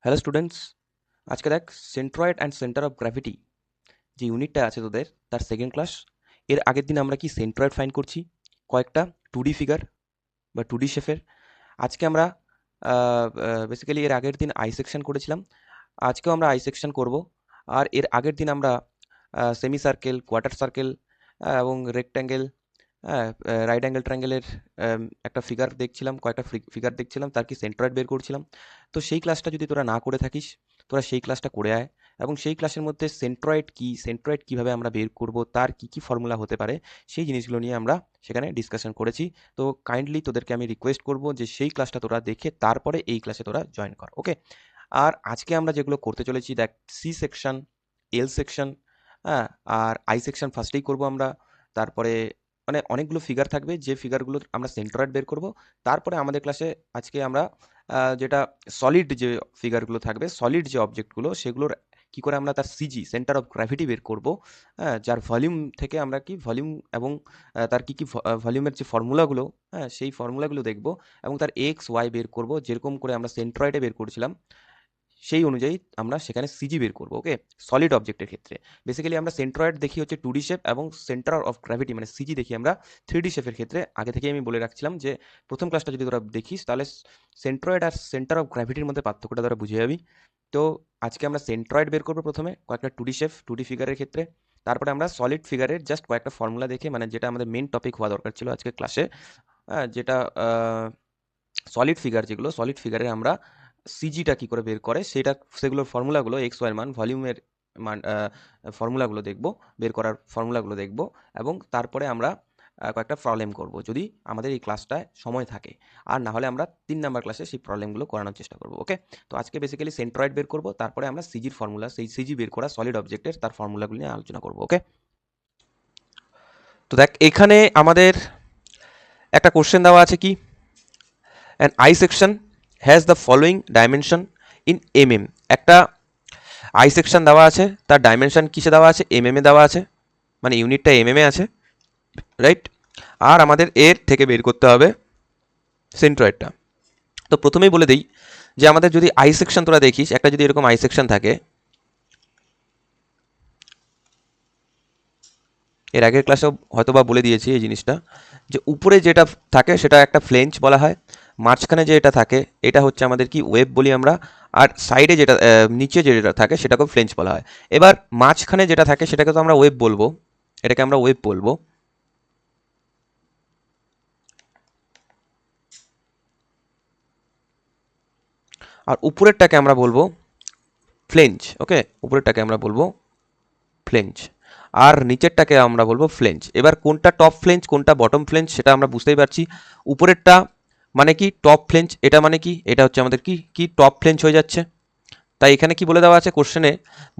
Hello students, আজকে দেখ centroid and centre of gravity যে ইউনিটটা আছে তোদের তার সেকেন্ড ক্লাস। এর আগের দিন আমরা কি সেন্ট্রয়েড ফাইন্ড করছি কয়েকটা 2D ফিগার বা 2D শেপের। আজকে আমরা বেসিক্যালি এর আগের দিন আই সেকশন করেছিলাম, আজকেও আমরা আই সেকশন করব। আর এর আগের দিন আমরা সেমি সার্কেল, কোয়ার্টার সার্কেল এবং রেক্ট্যাঙ্গেল, হ্যাঁ, রাইট অ্যাঙ্গেল ট্রায়াঙ্গেলের একটা ফিগার দেখছিলাম, কয়েকটা ফিগার দেখছিলাম, তার কি সেন্ট্রয়েড বের করছিলাম। তো সেই ক্লাসটা যদি তোরা না করে থাকিস, তোরা সেই ক্লাসটা করে আয়। এবং সেই ক্লাসের মধ্যে সেন্ট্রয়েড কি, সেন্ট্রয়েড কীভাবে আমরা বের করব, তার কি কি ফর্মুলা হতে পারে, সেই জিনিসগুলো নিয়ে আমরা সেখানে ডিসকাশন করেছি। তো কাইন্ডলি তোদেরকে আমি রিকোয়েস্ট করব যে সেই ক্লাসটা তোরা দেখে তারপরে এই ক্লাসে তোরা জয়েন কর, ওকে। আর আজকে আমরা যেগুলো করতে চলেছি দেখ, সি সেকশন, এল সেকশন, হ্যাঁ, আর আই সেকশন ফার্স্টেই করব আমরা। তারপরে মানে অনেকগুলো ফিগার থাকবে, যে ফিগারগুলো আমরা সেন্ট্রয়েড বের করব। তারপরে আমাদের ক্লাসে আজকে আমরা যেটা সলিড যে ফিগারগুলো থাকবে, সলিড যে অবজেক্টগুলো, সেগুলোর কি করে আমরা তার সিজি, সেন্টার অফ গ্র্যাভিটি বের করব, হ্যাঁ, যার ভলিউম থেকে আমরা কি ভলিউম এবং তার কি কি ভলিউমের যে ফর্মুলাগুলো, হ্যাঁ, সেই ফর্মুলাগুলো দেখব এবং তার এক্স ওয়াই বের করব, যেরকম করে আমরা সেন্ট্রয়েডে বের করেছিলাম সেই অনুযায়ী আমরা সেখানে সিজি বের করব, ওকে। সলিড অবজেক্টের ক্ষেত্রে বেসিক্যালি আমরা সেন্ট্রয়েড দেখি হচ্ছে 2D শেপ এবং সেন্টার অফ গ্র্যাভিটি মানে সিজি দেখি আমরা 3D শেপের ক্ষেত্রে। আগে থেকে আমি বলে রাখছিলাম যে প্রথম ক্লাসটা যদি তোরা দেখিস তাহলে সেন্ট্রয়েড আর সেন্টার অফ গ্র্যাভিটির মধ্যে পার্থক্যটা তোরা বুঝে যাবি। তো আজকে আমরা সেন্ট্রয়েড বের করবো প্রথমে কয়েকটা 2D শেপ, 2D ফিগারের ক্ষেত্রে। তারপরে আমরা সলিড ফিগারের জাস্ট কয়েকটা ফর্মুলা দেখে, মানে যেটা আমাদের মেন টপিক হওয়া দরকার ছিল আজকে ক্লাসে, যেটা সলিড ফিগার, যেগুলো সলিড ফিগারে আমরা সিজিটা কি করে বের করে সেটা, সেগুলোর ফর্মুলাগুলো, এক্স ওয়াই মান, ভলিউমের মান, ফর্মুলাগুলো দেখব, বের করার ফর্মুলাগুলো দেখব। এবং তারপরে আমরা কয়েকটা প্রবলেম করব যদি আমাদের এই ক্লাসটায় সময় থাকে। আর না হলে আমরা 3 নাম্বার ক্লাসে সেই প্রবলেমগুলো করানোর চেষ্টা করব, ওকে। তো আজকে বেসিক্যালি সেন্ট্রয়েড বের করব, তারপরে আমরা সিজির ফর্মুলা, সেই সিজি বের করা সলিড অবজেক্টের তার ফর্মুলাগুলো নিয়ে আলোচনা করব, ওকে। তো দেখ, এখানে আমাদের একটা কোশ্চেন দেওয়া আছে কি, an I section has the following dimension in mm। একটা আই সেকশন দেওয়া আছে, তার ডাইমেনশন কিসে দেওয়া আছে, mm এ দেওয়া আছে, মানে ইউনিটটা mm এ আছে, রাইট। আর আমাদের এর থেকে বের করতে হবে সেন্ট্রয়েডটা। তো প্রথমেই বলে দিই যে আমাদের যদি আই সেকশন তোরা দেখিস, একটা যদি এরকম আই সেকশন থাকে, এর আগের ক্লাসেও হয়তো বা বলে দিয়েছি এই জিনিসটা, যে উপরে যেটা থাকে সেটা একটা ফ্লেঞ্চ বলা হয়, মাঝখানে যে এটা থাকে এটা হচ্ছে আমাদের কি ওয়েব বলি আমরা, আর সাইডে যেটা নিচে যেটা থাকে সেটাকেও ফ্লেঞ্চ বলা হয়। এবার মাঝখানে যেটা থাকে সেটাকে তো আমরা ওয়েব বলবো, এটাকে আমরা ওয়েব বলবো। আর উপরেরটাকে আমরা বলবো ফ্লেঞ্চ, ওকে, উপরেরটাকে আমরা বলবো ফ্লেঞ্চ, আর নিচেরটাকে আমরা বলবো ফ্লেঞ্চ। এবার কোনটা টপ ফ্লেঞ্চ কোনটা বটম ফ্লেঞ্চ সেটা আমরা বুঝতেই পারছি। উপরেরটা মানে কি টপ ফ্লেঞ্চ, এটা মানে কি, এটা হচ্ছে আমাদের কি কি টপ ফ্লেঞ্চ হয়ে যাচ্ছে। তাই এখানে কি বলে দেওয়া আছে, কোশ্চেনে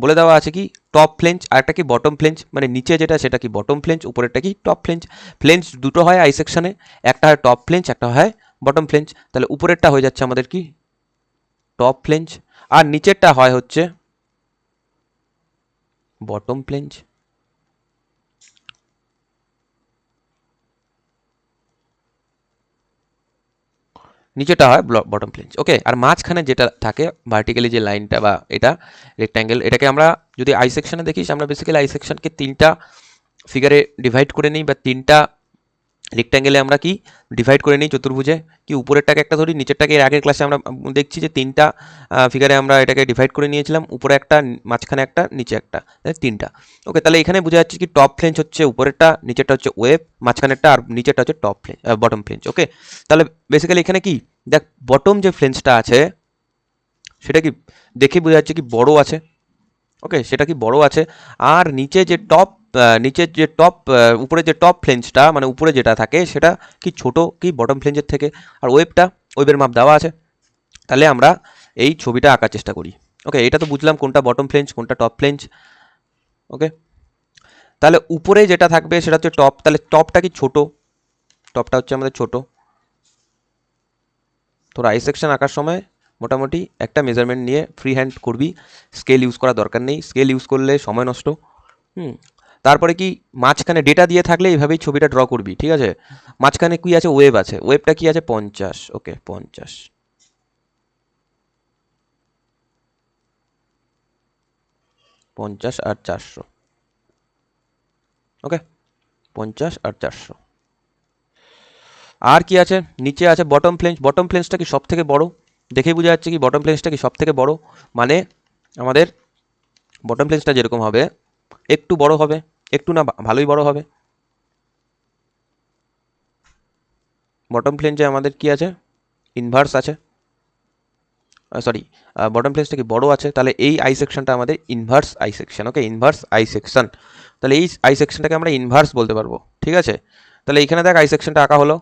বলে দেওয়া আছে কি টপ ফ্লেঞ্চ, আর একটা কি বটম ফ্লেঞ্চ, মানে নিচে যেটা সেটা কি বটম ফ্লেঞ্চ, উপরেরটা কি টপ ফ্লেঞ্চ। ফ্লেঞ্চ দুটো হয় আই সেকশনে, একটা হয় টপ ফ্লেঞ্চ, একটা হয় বটম ফ্লেঞ্চ। তাহলে উপরেরটা হয়ে যাচ্ছে আমাদের কি টপ ফ্লেঞ্চ, আর নিচেরটা হয় হচ্ছে বটম ফ্লেঞ্চ। নিচেটা হয় বটম ফ্লেঞ্চ, ওকে। আর মাঝখানে যেটা থাকে ভার্টিক্যালি যে লাইনটা বা এটা রেক্ট্যাঙ্গেল, এটাকে আমরা যদি আই সেকশনে দেখিস, আমরা বেসিক্যালি আই সেকশনকে 3টা ফিগারে ডিভাইড করে নিই, বা 3টা রেক্ট্যাঙ্গেলে আমরা কি ডিভাইড করে নিই চতুর্ভুজে। কি উপরেরটাকে একটা ধরি, নিচেরটাকে এর আগের ক্লাসে আমরা দেখছি যে 3টা ফিগারে আমরা এটাকে ডিভাইড করে নিয়েছিলাম, উপরে একটা, মাঝখানে একটা, নিচে একটা, 3টা, ওকে। তাহলে এখানে বোঝা যাচ্ছে কি টপ ফ্লেঞ্চ হচ্ছে উপরেরটা, নিচেরটা হচ্ছে ওয়েব, মাঝখানেরটা আর নিচেরটা হচ্ছে টপ ফ্লেঞ্চ, বটম ফ্লেঞ্চ, ওকে। তাহলে বেসিক্যালি এখানে কি দেখ, বটম যে ফ্লেঞ্চটা আছে সেটা কি দেখে বোঝা যাচ্ছে কি বড় আছে, ওকে, সেটা কি বড় আছে। আর নিচে যে টপ, নিচের যে টপ, উপরে যে টপ ফ্লেঞ্চটা মানে উপরে যেটা থাকে সেটা কি ছোট কি বটম ফ্লেঞ্চের থেকে। আর ওয়েবের মাপ দেওয়া আছে। তাহলে আমরা এই ছবিটা আঁকার চেষ্টা করি, ওকে। এটা তো বুঝলাম কোনটা বটম ফ্লেঞ্চ কোনটা টপ ফ্লেঞ্চ, ওকে। তাহলে উপরে যেটা থাকবে সেটা হচ্ছে টপ, তাহলে টপটা কি ছোট, টপটা হচ্ছে আমাদের ছোট। তো আই সেকশন আঁকার সময় মোটামুটি একটা মেজারমেন্ট নিয়ে ফ্রি হ্যান্ড করবি, স্কেল ইউজ করার দরকার নেই, স্কেল ইউজ করলে সময় নষ্ট। তারপরে কি মাঝখানে ডেটা দিয়ে থাকলে এইভাবেই ছবিটা ড্র করবি, ঠিক আছে। মাঝখানে কি আছে, ওয়েব আছে, ওয়েবটা কি আছে 50, ওকে 50। 50 আর 400। ওকে, 50 আর 400। আর কি আছে? নিচে আছে বটম ফ্লেঞ্জ। বটম ফ্লেঞ্জটা কি সব থেকে বড়? দেখেই বোঝা যাচ্ছে কি বটম ফ্লেঞ্জটা কি সব থেকে বড়, মানে আমাদের বটম ফ্লেঞ্জটা যেরকম হবে একটু বড় হবে, একটু না ভালোই বড় হবে। বটম ফ্লেঞ্জে আমাদের কি আছে? ইনভার্স আছে, সরি, বটম ফ্লেঞ্জটা কি বড় আছে, তাহলে এই আই সেকশনটা আমাদের inverse I section. Okay, inverse I section. তাহলে এই আই সেকশনটাকে আমরা ইনভার্স বলতে পারবো, ঠিক আছে? তাহলে এইখানে দেখ আই সেকশনটা আঁকা হলো।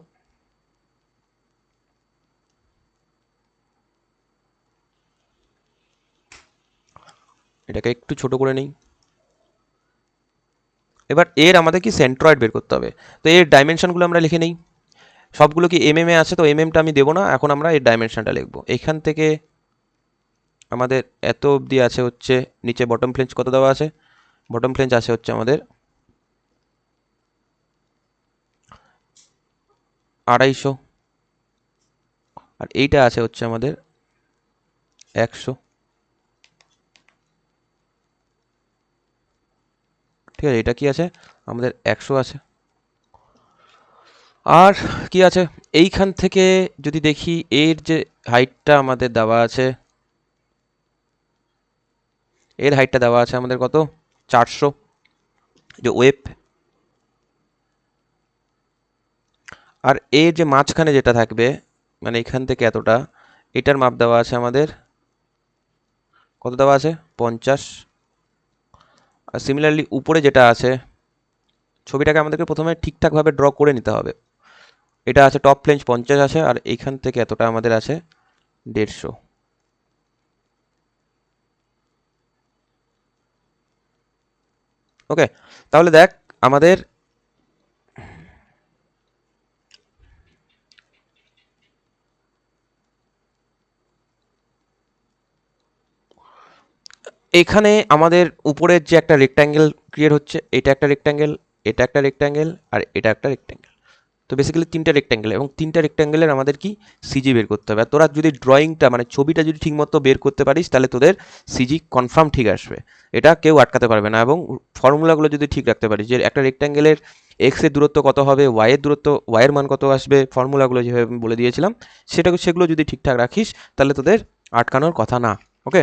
এটাকে একটু ছোট করে নেই। এবার এর আমাদের কি সেন্ট্রয়েড বের করতে হবে, তো এর ডাইমেনশনগুলো আমরা লিখে নেই। সবগুলো কি এম এ আছে, তো এমটা আমি দেবো না, এখন আমরা এর ডাইমেনশনটা লিখবো। এখান থেকে আমাদের এত অবধি আছে হচ্ছে, নিচে বটম ফ্লেঞ্জ কত দেওয়া আছে? বটম ফ্লেঞ্জ আছে হচ্ছে আমাদের 250, আর এইটা আছে হচ্ছে আমাদের 100। ঠিক আছে, এটা কি আছে? আমাদের 100 আছে। আর কি আছে? এইখান থেকে যদি দেখি এর যে হাইটটা আমাদের দেওয়া আছে, এর হাইটটা দেওয়া আছে আমাদের কত? 400, যে ওয়েব। আর এর যে মাঝখানে যেটা থাকবে, মানে এখান থেকে এতটা, এটার মাপ দেওয়া আছে আমাদের কত দেওয়া আছে? 50। আর সিমিলারলি উপরে যেটা আছে, ছবিটাকে আমাদেরকে প্রথমে ঠিকঠাকভাবে ড্র করে নিতে হবে। এটা আছে টপ ফ্লেঞ্জ 50 আছে, আর এইখান থেকে এতটা আমাদের আছে 150। ওকে, তাহলে দেখ আমাদের এখানে আমাদের উপরের যে একটা রেক্ট্যাঙ্গেল ক্রিয়েট হচ্ছে, এটা একটা রেক্ট্যাঙ্গেল, এটা একটা রেক্ট্যাঙ্গেল, আর এটা একটা রেক্ট্যাঙ্গেল। তো বেসিক্যালি 3টে রেক্ট্যাঙ্গেল, এবং 3টে রেক্ট্যাঙ্গেলের আমাদের কি সিজি বের করতে হবে। আর তোরা যদি ড্রয়িংটা মানে ছবিটা যদি ঠিকমতো বের করতে পারিস, তাহলে তোদের সিজি কনফার্ম ঠিক আসবে, এটা কেউ আটকাতে পারবে না। এবং ফর্মুলাগুলো যদি ঠিক রাখতে পারিস, যে একটা রেক্ট্যাঙ্গেলের এক্স এর দূরত্ব কত হবে, ওয়াই এর দূরত্ব, ওয়াই এর মান কত আসবে, ফর্মুলাগুলো যেভাবে আমি বলে দিয়েছিলাম সেগুলো যদি ঠিকঠাক রাখিস, তাহলে তোদের আটকানোর কথা না। ওকে,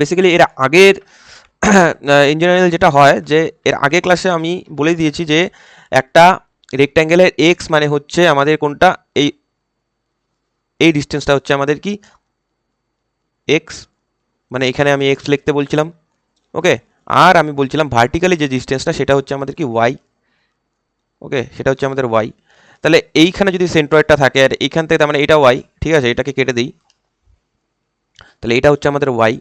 বেসিক্যালি এর আগের ইন জেনারেল যেটা হয়, যে এর আগের ক্লাসে আমি বলে দিয়েছি যে একটা রেক্ট্যাঙ্গেলের এক্স মানে হচ্ছে আমাদের কোনটা, এই এই ডিস্টেন্সটা হচ্ছে আমাদের কি এক্স, মানে এখানে আমি এক্স লিখতে বলছিলাম। ওকে, আর আমি বলছিলাম ভার্টিক্যালি যে ডিস্টেন্সটা সেটা হচ্ছে আমাদের কি ওয়াই। ওকে, সেটা হচ্ছে আমাদের ওয়াই। তাহলে এইখানে যদি সেন্ট্রয়েডটা থাকে, আর এইখান থেকে তার মানে এটা ওয়াই, ঠিক আছে, এটাকে কেটে দিই, তাহলে এটা হচ্ছে আমাদের ওয়াই।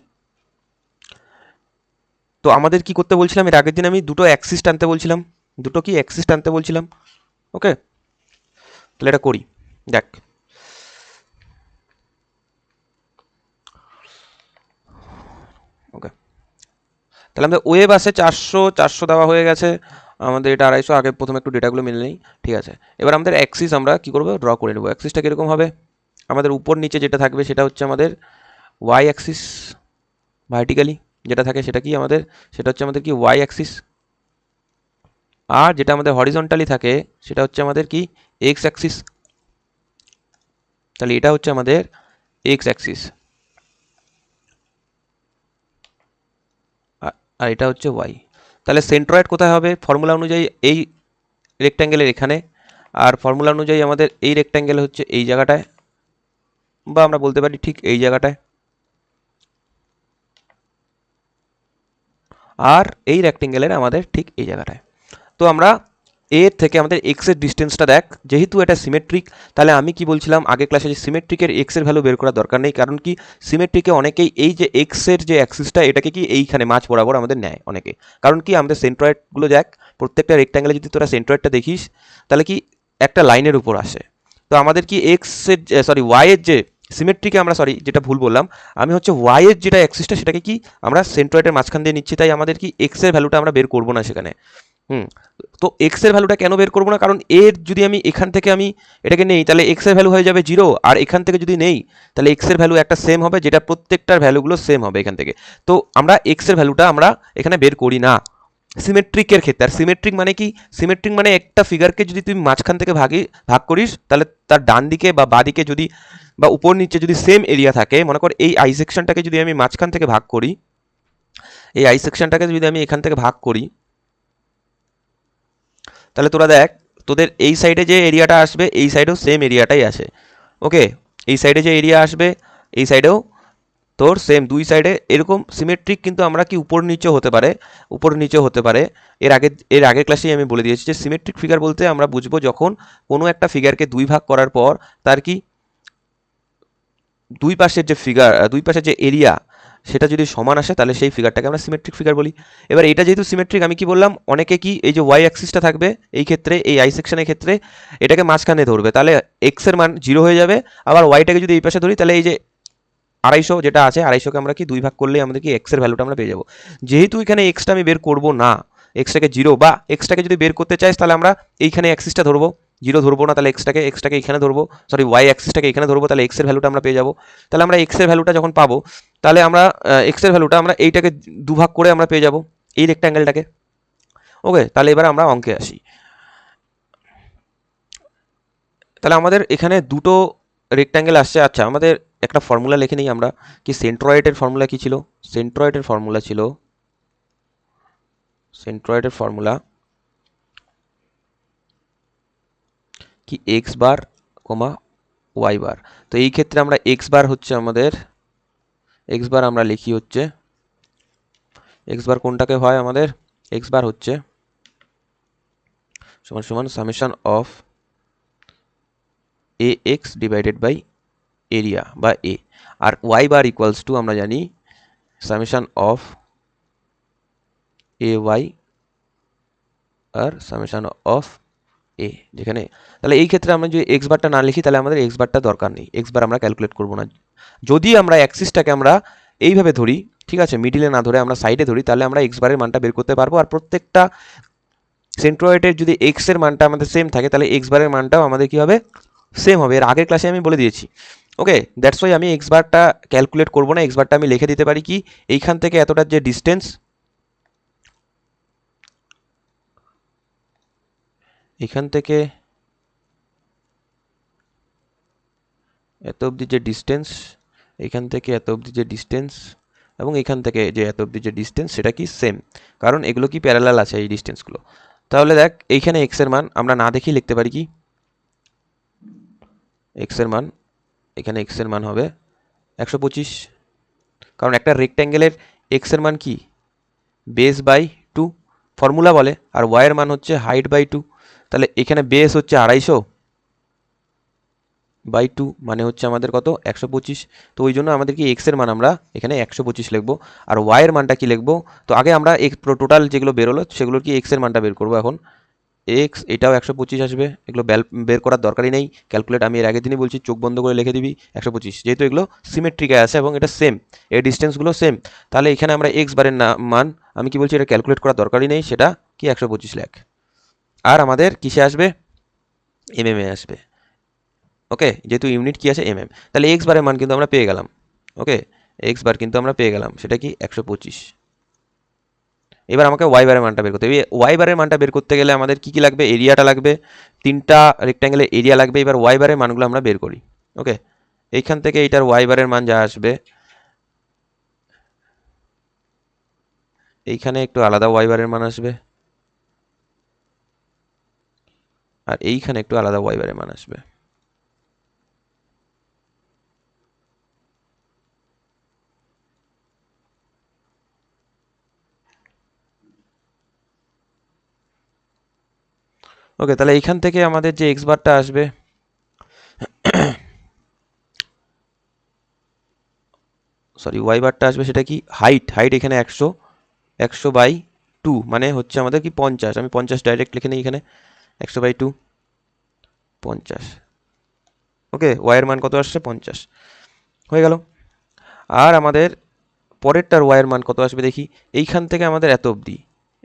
তো আমাদের কি করতে বলছিলাম, এর আগের দিন আমি দুটো অ্যাক্সিস টানতে বলছিলাম, দুটো কি অ্যাক্সিস টানতে বলছিলাম। ওকে, তাহলে এটা করি, দেখ। ওকে, তাহলে আমাদের ওয়েব আছে 400, 400 দেওয়া হয়ে গেছে, আমাদের এটা 250। আগে প্রথমে একটু ডেটাগুলো মেনে নেই, ঠিক আছে। এবার আমাদের অ্যাক্সিস আমরা কি করবো, ড্র করে নেবো। অ্যাক্সিসটা কীরকম হবে? আমাদের উপর নিচে যেটা থাকবে সেটা হচ্ছে আমাদের ওয়াই অ্যাক্সিস, ভার্টিক্যালি যেটা থাকে সেটা কি আমাদের, সেটা হচ্ছে আমাদের কি ওয়াই অ্যাক্সিস। আর যেটা আমাদের হরিজন্টালি থাকে সেটা হচ্ছে আমাদের কি এক্স অ্যাক্সিস। তাহলে এটা হচ্ছে আমাদের এক্স অ্যাক্সিস, আর এটা হচ্ছে ওয়াই। তাহলে সেন্ট্রয়েড কোথায় হবে? ফর্মুলা অনুযায়ী এই রেক্ট্যাঙ্গেলের এখানে, আর ফর্মুলা অনুযায়ী আমাদের এই রেক্ট্যাঙ্গেল হচ্ছে এই জায়গাটায়, বা আমরা বলতে পারি ঠিক এই জায়গাটায়, আর এই রেক্ট্যাঙ্গেলের আমাদের ঠিক এই জায়গাটায়। তো আমরা এর থেকে আমাদের এক্সের ডিস্টেন্সটা দেখ, যেহেতু এটা সিমেট্রিক, তাহলে আমি কি বলছিলাম আগের ক্লাসে, যে সিমেট্রিকের এক্সের ভ্যালু বের করার দরকার নেই। কারণ কি সিমেট্রিকে অনেকেই এই যে এক্সের যে অ্যাক্সিসটা এটাকে কি এইখানে মাঝ বরাবর আমাদের নেয় অনেকে। কারণ কি আমাদের সেন্ট্রয়েডগুলো দেখ, প্রত্যেকটা রেক্ট্যাঙ্গেলে যদি তোরা সেন্ট্রয়েডটা দেখিস, তাহলে কি একটা লাইনের উপর আসে। তো আমাদের কি এক্সের, সরি ওয়াইয়ের যে সিমেট্রিকে আমরা, সরি যেটা ভুল বললাম, আমি হচ্ছে ওয়াইয়ের যেটা অ্যাক্সিসটা সেটাকে কি আমরা সেন্ট্রয়েডের মাঝখান দিয়ে নিচ্ছি, তাই আমাদের কি এক্সের ভ্যালুটা আমরা বের করবো না সেখানে। হুম, তো এক্স এর ভ্যালুটা কেন বের করবো না, কারণ এর যদি আমি এখান থেকে আমি এটাকে নেই তাহলে এক্স এর ভ্যালু হয়ে যাবে 0, আর এখান থেকে যদি নেই তাহলে এক্স এর ভ্যালু একটা সেম হবে, যেটা প্রত্যেকটার ভ্যালুগুলো সেম হবে এখান থেকে। তো আমরা এক্স এর ভ্যালুটা আমরা এখানে বের করি না সিমেট্রিকের ক্ষেত্রে। আর সিমেট্রিক মানে কি? সিমেট্রিক মানে একটা ফিগারকে যদি তুমি মাঝখান থেকে ভাগ করিস, তাহলে তার ডান দিকে বা বাঁ দিকে যদি বা উপর নিচে যদি সেম এরিয়া থাকে, মনে কর এই আই সেকশনটাকে যদি আমি মাঝখান থেকে ভাগ করি, এই আই সেকশনটাকে যদি আমি এখান থেকে ভাগ করি, তাহলে তোরা দেখ তোদের এই সাইডে যে এরিয়াটা আসবে এই সাইডেও সেম এরিয়াটাই আসে। ওকে, এই সাইডে যে এরিয়া আসবে এই সাইডেও তোর সেম, দুই সাইডে এরকম সিমেট্রিক। কিন্তু আমরা কি উপর নিচে হতে পারে, উপর নিচে হতে পারে। এর আগের ক্লাসেই আমি বলে দিয়েছি যে সিমেট্রিক ফিগার বলতে আমরা বুঝবো যখন কোনো একটা ফিগারকে দুই ভাগ করার পর তার কি দুই পাশের যে এরিয়া সেটা যদি সমান আসে তাহলে সেই ফিগারটাকে আমরা সিমেট্রিক ফিগার বলি। এবার এটা যেহেতু সিমেট্রিক, আমি কি বললাম, অনেকে কি এই যে ওয়াই অ্যাক্সিসটা থাকবে এই ক্ষেত্রে, এই আই সেকশনের ক্ষেত্রে এটাকে মাঝখানে ধরবে, তাহলে এক্স এর মান 0 হয়ে যাবে। আবার ওয়াইটাকে যদি এই পাশে ধরি তাহলে এই যে 250 যেটা আছে, 250কে আমরা কি দুই ভাগ করলে আমাদের কি এক্স এর ভ্যালুটা আমরা পেয়ে যাবো। যেহেতু এখানে এক্সটা আমি বের করবো না, এক্সটাকে 0, বা এক্সটাকে যদি বের করতে চাইস তাহলে আমরা এইখানে অ্যাক্সিসটা ধরবো, 0 ধরবো না, তাহলে এক্সটাকে এখানে ধরবো, সরি ওয়াই অ্যাক্সিসটাকে এখানে ধরবো, তাহলে এক্স এর ভ্যালুটা আমরা পেয়ে যাবো। তাহলে আমরা এক্স এর ভ্যালুটা যখন পাবো তাহলে আমরা এক্স এর ভ্যালুটা আমরা এইটাকে দুভাগ করে আমরা পেয়ে যাবো এই রেক্ট্যাঙ্গেলটাকে। ওকে, তাহলে এবার আমরা অঙ্কে আসি। তাহলে আমাদের এখানে দুটো রেক্ট্যাঙ্গেল আসছে। আচ্ছা, আমাদের একটা ফর্মুলা লিখে নিই আমরা, কি সেন্ট্রয়েডের ফর্মুলা কি ছিল? সেন্ট্রয়েডের ফর্মুলা ছিল, সেন্ট্রয়েডের ফর্মুলা কি এক্স বার কমা ওয়াই বার। তো এই ক্ষেত্রে আমরা এক্স বার হচ্ছে আমাদের, এক্স বার আমরা লিখি হচ্ছে, এক্স বার কোনটাকে হয় আমাদের, এক্স বার হচ্ছে সমান সমান summation of A X divided by area বা এ, আর ওয়াই বার ইকুয়ালস টু আমরা জানি সামেশন অফ এ ওয়াই আর সামেশন অফ এ, যেখানে, তাহলে এই ক্ষেত্রে আমরা যদি এক্স বারটা না লিখি তাহলে আমাদের এক্স বারটা দরকার নেই, এক্স বার আমরা ক্যালকুলেট করবো না। যদি আমরা অ্যাক্সিসটাকে আমরা এইভাবে ধরি, ঠিক আছে, মিডিলে না ধরে আমরা সাইডে ধরি, তাহলে আমরা এক্স বারের মানটা বের করতে পারবো। আর প্রত্যেকটা সেন্ট্রয়েডের যদি এক্স এর মানটা আমাদের সেম থাকে তাহলে এক্স বারের মানটাও আমাদের কি হবে, সেম হবে। এর আগের ক্লাসে আমি বলে দিয়েছি। ওকে, দ্যাটস ওয়াই আমি এক্স বারটা ক্যালকুলেট করবো না, এক্স বারটা আমি লিখে দিতে পারি কি, এইখান থেকে এতটার যে ডিস্টেন্স, এখান থেকে এত অবধি যে ডিস্টেন্স, এখান থেকে এত অবধি যে ডিস্টেন্স, এবং এখান থেকে যে এত অবধি যে ডিস্টেন্স সেটা কি সেম, কারণ এগুলো কি প্যারালাল আছে এই ডিস্টেন্সগুলো। তাহলে দেখ এইখানে এক্স এর মান আমরা না দেখেই লিখতে পারি কি, এক্স এর মান, এখানে এক্স এর মান হবে 125, কারণ একটা রেক্ট্যাঙ্গেলের এক্স এর মান কি, বেস বাই 2 ফর্মুলা বলে, আর ওয়াই এর মান হচ্ছে হাইট বাই 2। তাহলে এখানে বেস হচ্ছে 250 বাই 2 মানে হচ্ছে আমাদের কত, 125। তো ওই জন্য আমাদের কি এক্স এর মান আমরা এখানে 125 লিখবো, আর ওয়াই এর মানটা কি লিখবো, তো আগে আমরা টোটাল যেগুলো বেরোলো সেগুলোর কি এক্স এর মানটা বের করবো। এখন এক্স এটাও 125 আসবে, এগুলো বের করার দরকারই নেই, ক্যালকুলেট আমি এর আগের দিনই বলছি চোখ বন্ধ করে লিখে দিবি 125, যেহেতু এগুলো সিমেট্রিকে আছে এবং এটা সেম, এর ডিস্টেন্সগুলো সেম। তাহলে এখানে আমরা এক্স বারের মান আমি কি বলছি, এটা ক্যালকুলেট করার দরকারই নেই, সেটা কি 125 লাখ। আর আমাদের কিসে আসবে, এমএম এ আসবে। ওকে, যেহেতু ইউনিট কি আছে এমএম, তাহলে এক্স বারের মান কিন্তু আমরা পেয়ে গেলাম। ওকে, এক্স বার কিন্তু আমরা পেয়ে গেলাম, সেটা কি 125। এবার আমাকে ওয়াই বারের মানটা বের করতে হবে। ওয়াই বারের মানটা বের করতে গেলে আমাদের কি কি লাগবে, এরিয়াটা লাগবে, তিনটা রেক্ট্যাঙ্গেলের এরিয়া লাগবে। এবার ওয়াই বারের মানগুলো আমরা বের করি। ওকে, এইখান থেকে এইটার ওয়াই বারের মান যা আসবে, এইখানে একটু আলাদা ওয়াই বারের মান আসবে, আর এইখানে একটু আলাদা ওয়াই বারের মান আসবে। ওকে, তাহলে এইখান থেকে আমাদের যে এক্স বারটা আসবে, সরি ওয়াই বারটা আসবে, সেটা কি হাইট, হাইট এখানে 100 বাই 2 মানে হচ্ছে আমাদের কি 50, আমি 50 ডাইরেক্ট লিখে নিই এখানে, 100 বাই 2 50। ওকে, ওয়াইয়ের মান কত আসছে, 50 হয়ে গেল। আর আমাদের পরেরটার ওয়াইয়ের মান কত আসবে দেখি, এইখান থেকে আমাদের এত অবধি,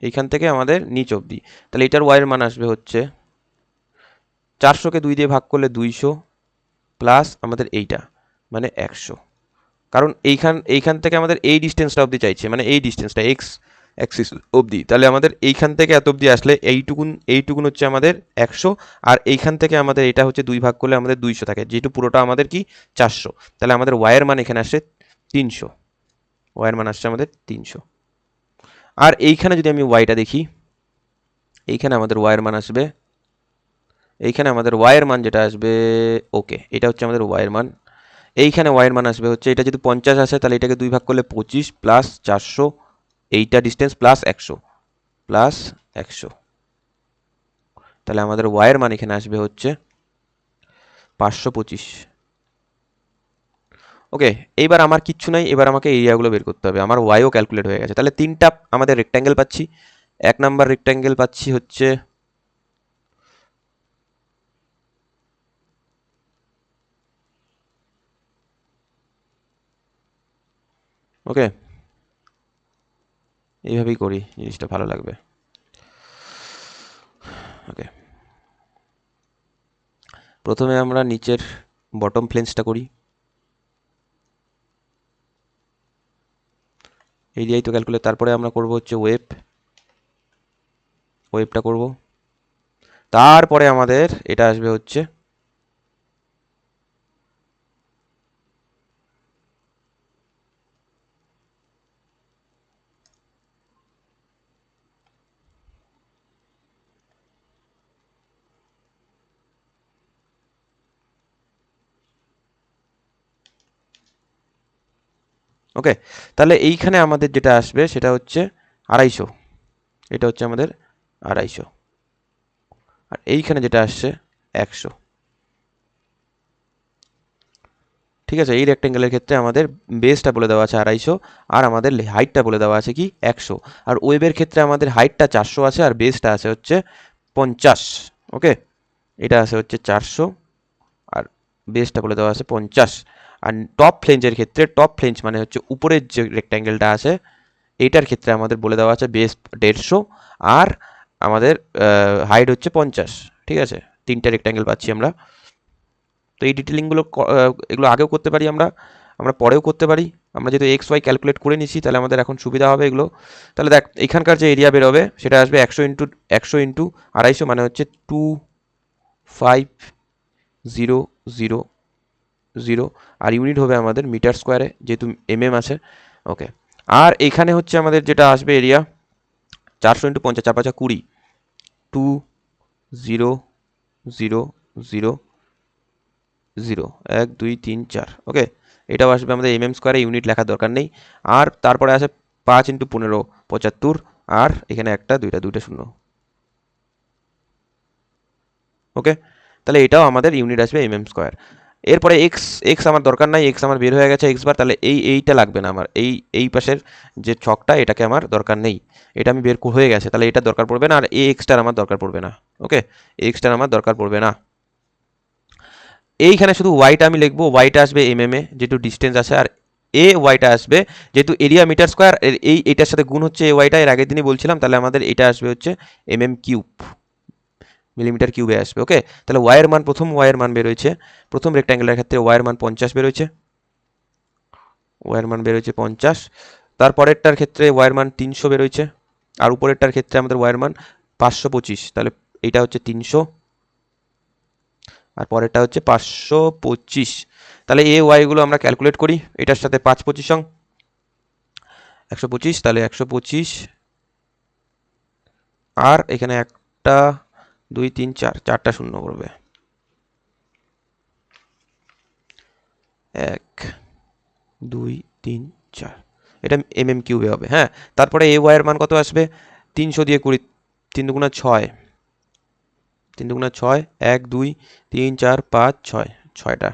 এইখান থেকে আমাদের নিচ অবধি। তাহলে এটার ওয়াইয়ের মান আসবে হচ্ছে 400কে 2 দিয়ে ভাগ করলে 200 প্লাস আমাদের এইটা মানে 100। কারণ এইখান থেকে আমাদের এই ডিস্টেন্সটা অবধি চাইছে, মানে এই ডিস্টেন্সটা এক্স অ্যাক্সিস অবধি। তাহলে আমাদের এইখান থেকে এত অবধি আসলে এইটুকুন হচ্ছে আমাদের 100, আর এইখান থেকে আমাদের এটা হচ্ছে 2 ভাগ করলে আমাদের 200 থাকে, যেহেতু পুরোটা আমাদের কি 400। তাহলে আমাদের ওয়াইয়ের মান এখানে আসে 300, ওয়াইয়ের মান আসছে আমাদের 300। আর এইখানে যদি আমি ওয়াইটা দেখি, এইখানে আমাদের ওয়াইয়ের মান আসবে, এইখানে আমাদের ওয়াইয়ের মান যেটা আসবে, ওকে এটা হচ্ছে আমাদের ওয়াইয়ের মান। এইখানে ওয়াইয়ের মান আসবে হচ্ছে, এটা যদি 50 আসে তাহলে এটাকে 2 ভাগ করলে 25 প্লাস 400, এইটা ডিস্টেন্স প্লাস 100 প্লাস 100। তাহলে আমাদের ওয়াইয়ের মান এখানে আসবে হচ্ছে 525। ওকে, এইবার আমার কিচ্ছু নাই, এবার আমাকে এরিয়াগুলো বের করতে হবে। আমার ওয়াইও ক্যালকুলেট হয়ে গেছে। তাহলে তিনটা আমাদের রেক্ট্যাঙ্গেল পাচ্ছি। 1 নাম্বার রেক্ট্যাঙ্গেল পাচ্ছি হচ্ছে, ওকে এইভাবেই করি, জিনিসটা ভালো লাগবে। ওকে, প্রথমে আমরা নিচের বটম ফ্লেন্সটা করি। এরিয়াই তো ক্যালকুলেট, তারপরে আমরা করব হচ্ছে ওয়েবটা করব। তারপরে আমাদের এটা আসবে হচ্ছে, ওকে তাহলে এইখানে আমাদের যেটা আসবে সেটা হচ্ছে 250, এটা হচ্ছে আমাদের 250। আর এইখানে যেটা আসছে 100। ঠিক আছে, এই রেক্টেঙ্গেলের ক্ষেত্রে আমাদের বেসটা বলে দেওয়া আছে 250, আর আমাদের হাইটটা বলে দেওয়া আছে কি 100। আর ওয়েবের ক্ষেত্রে আমাদের হাইটটা 400 আছে আর বেসটা আছে হচ্ছে 50। ওকে, এটা আছে হচ্ছে 400 আর বেসটা বলে দেওয়া আছে 50। আর টপ ফ্লেঞ্জের ক্ষেত্রে, টপ ফ্লেঞ্জ মানে হচ্ছে উপরের যে রেক্ট্যাঙ্গেলটা আছে, এইটার ক্ষেত্রে আমাদের বলে দেওয়া আছে বেস 150 আর আমাদের হাইট হচ্ছে 50। ঠিক আছে, তিনটা রেক্ট্যাঙ্গেল পাচ্ছি আমরা। তো এই ডিটেলিংগুলো এগুলো আগেও করতে পারি আমরা, আমরা পরেও করতে পারি। আমরা যেহেতু এক্স ওয়াই ক্যালকুলেট করে নিচ্ছি তাহলে আমাদের এখন সুবিধা হবে এগুলো। তাহলে দেখ, এখানকার যে এরিয়া বেরোবে সেটা আসবে 100 ইন্টু 250, মানে হচ্ছে 2500, আর ইউনিট হবে আমাদের মিটার স্কোয়ারে, যেহেতু আছে। ওকে, আর এখানে হচ্ছে আমাদের যেটা আসবে এরিয়া 400 × 50, 4×5 = 20, 0, 0, 0, 1, 2, 3, 4। ওকে, এটাও আসবে আমাদের স্কোয়ারে, ইউনিট লেখার দরকার নেই। আর তারপরে আসে 5 × 15, 75, আর এখানে একটা দুইটা শূন্য। ওকে, তাহলে এটাও আমাদের ইউনিট আসবে স্কোয়ার। এরপরে এক্স আমার দরকার নাই, এক্স আমার বের হয়ে গেছে এক্স বার। তাহলে এইটা লাগবে না আমার, এই পাশের যে ছকটা এটাকে আমার দরকার নেই, এটা আমি বের হয়ে গেছে, তাহলে এটা দরকার পড়বে না। আর এই এক্সটার আমার দরকার পড়বে না। ওকে, এক্সটার আমার দরকার পড়বে না। এইখানে শুধু ওয়াইটা আমি লিখবো, ওয়াইটা আসবে এ যেহেতু ডিস্টেন্স আছে, আর ওয়াইটা আসবে যেহেতু এরিয়া মিটার স্কোয়ার, এইটার সাথে গুণ হচ্ছে ওয়াইটা, এর আগের দিনই বলছিলাম। তাহলে আমাদের এটা আসবে হচ্ছে কিউব, মিলিমিটার কিউবে আসবে। ওকে, তাহলে ওয়াইয়ের মান, প্রথম ওয়াইয়ের মান বেরোয়েছে, প্রথম রেক্ট্যাঙ্গেলের ক্ষেত্রে ওয়াইয়ের মান 50 বেরোয়েছে, ওয়াইয়ের মান বেরোয়েছে 50। তারপরেরটার ক্ষেত্রে ওয়াইয়ের মান 300 বেরোয়েছে, আর উপরেরটার ক্ষেত্রে আমাদের ওয়াইয়ের মান 525। তাহলে এটা হচ্ছে 300 আর পরেরটা হচ্ছে 525। তাহলে ওয়াইগুলো আমরা ক্যালকুলেট করি, এটার সাথে 5 25 125, তাহলে 125, আর এখানে 1 2 3 4, 4টা শূন্য করবে, 1 2 3 4, এটা কিউবে হবে। হ্যাঁ, তারপরে ওয়াইয়ের মান কত আসবে, 300 দিয়ে 20, 3 দুগুণা 6, 3 দুগুণা 6, 1 2 3 4 5 6, 6টা।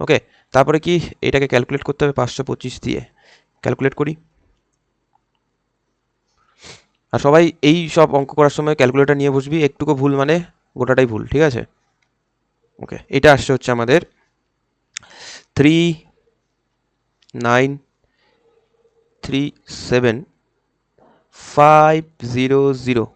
ওকে, তারপরে কি এটাকে ক্যালকুলেট করতে হবে 525 দিয়ে, ক্যালকুলেট করি। আর সবাই এই সব অঙ্ক করার সময় ক্যালকুলেটর নিয়ে বসবি, একটুকু ভুল মানে গোটাটাই ভুল। ঠিক আছে, ওকে, এটা আসছে হচ্ছে আমাদের 3937 500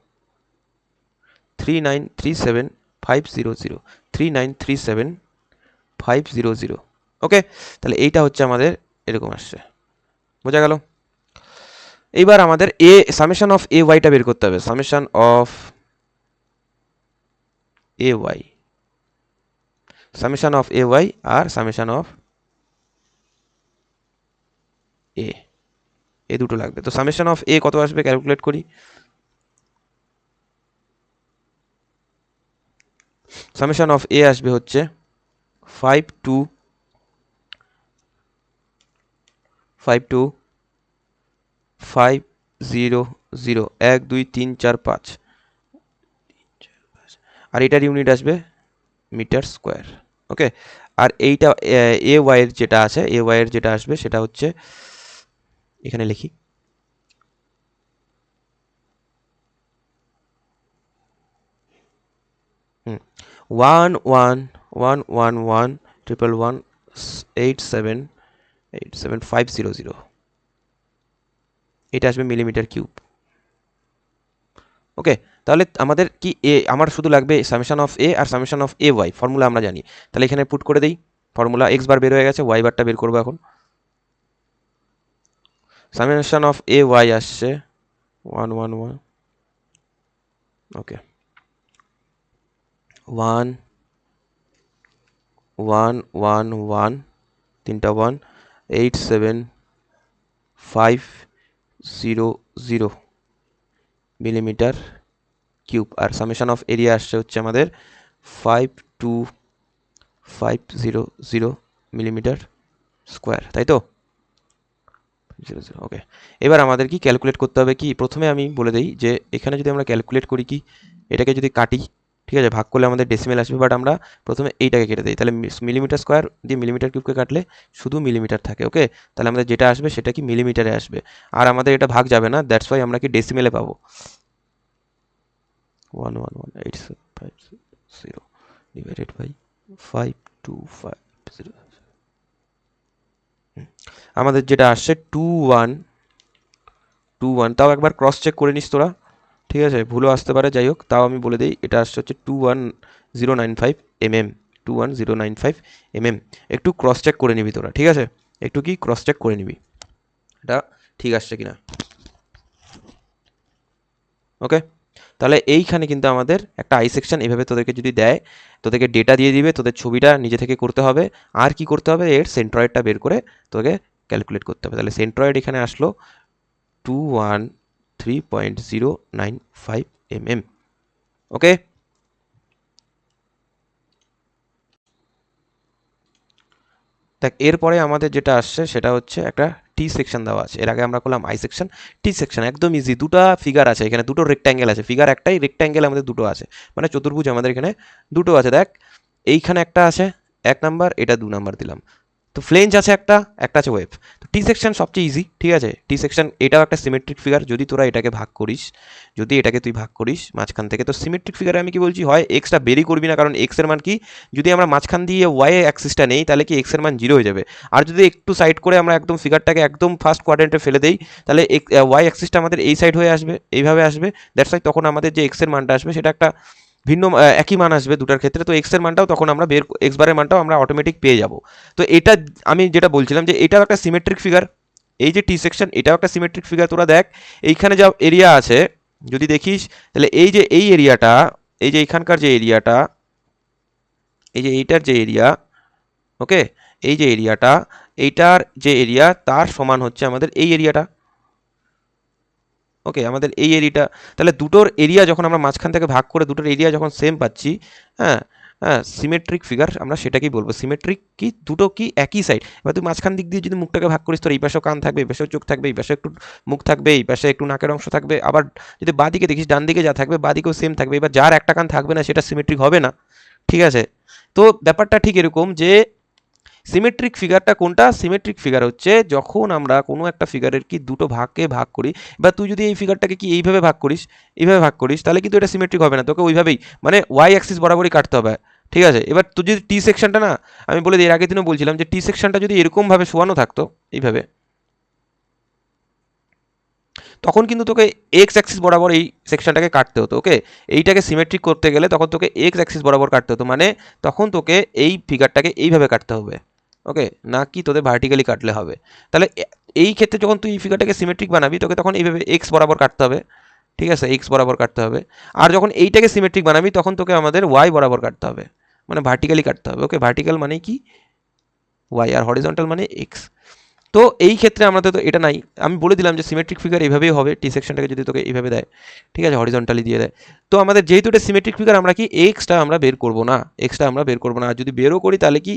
3937 ওকে, তাহলে এইটা হচ্ছে আমাদের এরকম আসছে, বোঝা গেল। এইবার আমাদের সামেশন অফ এ ওয়াইটা বের করতে হবে, summation of A Y, summation of A Y আর সামেশন অফ এ দুটো লাগবে। তো সামেশন অফ এ কত আসবে ক্যালকুলেট করি। সামেশন অফ এ আসবে হচ্ছে 52 500 1 2 3 4 5, আর এটার ইউনিট আসবে মিটার স্কোয়ার। ওকে, আর এইটা এ ওয়াইয়ের যেটা আছে, এ ওয়াইয়ের যেটা আসবে সেটা হচ্ছে, এখানে লিখি 1111118787 এটা আসবে মিলিমিটার কিউব। ওকে, তাহলে আমাদের কি আমার শুধু লাগবে সামেশন অফ এ আর summation of A Y, formula আমরা জানি, তাহলে এখানে পুট করে দেই ফর্মুলা। এক্স বার বের হয়ে গেছে, ওয়াই বারটা বের করবো এখন। সামেশন অফ এ ওয়াই আসছে 111, ওকে 1111 তিনটা 1 87500 মিলিমিটার কিউব, আর সামেশন অফ এরিয়া আসছে হচ্ছে আমাদের 52500 মিলিমিটার স্কোয়ার, তাই তো 00। ওকে, এবার আমাদের কি ক্যালকুলেট করতে হবে, কি প্রথমে আমি বলে দিই যে এখানে যদি আমরা ক্যালকুলেট করি, কি এটাকে যদি কাটি, ঠিক আছে, ভাগ করলে আমাদের ডেসিমেল আসবে, বাট আমরা প্রথমে এইটাকে কেটে দিই, তাহলে মিলিমিটার স্কোয়ার দিয়ে মিলিমিটার কিউবকে কাটলে শুধু মিলিমিটার থাকে। ওকে, তাহলে আমাদের যেটা আসবে সেটা কি মিলিমিটারে আসবে, আর আমাদের এটা ভাগ যাবে না, দ্যাটস ওয়াই আমরা কি ডেসিমেলে পাবো 111850 ডিভাইডেড বাই 5250। আমাদের যেটা আসছে 2121, তাও একবার ক্রস চেক করে নিস তোরা, ঠিক আছে, ভুলও আসতে পারে, যাই হোক তাও আমি বলে দিই, এটা আসছে হচ্ছে 21095 mm, 21095 mm। একটু ক্রস চেক করে নিবি তোরা, ঠিক আছে, একটু কি ক্রস চেক করে নিবি এটা ঠিক আসছে কিনা। ওকে, তাহলে এইখানে কিন্তু আমাদের একটা আই সেকশন এভাবে তোদেরকে যদি দেয়, তোদেরকে ডেটা দিয়ে দিবে, তোদের ছবিটা নিজে থেকে করতে হবে, আর কি করতে হবে, এর সেন্ট্রয়েডটা বের করে তোকে ক্যালকুলেট করতে হবে। তাহলে সেন্ট্রয়েড এখানে আসলো 213.095 mm। ওকে, দেখ এরপরে আমাদের যেটা আসছে সেটা হচ্ছে একটা টি সেকশন দেওয়া আছে, এর আগে আমরা করলাম আই সেকশন, টি সেকশন একদম ইজি, দুটো ফিগার আছে এখানে, দুটো রেক্ট্যাঙ্গেল আছে, ফিগার একটাই, রেক্ট্যাঙ্গেল আমাদের দুটো আছে, মানে চতুর্ভুজ আমাদের এখানে দুটো আছে। দেখ এইখানে একটা আছে 1 নাম্বার, এটা 2 নাম্বার দিলাম, তো ফ্লেঞ্জ আছে একটা, একটা আছে ওয়েভ। তো টি সেকশন সবচেয়ে ইজি, ঠিক আছে, টি সেকশন এটাও একটা সিমেট্রিক ফিগার, যদি তোরা এটাকে ভাগ করিস, যদি এটাকে তুই ভাগ করিস মাঝখান থেকে, তো সিমেট্রিক ফিগারে আমি কি বলছি, হয় এক্সটা বেরি করবি না, কারণ এক্স এর মান কি, যদি আমরা মাঝখান দিয়ে ওয়াই অ্যাক্সিসটা নেই তাহলে কি এক্স এর মান 0 হয়ে যাবে, আর যদি একটু সাইড করে আমরা একদম ফিগারটাকে একদম ফার্স্ট কোয়াড্রেন্টে ফেলে দেই, তাহলে ওয়াই অ্যাক্সিসটা আমাদের এই সাইড হয়ে আসবে, এইভাবে আসবে, দ্যাটস ওয়াই তখন আমাদের যে এক্স এর মানটা আসবে সেটা একটা ভিন্ন একই মান আসবে দুটার ক্ষেত্রে, তো এক্স এর মানটাও তখন আমরা এক্স বারের মানটাও আমরা অটোমেটিক পেয়ে যাব। তো এটা আমি যেটা বলছিলাম যে এটাও একটা সিমেট্রিক ফিগার, এই যে টি সেকশন এটাও একটা সিমেট্রিক ফিগার। তোরা দেখ এইখানে যা এরিয়া আছে যদি দেখিস, তাহলে এই যে এই এরিয়াটা, এই যে এখানকার যে এরিয়াটা, এই যে এইটার যে এরিয়া, ওকে, এই যে এরিয়াটা, এইটার যে এরিয়া তার সমান হচ্ছে আমাদের এই এরিয়াটা। ওকে, আমাদের এই এরিয়াটা, তাহলে দুটোর এরিয়া যখন আমরা মাঝখান থেকে ভাগ করে দুটোর এরিয়া যখন সেম পাচ্ছি, হ্যাঁ হ্যাঁ, সিমেট্রিক ফিগার আমরা সেটাকেই বলবো। সিমেট্রিক কি, দুটো কি একই সাইড, এবার তুই মাঝখান দিক দিয়ে যদি মুখটাকে ভাগ করিস, তোর এই পাশেও কান থাকবে, এই পাশেও চোখ থাকবে, এই পাশে একটু মুখ থাকবে, এই পাশে একটু নাকের অংশ থাকবে, আবার যদি বাঁ দিকে দেখিস ডান দিকে যা থাকবে বাঁ দিকেও সেম থাকবে, এবার যার একটা কান থাকবে না সেটা সিমেট্রিক হবে না, ঠিক আছে। তো ব্যাপারটা ঠিক এরকম যে সিমেট্রিক ফিগারটা কোনটা, সিমেট্রিক ফিগার হচ্ছে যখন আমরা কোনো একটা ফিগারের কি দুটো ভাগকে ভাগ করি, বা তুই যদি এই ফিগারটাকে কি এইভাবে ভাগ করিস, এইভাবে ভাগ করিস, তাহলে কিন্তু এটা সিমেট্রিক হবে না, তোকে ওইভাবেই মানে ওয়াই অ্যাক্সিস বরাবরই কাটতে হবে, ঠিক আছে, এবার তুই যদি টি সেকশনটা না, আমি বলে দিই, এর আগের দিনও বলছিলাম যে টি সেকশনটা যদি এরকমভাবে শোয়ানো থাকতো এইভাবে, তখন কিন্তু তোকে এক্স অ্যাক্সিস বরাবর এই সেকশনটাকে কাটতে হতো। ওকে, এইটাকে সিমেট্রিক করতে গেলে তখন তোকে এক্স অ্যাক্সিস বরাবর কাটতে হতো, মানে তখন তোকে এই ফিগারটাকে এইভাবে কাটতে হবে। ওকে, না কি তোদের ভার্টিক্যালি কাটলে হবে। তাহলে এই ক্ষেত্রে যখন তুই এই ফিগারটাকে সিমেট্রিক বানাবি তোকে তখন এইভাবে এক্স বরাবর কাটতে হবে। ঠিক আছে, এক্স বরাবর কাটতে হবে। আর যখন এইটাকে সিমেট্রিক বানাবি তখন তোকে আমাদের ওয়াই বরাবর কাটতে হবে, মানে ভার্টিক্যালি কাটতে হবে। ওকে, ভার্টিক্যাল মানে কি ওয়াই, আর হরিজন্টাল মানে এক্স। তো এই ক্ষেত্রে আমাদের তো এটা নাই। আমি বলে দিলাম যে সিমেট্রিক ফিগার এইভাবেই হবে, টি সেকশনটাকে যদি তোকে এইভাবে দেয়, ঠিক আছে, হরিজন্টালি দিয়ে দেয়। তো আমাদের যেহেতু এটা সিমেট্রিক ফিগার, আমরা কি এক্সটা আমরা বের করবো না, এক্সটা আমরা বের করবো না। আর যদি বেরও করি তাহলে কি,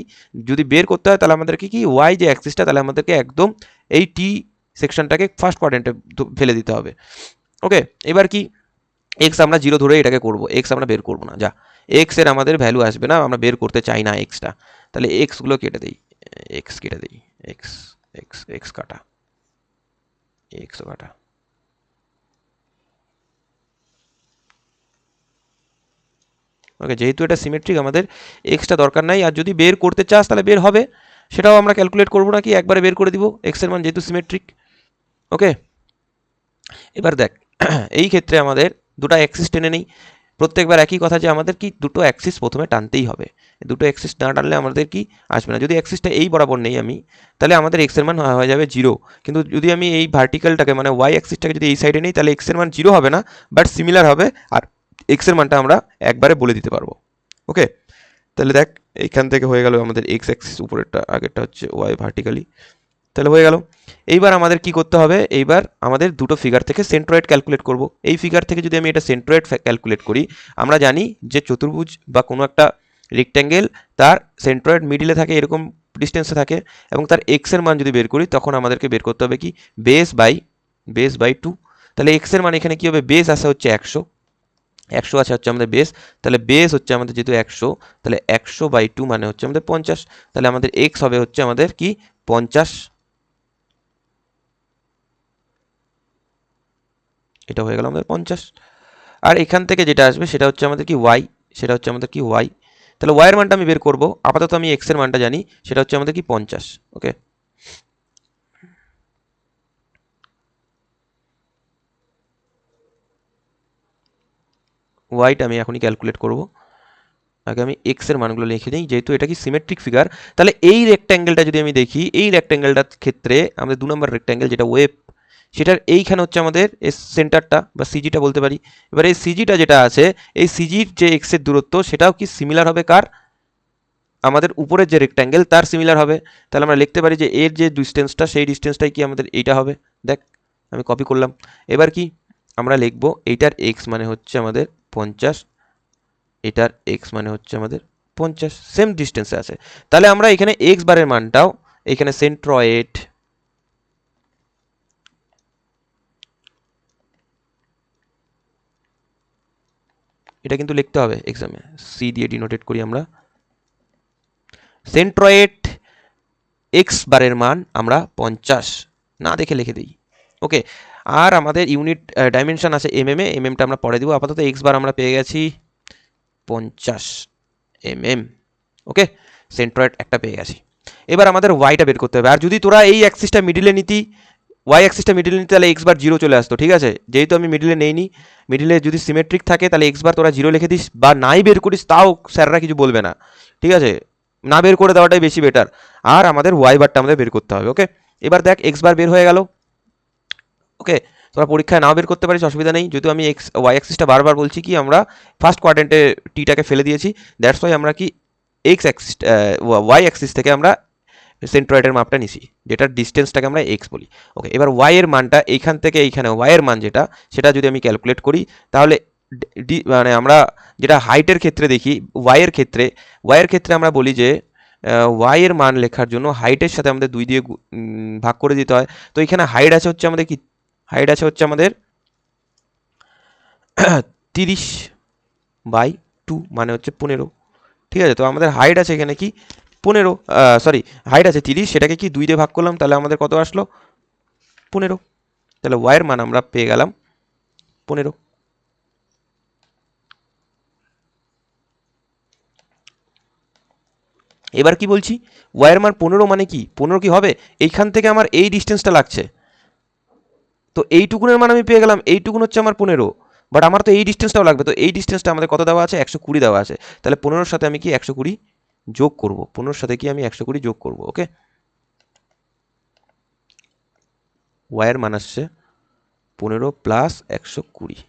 যদি বের করতে হয় তাহলে আমাদেরকে কি ওয়াই যে অ্যাক্সিসটা, তাহলে আমাদেরকে একদম এই টি সেকশনটাকে ফার্স্ট কোয়াড্রেন্টে ফেলে দিতে হবে। ওকে, এবার কি এক্স আমরা জিরো ধরে এটাকে করবো, এক্স আমরা বের করবো না, যা এক্স এর আমাদের ভ্যালু আসবে না, আমরা বের করতে চাই না এক্সটা। তাহলে এক্সগুলো কেটে দিই, এক্স কেটে দিই, এক্স এক্স এক্স কাটা, এক্সও কাটা। ওকে, যেহেতু এটা সিমেট্রিক আমাদের এক্সটা দরকার নাই। আর যদি বের করতে চাস তাহলে বের হবে, সেটাও আমরা ক্যালকুলেট করবো না, কি একবারে বের করে দিব এক্স এর মান যেহেতু সিমেট্রিক। ওকে, এবার দেখ এই ক্ষেত্রে আমাদের দুটো অ্যাক্সিস টেনে নেই। প্রত্যেকবার একই কথা যে আমাদের কি দুটো অ্যাক্সিস প্রথমে টানতেই হবে, দুটো অ্যাক্সিস না টানলে আমাদের কি আসবে না। যদি অ্যাক্সিসটা এই বরাবর নেই আমি, তাহলে আমাদের এক্স এর মান হয়ে যাবে জিরো। কিন্তু যদি আমি এই ভার্টিক্যালটাকে মানে ওয়াই অ্যাক্সিসটাকে যদি এই সাইডে নেই তাহলে এক্স এর মান জিরো হবে না, বাট সিমিলার হবে। আর এক্স এর মানটা আমরা একবারে বলে দিতে পারবো। ওকে, তাহলে দেখ এইখান থেকে হয়ে গেল আমাদের এক্স অ্যাক্সিস, উপরেরটা আগেরটা হচ্ছে ওয়াই ভার্টিক্যালি, তাহলে হয়ে গেল। এইবার আমাদের কি করতে হবে, এইবার আমাদের দুটো ফিগার থেকে সেন্ট্রয়েড ক্যালকুলেট করব। এই ফিগার থেকে যদি আমি এটা সেন্ট্রয়েড ক্যালকুলেট করি, আমরা জানি যে চতুর্ভুজ বা কোনো একটা রেক্ট্যাঙ্গেল, তার সেন্ট্রয়েড মিডিলে থাকে, এরকম ডিস্টেন্সে থাকে, এবং তার এক্স এর মান যদি বের করি তখন আমাদেরকে বের করতে হবে কি বেস বাই টু। তাহলে এক্স এর মান এখানে কি হবে, বেস আসে হচ্ছে 100, 100 আছে হচ্ছে আমাদের বেস, তাহলে বেস হচ্ছে আমাদের যেহেতু 100, তাহলে 100/2 মানে হচ্ছে আমাদের 50। তাহলে আমাদের এক্স হবে হচ্ছে আমাদের কি 50, এটা হয়ে গেল আমাদের 50। আর এখান থেকে যেটা আসবে সেটা হচ্ছে আমাদের কি ওয়াই, সেটা হচ্ছে আমাদের কি ওয়াই। তাহলে ওয়াই এর মানটা আমি বের করব, আপাতত আমি এক্স এর মানটা জানি, সেটা হচ্ছে আমাদের কি 50। ওকে, ওয়াইটা আমি এখনই ক্যালকুলেট করব। আগে আমি এক্স এর মানগুলো লিখে নিই, যেহেতু এটা কি সিমেট্রিক ফিগার। তাহলে এই রেক্ট্যাঙ্গেলটা যদি আমি দেখি, এই রেক্ট্যাঙ্গেলটার ক্ষেত্রে আমাদের 2 নম্বর রেক্ট্যাঙ্গেল যেটা ওয়েব, সেটার এইখানে হচ্ছে আমাদের এস সেন্টারটা বা সিজিটা বলতে পারি। এবার এই সিজিটা যেটা আছে, এই সিজির যে এক্স এর দূরত্ব সেটাও কি সিমিলার হবে কার, আমাদের উপরের যে রেক্ট্যাঙ্গেল তার সিমিলার হবে। তাহলে আমরা লিখতে পারি যে এর যে ডিস্টেন্সটা, সেই ডিস্টেন্সটাই কি আমাদের এইটা হবে। দেখ আমি কপি করলাম। এবার কি আমরা লিখবো, এইটার এক্স মানে হচ্ছে আমাদের 50, এটার এক্স মানে হচ্ছে আমাদের 50, সেম ডিস্টেন্সে আছে। তাহলে আমরা এখানে এক্স বারের মানটাও এখানে সেন্ট্রয়েড, এটা কিন্তু লিখতে হবে এক্সামে, সি দিয়ে ডিনোটেড করি আমরা, সেন্ট্রয়েড এক্স বারের মান আমরা 50 না দেখে লিখে দিই। ওকে, আর আমাদের ইউনিট ডাইমেনশন আছে এমএম এ, এমএমটা আমরা পরে দিব। আপাতত এক্স বার আমরা পেয়ে গেছি 50 mm। ওকে, সেন্ট্রয়েড একটা পেয়ে গেছি। এবার আমাদের ওয়াইটা বের করতে হবে। আর যদি তোরা এই অ্যাক্সিসটা মিডিলে নিতি, ওয়াই অ্যাক্সিসটা মিডিলে নিতে, তাহলে এক্স বার জিরো চলে আসতো। ঠিক আছে, যেহেতু আমি মিডিলে নেইনি, মিডিলে যদি সিমেট্রিক থাকে তাহলে এক্স বার তোরা জিরো লিখে দিস, বা নাই বের করিস তাও স্যাররা কিছু বলবে না। ঠিক আছে, না বের করে দেওয়াটাই বেশি বেটার। আর আমাদের ওয়াই বারটা আমাদের বের করতে হবে। ওকে, এবার দেখ এক্স বার বের হয়ে গেল। ওকে, তোরা পরীক্ষায় নাও বের করতে পারিস, অসুবিধা নেই। যেহেতু আমি এক্স ওয়াই অ্যাক্সিসটা বারবার বলছি কি আমরা ফার্স্ট কোয়াড্রেন্টে টিটাকে ফেলে দিয়েছি, দ্যাটস ওয়াই আমরা কি এক্স অ্যাক্সিস ওয়াই অ্যাক্সিস থেকে আমরা সেন্ট্রয়েডের মাপটা নিছি, যেটার ডিস্টেন্সটাকে আমরা এক্স বলি। ওকে, এবার ওয়াই এর মানটা এইখান থেকে এইখানে ওয়াই এর মান যেটা, সেটা যদি আমি ক্যালকুলেট করি তাহলে মানে আমরা যেটা হাইটের ক্ষেত্রে দেখি, ওয়াই এর ক্ষেত্রে আমরা বলি যে ওয়াই এর মান লেখার জন্য হাইটের সাথে আমাদের 2 দিয়ে ভাগ করে দিতে হয়। তো এখানে হাইট আছে হচ্ছে আমাদের কি, হাইট আছে হচ্ছে আমাদের 30/2 মানে হচ্ছে 15। ঠিক আছে, তো আমাদের হাইট আছে এখানে কি 15, সরি হাইট আছে 30, সেটাকে কি 2 দিয়ে ভাগ করলাম, তাহলে আমাদের কত আসলো 15। তাহলে ওয়াই এর মান আমরা পেয়ে গেলাম 15। এবার কি বলছি, ওয়াইয়ের মান 15 মানে কি, 15 কি হবে, এইখান থেকে আমার এই ডিস্টেন্সটা লাগছে, তো এইটুকুনের মান আমি পেয়ে গেলাম, এইটুকুন হচ্ছে আমার 15, বাট আমার তো এই ডিস্টেন্সটাও লাগবে, তো এই ডিস্টেন্সটা আমাদের কত দেওয়া আছে, 120 দেওয়া আছে, তাহলে 15-র সাথে আমি কি 120 যোগ করব, 15-র সাথে কি আমি 120 যোগ করব, ওকে। ওয়াইয়ের মান আসছে 15 প্লাস 120,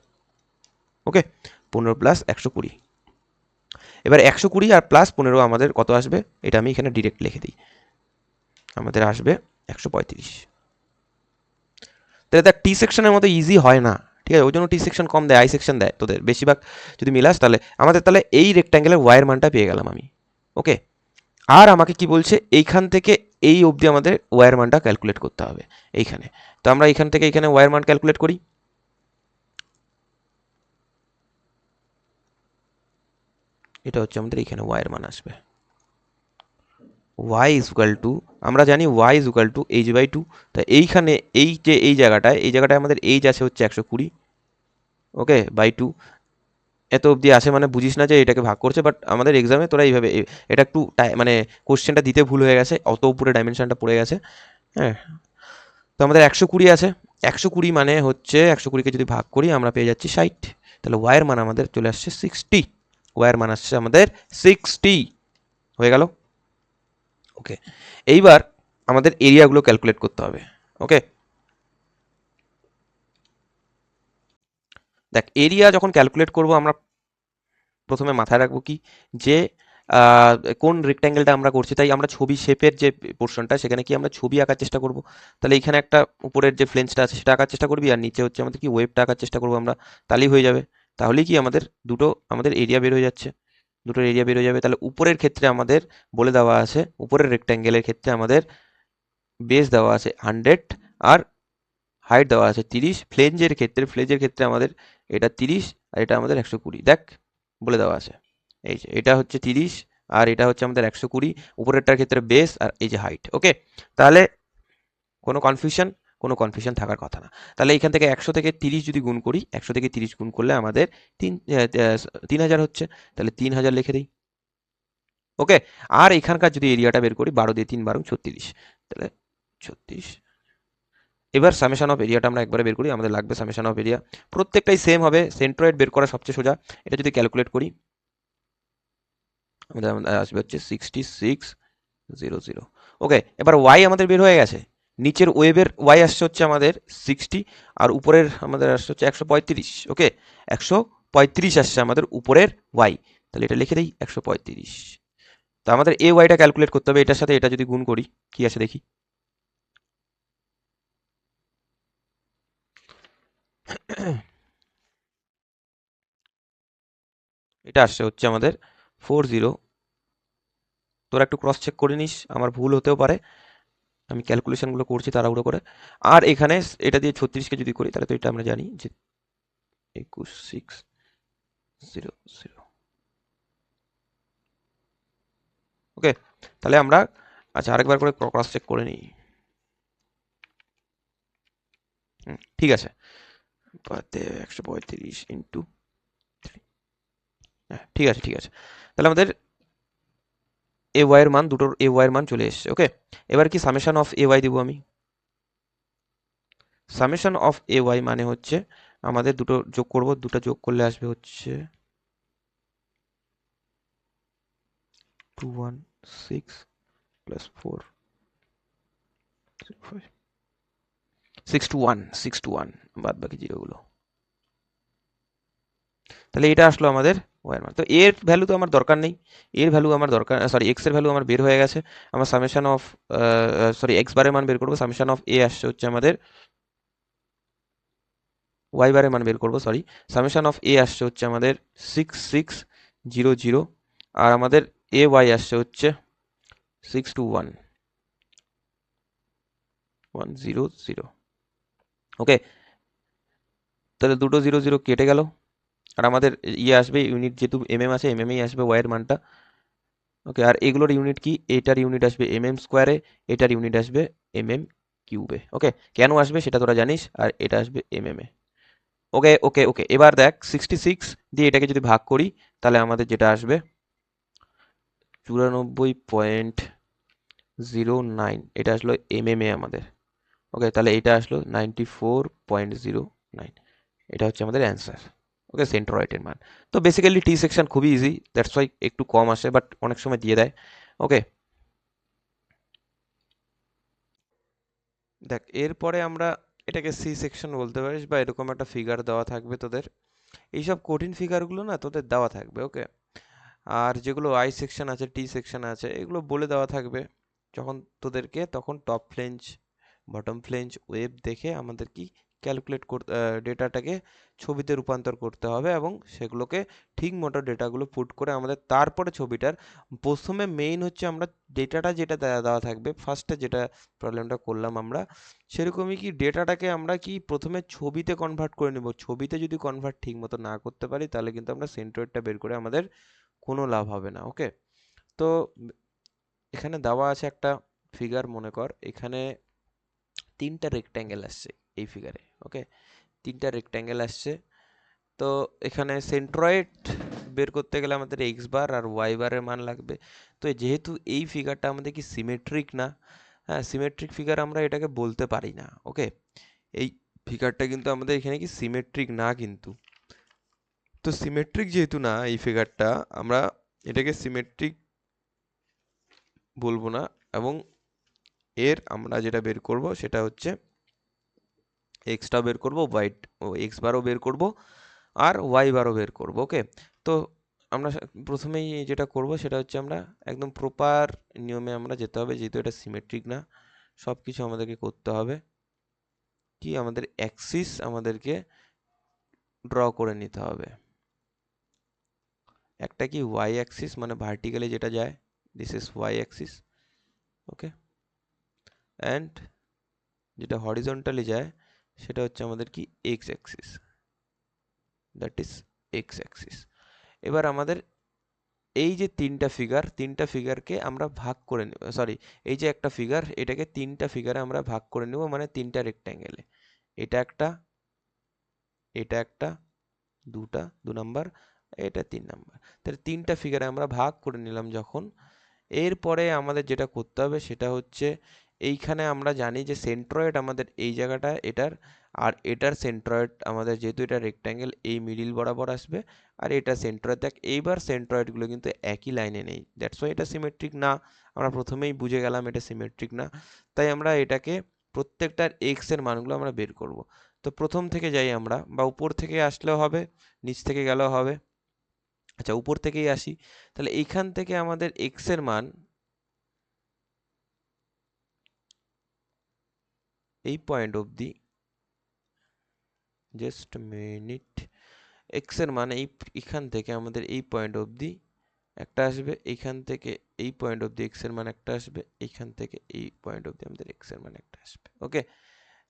ওকে, 15 প্লাস 120। এবার 120 আর প্লাস 15 আমাদের কত আসবে, এটা আমি এখানে ডিরেক্ট লিখে দিই, আমাদের আসবে 135। তাহলে দেখ টি সেকশনের মতো ইজি হয় না, ঠিক আছে, ওই জন্য টি সেকশন কম দেয়, আই সেকশন দেয় তোদের বেশিরভাগ। যদি মিলাস তাহলে আমাদের, তাহলে এই রেক্ট্যাঙ্গেলের ওয়াইয়ের মানটা পেয়ে গেলাম আমি, ওকে। আর আমাকে কি বলছে, এইখান থেকে এই অবধি আমাদের ওয়াইয়ের মানটা ক্যালকুলেট করতে হবে এইখানে। তো আমরা এইখান থেকে এইখানে ওয়াইয়ের মান ক্যালকুলেট করি। এটা হচ্ছে আমাদের এইখানে ওয়াইয়ের মান আসবে, y ইজ ইকুয়াল টু, আমরা জানি y is equal to h/2। তা এইখানে এই যে এই জায়গাটায় আমাদের এইচ আছে হচ্ছে 120, ওকে, বাই 2। এত অবধি আছে মানে বুঝিস না যে এটাকে ভাগ করছে, বাট আমাদের এক্সামে তোরা এইভাবে এটা একটু মানে কোশ্চেনটা দিতে ভুল হয়ে গেছে, অত উপরে ডাইমেনশনটা পড়ে গেছে, হ্যাঁ। তো আমাদের 120 আছে, 120 মানে হচ্ছে 120কে যদি ভাগ করি আমরা পেয়ে যাচ্ছি 60, তাহলে ওয়াইয়ের মান আমাদের চলে আসছে 60, ওয়াইয়ের মান আসছে আমাদের 60 হয়ে গেল, ওকে। এইবার আমাদের এরিয়াগুলো ক্যালকুলেট করতে হবে, ওকে। দেখ এরিয়া যখন ক্যালকুলেট করব আমরা প্রথমে মাথায় রাখবো কি, যে কোন রেক্ট্যাঙ্গেলটা আমরা করছি, তাই আমরা ছবি শেপের যে পোর্শনটা সেখানে কি আমরা ছবি আঁকার চেষ্টা করব। তাহলে এখানে একটা উপরের যে ফ্লেঞ্জটা আছে সেটা আঁকার চেষ্টা করবি, আর নিচে হচ্ছে আমাদের কি ওয়েবটা আঁকার চেষ্টা করবো আমরা, তাহলেই হয়ে যাবে। তাহলেই কি আমাদের আমাদের এরিয়া বের হয়ে যাচ্ছে, দুটোর এরিয়া বের হয়ে যাবে। তাহলে উপরের ক্ষেত্রে আমাদের বলে দেওয়া আছে, উপরের রেক্ট্যাঙ্গেলের ক্ষেত্রে আমাদের বেস দেওয়া আছে 100 আর হাইট দেওয়া আছে 30। ফ্লেঞ্জের ক্ষেত্রে আমাদের এটা 30 আর এটা আমাদের 120, দেখ বলে দেওয়া আছে, এই যে এটা হচ্ছে 30 আর এটা হচ্ছে আমাদের 120, উপরেরটার ক্ষেত্রে বেস আর এই যে হাইট, ওকে। তাহলে কোনো কনফিউশন থাকার কথা না। তাহলে এখান থেকে 100 থেকে 30 যদি গুণ করি, 100 থেকে 30 গুণ করলে আমাদের 3000 হচ্ছে, তাহলে 3000 লিখে দিই, ওকে। আর এখানকার যদি এরিয়াটা বের করি, 12 দিয়ে 3 12 36, তাহলে 36। এবার সামেশন অফ এরিয়াটা আমরা একবারে বের করি, আমাদের লাগবে সামেশন অফ এরিয়া, প্রত্যেকটাই সেম হবে, সেন্ট্রয়েড বের করা সবচেয়ে সোজা। এটা যদি ক্যালকুলেট করি আমাদের আসবে হচ্ছে 6600, ওকে। এবার ওয়াই আমাদের বের হয়ে গেছে, নিচের ওয়েবের ওয়াই আসছে হচ্ছে আমাদের 60 আর উপরের আমাদের আসছে হচ্ছে 135, ওকে। 135 আসছে আমাদের উপরের ওয়াই, তাহলে এটা লিখে দিই 135। তো আমাদের এ ওয়াইটা ক্যালকুলেট করতে হবে, এটার সাথে এটা যদি গুণ করি কি আসে দেখি, এটা আসছে হচ্ছে আমাদের 40। তোরা একটু ক্রস চেক করে নিস, আমার ভুল হতেও পারে, আমি ক্যালকুলেশনগুলো করছি তাড়াহুড়ো করে। আর এখানে এটা দিয়ে 36কে যদি করি তাহলে তো এটা আমরা জানি যে 21600, ওকে। তাহলে আমরা, আচ্ছা আরেকবার করে ক্রস চেক করে নিই, ঠিক আছে, 135 ইন্টু 3, হ্যাঁ ঠিক আছে ঠিক আছে। তাহলে আমাদের এ ওয়াইয়ের মান, দুটোর এ ওয়াইয়ের মান চলে এসছে, ওকে। এবার কি সামেশন অফ এ ওয়াই দিব আমি, সামেশন অফ এ ওয়াই মানে হচ্ছে আমাদের দুটো যোগ করব, দুটো যোগ করলে আসবে হচ্ছে 216 প্লাস 4 621 বাদ বাকি জিরোগুলো, তাহলে এটা আসলো আমাদের ওয়াই এর মান। তো এর ভ্যালু তো আমার দরকার নেই, এর ভ্যালু আমার দরকার, সরি এক্স এর ভ্যালু আমার বের হয়ে গেছে। আমার সামেশন অফ, সরি এক্স বারের মান বের করবো, সামেশন অফ এ আসছে হচ্ছে আমাদের, ওয়াই বারের মান বের করবো, সরি, সামেশন অফ এ আসছে হচ্ছে আমাদের 6600 আর আমাদের এ ওয়াই আসছে হচ্ছে 621100, ওকে। তাহলে দুটো 00 কেটে গেল, আর আমাদের ইয়ে আসবে ইউনিট, যেহেতু আছে এমএমই আসবে ওয়াইয়ের মানটা, ওকে। আর এগুলোর ইউনিট কি, এটার ইউনিট আসবে স্কোয়ারে, এটার ইউনিট আসবে কিউবে, ওকে। কেন আসবে সেটা তোরা জানিস, আর এটা আসবে এ, ওকে ওকে ওকে। এবার দেখ 66 দিয়ে এটাকে যদি ভাগ করি তাহলে আমাদের যেটা আসবে 94.09, এটা আসলো এমএমএ আমাদের। ওকে, তাহলে এটা আসলো 94.09, এটা হচ্ছে আমাদের অ্যান্সার। ওকে, সেন্ট্রয়েডের মান। তো বেসিক্যালি টি সেকশন খুবই ইজি, দ্যাটস ওয়াই একটু কম আসে, বাট অনেক সময় দিয়ে দেয়। ওকে, দেখ এরপরে আমরা এটাকে সি সেকশন বলতে পারিস, বা এরকম একটা ফিগার দেওয়া থাকবে তোদের। এইসব কঠিন ফিগারগুলো না তোদের দেওয়া থাকবে। ওকে, আর যেগুলো আই সেকশন আছে, টি সেকশন আছে, এগুলো বলে দেওয়া থাকবে যখন তোদেরকে, তখন top flange, bottom flange, wave দেখে আমাদের কি ক্যালকুলেট করতে, ডেটাটাকে ছবিতে রূপান্তর করতে হবে, এবং সেগুলোকে ঠিক মতো ডেটাগুলো পুট করে আমাদের তারপরে ছবিটার প্রথমে মেইন হচ্ছে আমরা ডেটাটা যেটা দেওয়া থাকবে, ফার্স্টে যেটা প্রবলেমটা করলাম আমরা, সেরকমই কি ডেটাটাকে আমরা কি প্রথমে ছবিতে কনভার্ট করে নেব। ছবিতে যদি কনভার্ট ঠিক মতো না করতে পারি, তাহলে কিন্তু আমরা সেন্ট্রয়েডটা বের করে আমাদের কোনো লাভ হবে না। ওকে, তো এখানে দেওয়া আছে একটা ফিগার, মনে কর এখানে তিনটা রেক্ট্যাঙ্গেল আসছে এই ফিগারে। ওকে, তিনটা রেক্ট্যাঙ্গেল আসছে। তো এখানে সেন্ট্রয়েড বের করতে গেলে আমাদের এক্স বার আর ওয়াই বারের মান লাগবে। তো যেহেতু এই ফিগারটা আমাদের কি সিমেট্রিক না, হ্যাঁ সিমেট্রিক ফিগার আমরা এটাকে বলতে পারি না। ওকে, এই ফিগারটা কিন্তু আমাদের এখানে কি সিমেট্রিক না কিন্তু। তো সিমেট্রিক যেহেতু না এই ফিগারটা, আমরা এটাকে সিমেট্রিক বলবো না, এবং এর আমরা যেটা বের করব সেটা হচ্ছে এক্সটা বের করব, ওয়াই ও এক্স বারও বের করব, আর ওয়াই বারও বের করব। ওকে, তো আমরা প্রথমেই যেটা করব সেটা হচ্ছে আমরা একদম প্রপার নিয়মে আমরা যেতে হবে, যেহেতু এটা সিমেট্রিক না। সব কিছু আমাদেরকে করতে হবে কি, আমাদের অ্যাক্সিস আমাদেরকে ড্র করে নিতে হবে। একটা কি ওয়াই অ্যাক্সিস, মানে ভার্টিক্যালি যেটা যায়, this is Y Axis. Okay, and যেটা হরিজন্টালি যায় সেটা হচ্ছে আমাদের কি x Axis, that is x Axis. এবার আমাদের এই যে তিনটা ফিগারকে আমরা ভাগ করে নেব, সরি, এই যে একটা ফিগার, এটাকে তিনটা ফিগারে আমরা ভাগ করে নেব, মানে তিনটা রেক্ট্যাঙ্গেলে। এটা একটা, এটা একটা, দুটা, 2 নাম্বার, এটা 3 নাম্বার। তাহলে তিনটা ফিগারে আমরা ভাগ করে নিলাম যখন, এরপরে আমাদের যেটা করতে হবে সেটা হচ্ছে এইখানে আমরা জানি যে সেন্ট্রয়েড আমাদের এই জায়গাটা এটার, আর এটার সেন্ট্রয়েড আমাদের, যেহেতু এটা রেক্ট্যাঙ্গেল, এই মিডিল বরাবর আসবে, আর এটা সেন্ট্রয়েড। দেখ এইবার সেন্ট্রয়েডগুলো কিন্তু একই লাইনে নেই, দ্যাটস ওয়াই এটা সিমেট্রিক না। আমরা প্রথমেই বুঝে গেলাম এটা সিমেট্রিক না। তাই আমরা এটাকে প্রত্যেকটার এক্স এর মানগুলো আমরা বের করব। তো প্রথম থেকে যাই আমরা, বা উপর থেকে আসলেও হবে, নিচ থেকে গেলেও হবে। আচ্ছা, উপর থেকেই আসি। তাহলে এইখান থেকে আমাদের এক্স এর মান, এই পয়েন্ট অবধি, জাস্ট মিনিট, এক্স এর মান এখান থেকে আমাদের এই পয়েন্ট অবধি একটা আসবে, এইখান থেকে এই পয়েন্ট অবধি এক্স এর মান একটা আসবে, এইখান থেকে এই পয়েন্ট অবধি আমাদের এক্স এর মান একটা আসবে। ওকে,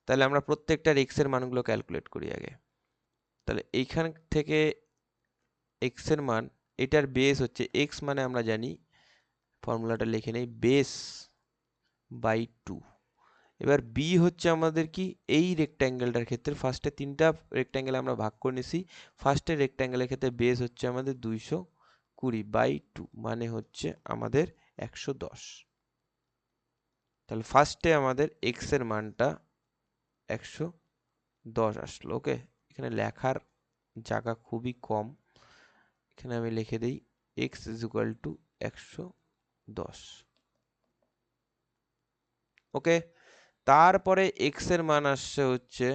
তাহলে আমরা প্রত্যেকটার এক্স এর মানগুলো ক্যালকুলেট করি আগে। তাহলে এইখান থেকে এক্স এর মান, এটার বেস হচ্ছে এক্স, মানে আমরা জানি, ফর্মুলাটা লিখে নেই, বেস বাই 2। এবার বি হচ্ছে আমাদের কি, এই রেক্ট্যাঙ্গেলটার ক্ষেত্রে ফার্স্টে তিনটা রেক্ট্যাঙ্গেল আমরা ভাগ করে নিছি, ফার্স্টের রেক্ট্যাঙ্গেলের ক্ষেত্রে বেস হচ্ছে আমাদের 220 বাই 2, মানে হচ্ছে আমাদের 110। তাহলে ফার্স্টে আমাদের এক্স এর মানটা 110 আসলো। ওকে, এখানে লেখার জায়গা খুবই কম, এখানে আমি লিখে দিই এক্স ইজ ইকুয়াল টু 110। ওকে, তারপরে এক্স এর মান আসছে হচ্ছে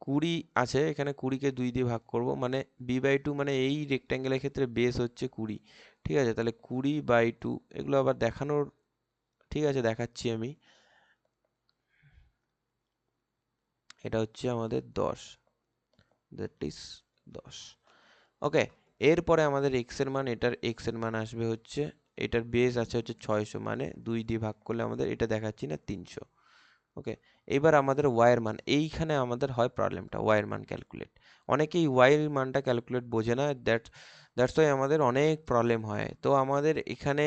20 আছে, এখানে 20কে 2 দিয়ে ভাগ করব, মানে বি বাই 2, মানে এই রেক্ট্যাঙ্গেলের ক্ষেত্রে বেস হচ্ছে 20। ঠিক আছে, তাহলে 20 বাই 2, এগুলো আবার দেখানোর, ঠিক আছে দেখাচ্ছি আমি। এটা হচ্ছে আমাদের 10, দ্যাট ইজ 10। ওকে, এরপরে আমাদের এক্স এর মান, এটার এক্স এর মান আসবে হচ্ছে, এটার বেস আছে হচ্ছে 600, মানে 2 দিয়ে ভাগ করলে আমাদের, এটা দেখাচ্ছি না, 300। ওকে, এবার আমাদের ওয়াই এর মান, এইখানে আমাদের হয় প্রবলেমটা ওয়াই এর মান ক্যালকুলেট। অনেকেই ওয়াই এর মানটা ক্যালকুলেট বোঝে না, দ্যাটস ওয়াই আমাদের অনেক প্রবলেম হয়। তো আমাদের এখানে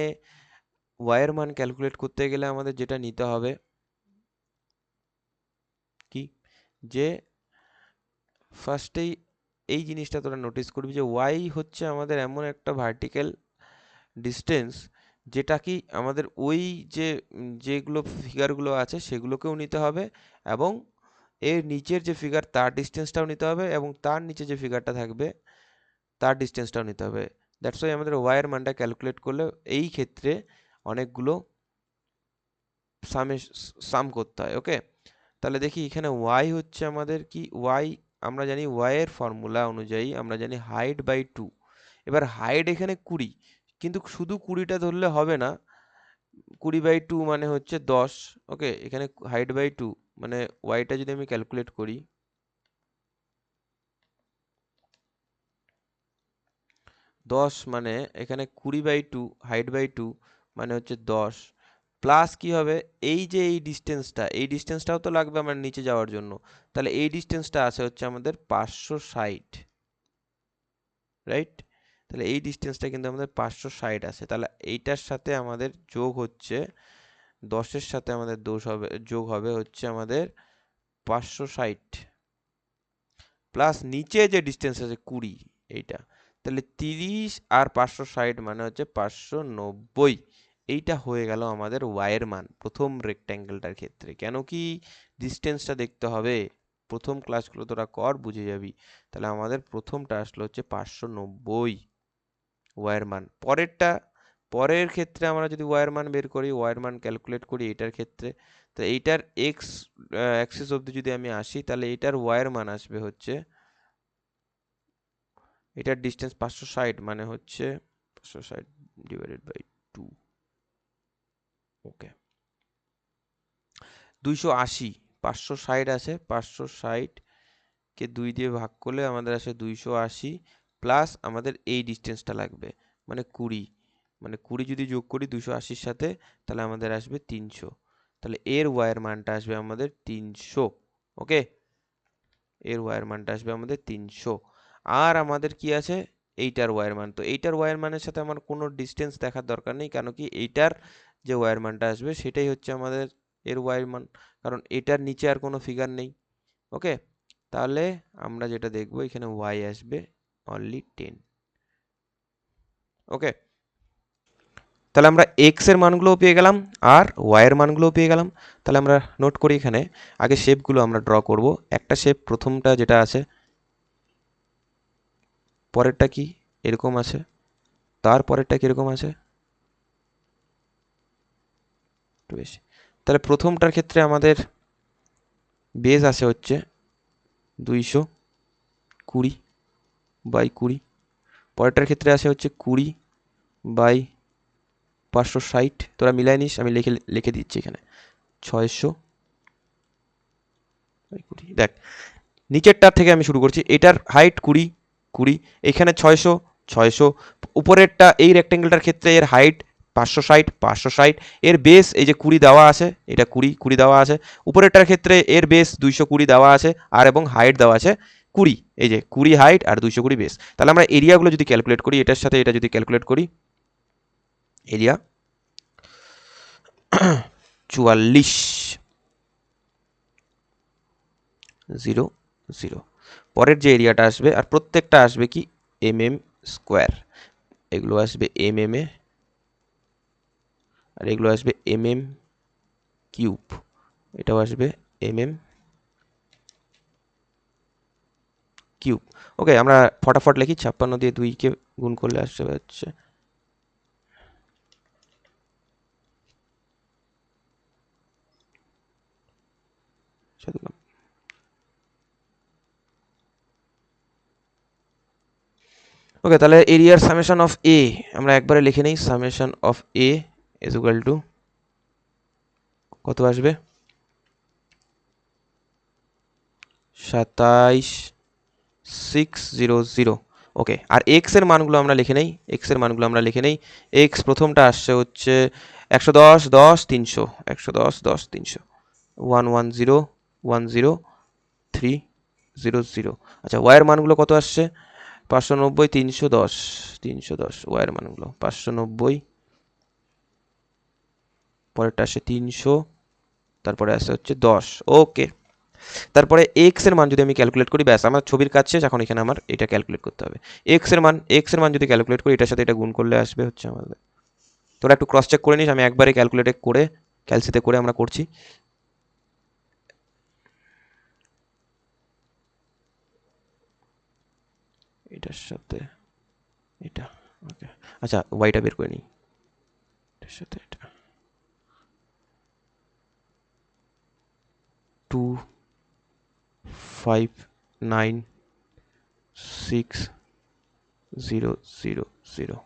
ওয়াই এর মান ক্যালকুলেট করতে গেলে আমাদের যেটা নিতে হবে কি, যে ফার্স্টেই এই জিনিসটা তোরা নোটিস করবি যে ওয়াই হচ্ছে আমাদের এমন একটা ভার্টিক্যাল ডিস্টেন্স, যেটা কি আমাদের ওই যে যেগুলো ফিগারগুলো আছে সেগুলোকেও নিতে হবে, এবং এর নিচের যে ফিগার তার ডিস্টেন্সটাও নিতে হবে, এবং তার নিচে যে ফিগারটা থাকবে তার ডিস্টেন্সটাও নিতে হবে। দ্যাটস ওয়াই আমাদের ওয়াইয়ের মানটা ক্যালকুলেট করলে এই ক্ষেত্রে অনেকগুলো সাম করতে হয়। ওকে, তাহলে দেখি এখানে ওয়াই হচ্ছে আমাদের কি, ওয়াই আমরা জানি ওয়াইয়ের ফর্মুলা অনুযায়ী আমরা জানি হাইট বাই 2। এবার হাইট এখানে 20, কিন্তু শুধু 20টা ধরলে হবে না, 20/2 মানে হচ্ছে 10। ওকে, এখানে হাইট বাই 2 মানে ওয়াইটা যদি আমি ক্যালকুলেট করি, 10 মানে এখানে 20/2 হাইট বাই 2 মানে হচ্ছে 10, প্লাস কি হবে, এই যে এই ডিস্টেন্সটা, এই ডিস্টেন্সটাও তো লাগবে আমার নিচে যাওয়ার জন্য, তাহলে এই ডিস্টেন্সটা আছে হচ্ছে আমাদের 560, রাইট? তাহলে এই ডিস্টেন্সটা কিন্তু আমাদের 560 আছে, তাহলে এইটার সাথে আমাদের যোগ হচ্ছে 10-এর সাথে আমাদের যোগ হবে হচ্ছে আমাদের 560, প্লাস নিচে যে ডিস্টেন্স আছে 20, এইটা, তাহলে 30 আর 560 মানে হচ্ছে 590। এইটা হয়ে গেল আমাদের ওয়াইয়ের মান প্রথম রেক্ট্যাঙ্গেলটার ক্ষেত্রে। কেন কি, ডিস্টেন্সটা দেখতে হবে, প্রথম ক্লাসগুলো তোরা কর, বুঝে যাবি। তাহলে আমাদের প্রথমটা আসলো হচ্ছে 590 ওয়াইয়ের মান। পরের ক্ষেত্রে আমরা যদি ওয়াইয়ের মান বের করি, ওয়াইয়ের মান ক্যালকুলেট করি এটার ক্ষেত্রে, তো এইটার এক্স অ্যাক্সিস অবধি যদি আমি আসি, তাহলে এটার ওয়াইয়ের মান আসবে হচ্ছে, এটার ডিস্টেন্স 560 মানে হচ্ছে 560 ডিভাইডেড বাই 2। ওকে, 280, 560 আছে, 560 কে 2 দিয়ে ভাগ করলে আমাদের আসে 280, প্লাস আমাদের এই ডিস্টেন্সটা লাগবে মানে 20, মানে 20 যদি যোগ করি 280-র সাথে, তাহলে আমাদের আসবে 300। তাহলে এর ওয়াইয়ের মানটা আসবে আমাদের 300। ওকে, এর ওয়াইয়ের মানটা আসবে আমাদের 300। আর আমাদের কি আছে, এইটার ওয়াইয়ের মান, তো এইটার ওয়াইয়ের মানের সাথে আমার কোনো ডিস্টেন্স দেখার দরকার নেই, কেন কি এইটার যে ওয়াইয়ের মানটা আসবে সেটাই হচ্ছে আমাদের এর ওয়াইয়ের মান, কারণ এটার নিচে আর কোনো ফিগার নেই। ওকে, তাহলে আমরা যেটা দেখব এখানে ওয়াই আসবে অনলি 10। ওকে, তাহলে আমরা এক্স এর মানগুলোও পেয়ে গেলাম আর ওয়াই এর মানগুলোও পেয়ে গেলাম। তাহলে আমরা নোট করি, এখানে আগে শেপগুলো আমরা ড্র করব। একটা শেপ প্রথমটা যেটা আছে, পরেরটা কি এরকম আছে, তার পরেরটা কিরকম আছে একটু বেশি। তাহলে প্রথমটার ক্ষেত্রে আমাদের বেস আছে হচ্ছে 220/20, পরেরটার ক্ষেত্রে আসে হচ্ছে 20/560, তোরা মিলাই নিস, আমি লিখে লিখে দিচ্ছি এখানে 600/20। দেখ, নিচেরটার থেকে আমি শুরু করছি, এটার হাইট 20, এখানে 600, উপরেরটা এই রেক্টেঙ্গেলটার ক্ষেত্রে এর হাইট 560, এর বেস এই যে 20 দেওয়া আছে, এটা 20 দেওয়া আছে, উপরেরটার ক্ষেত্রে এর বেস 220 দেওয়া আছে, আর এবং হাইট দেওয়া আছে 20, এই যে 20 হাইট আর 220 বেস। তাহলে আমরা এরিয়াগুলো যদি ক্যালকুলেট করি, এটার সাথে এটা যদি ক্যালকুলেট করি, এরিয়া 44,0,0, পরের যে এরিয়াটা আসবে, আর প্রত্যেকটা আসবে কি mm², এগুলো আসবে mm এ, আর এগুলো আসবে mm³, এটাও আসবে mm³। ওকে, আমরা ফটাফট লিখি, 56 দিয়ে 2 কে গুণ করলে আসবে হচ্ছে, ওকে, তাহলে এরিয়ার সামেশন অফ এ আমরা একবারে লিখে নেই, summation of A is equal to কত আসবে, 27,600। ওকে, আর এক্স এর মানগুলো আমরা লিখে নেই, এক্স প্রথমটা আসছে হচ্ছে 110, 10, 300, 110, 10, 300, 110, 10300। আচ্ছা, ওয়াইয়ের মানগুলো কত আসছে, 590, 310, 310 ওয়াইয়ের মানগুলো 590, পরেরটা আসছে 300, তারপরে আসছে হচ্ছে 10। ওকে, তারপরে এক্স এর মান যদি আমি ক্যালকুলেট করি, ব্যাস আমার ছবির কাজ শেষ। এখন এখানে আমার এটা ক্যালকুলেট করতে হবে। এক্স এর মান যদি ক্যালকুলেট করি, এটার সাথে এটা গুণ করলে আসবে হচ্ছে আমাদের, তোরা একটু ক্রস চেক করে নিস, আমি একবারে ক্যালকুলেটে করে ক্যালসিতে করে আমরা করছি। এটার সাথে এটা, ওকে, আচ্ছা ওয়াইটা বের করে নিই, এটার সাথে এটা 2596000,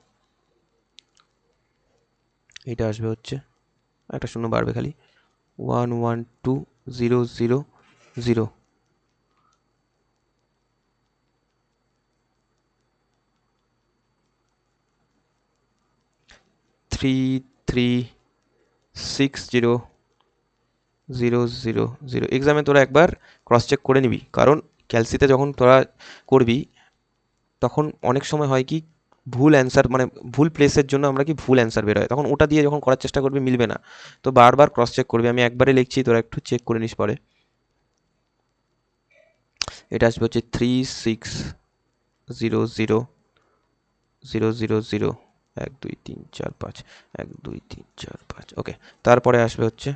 এটা আসবে হচ্ছে, একটা শূন্য বাড়বে খালি, 112000, 336000। এক্সামে তোরা একবার ক্রস চেক করে নিবি, কারণ ক্যালসিতে যখন তোরা করবি তখন অনেক সময় হয় কি ভুল অ্যান্সার, মানে ভুল প্লেসের জন্য আমরা কি ভুল অ্যান্সার বের হয়, তখন ওটা দিয়ে যখন করার চেষ্টা করবি মিলবে না। তো বারবার ক্রস চেক করবি, আমি একবারে লিখছি, তোরা একটু চেক করে নিস পরে। এটা আসবে হচ্ছে 36000000, 1 2 3 4 5, 1 2 3 4 5, ওকে। তারপরে আসবে হচ্ছে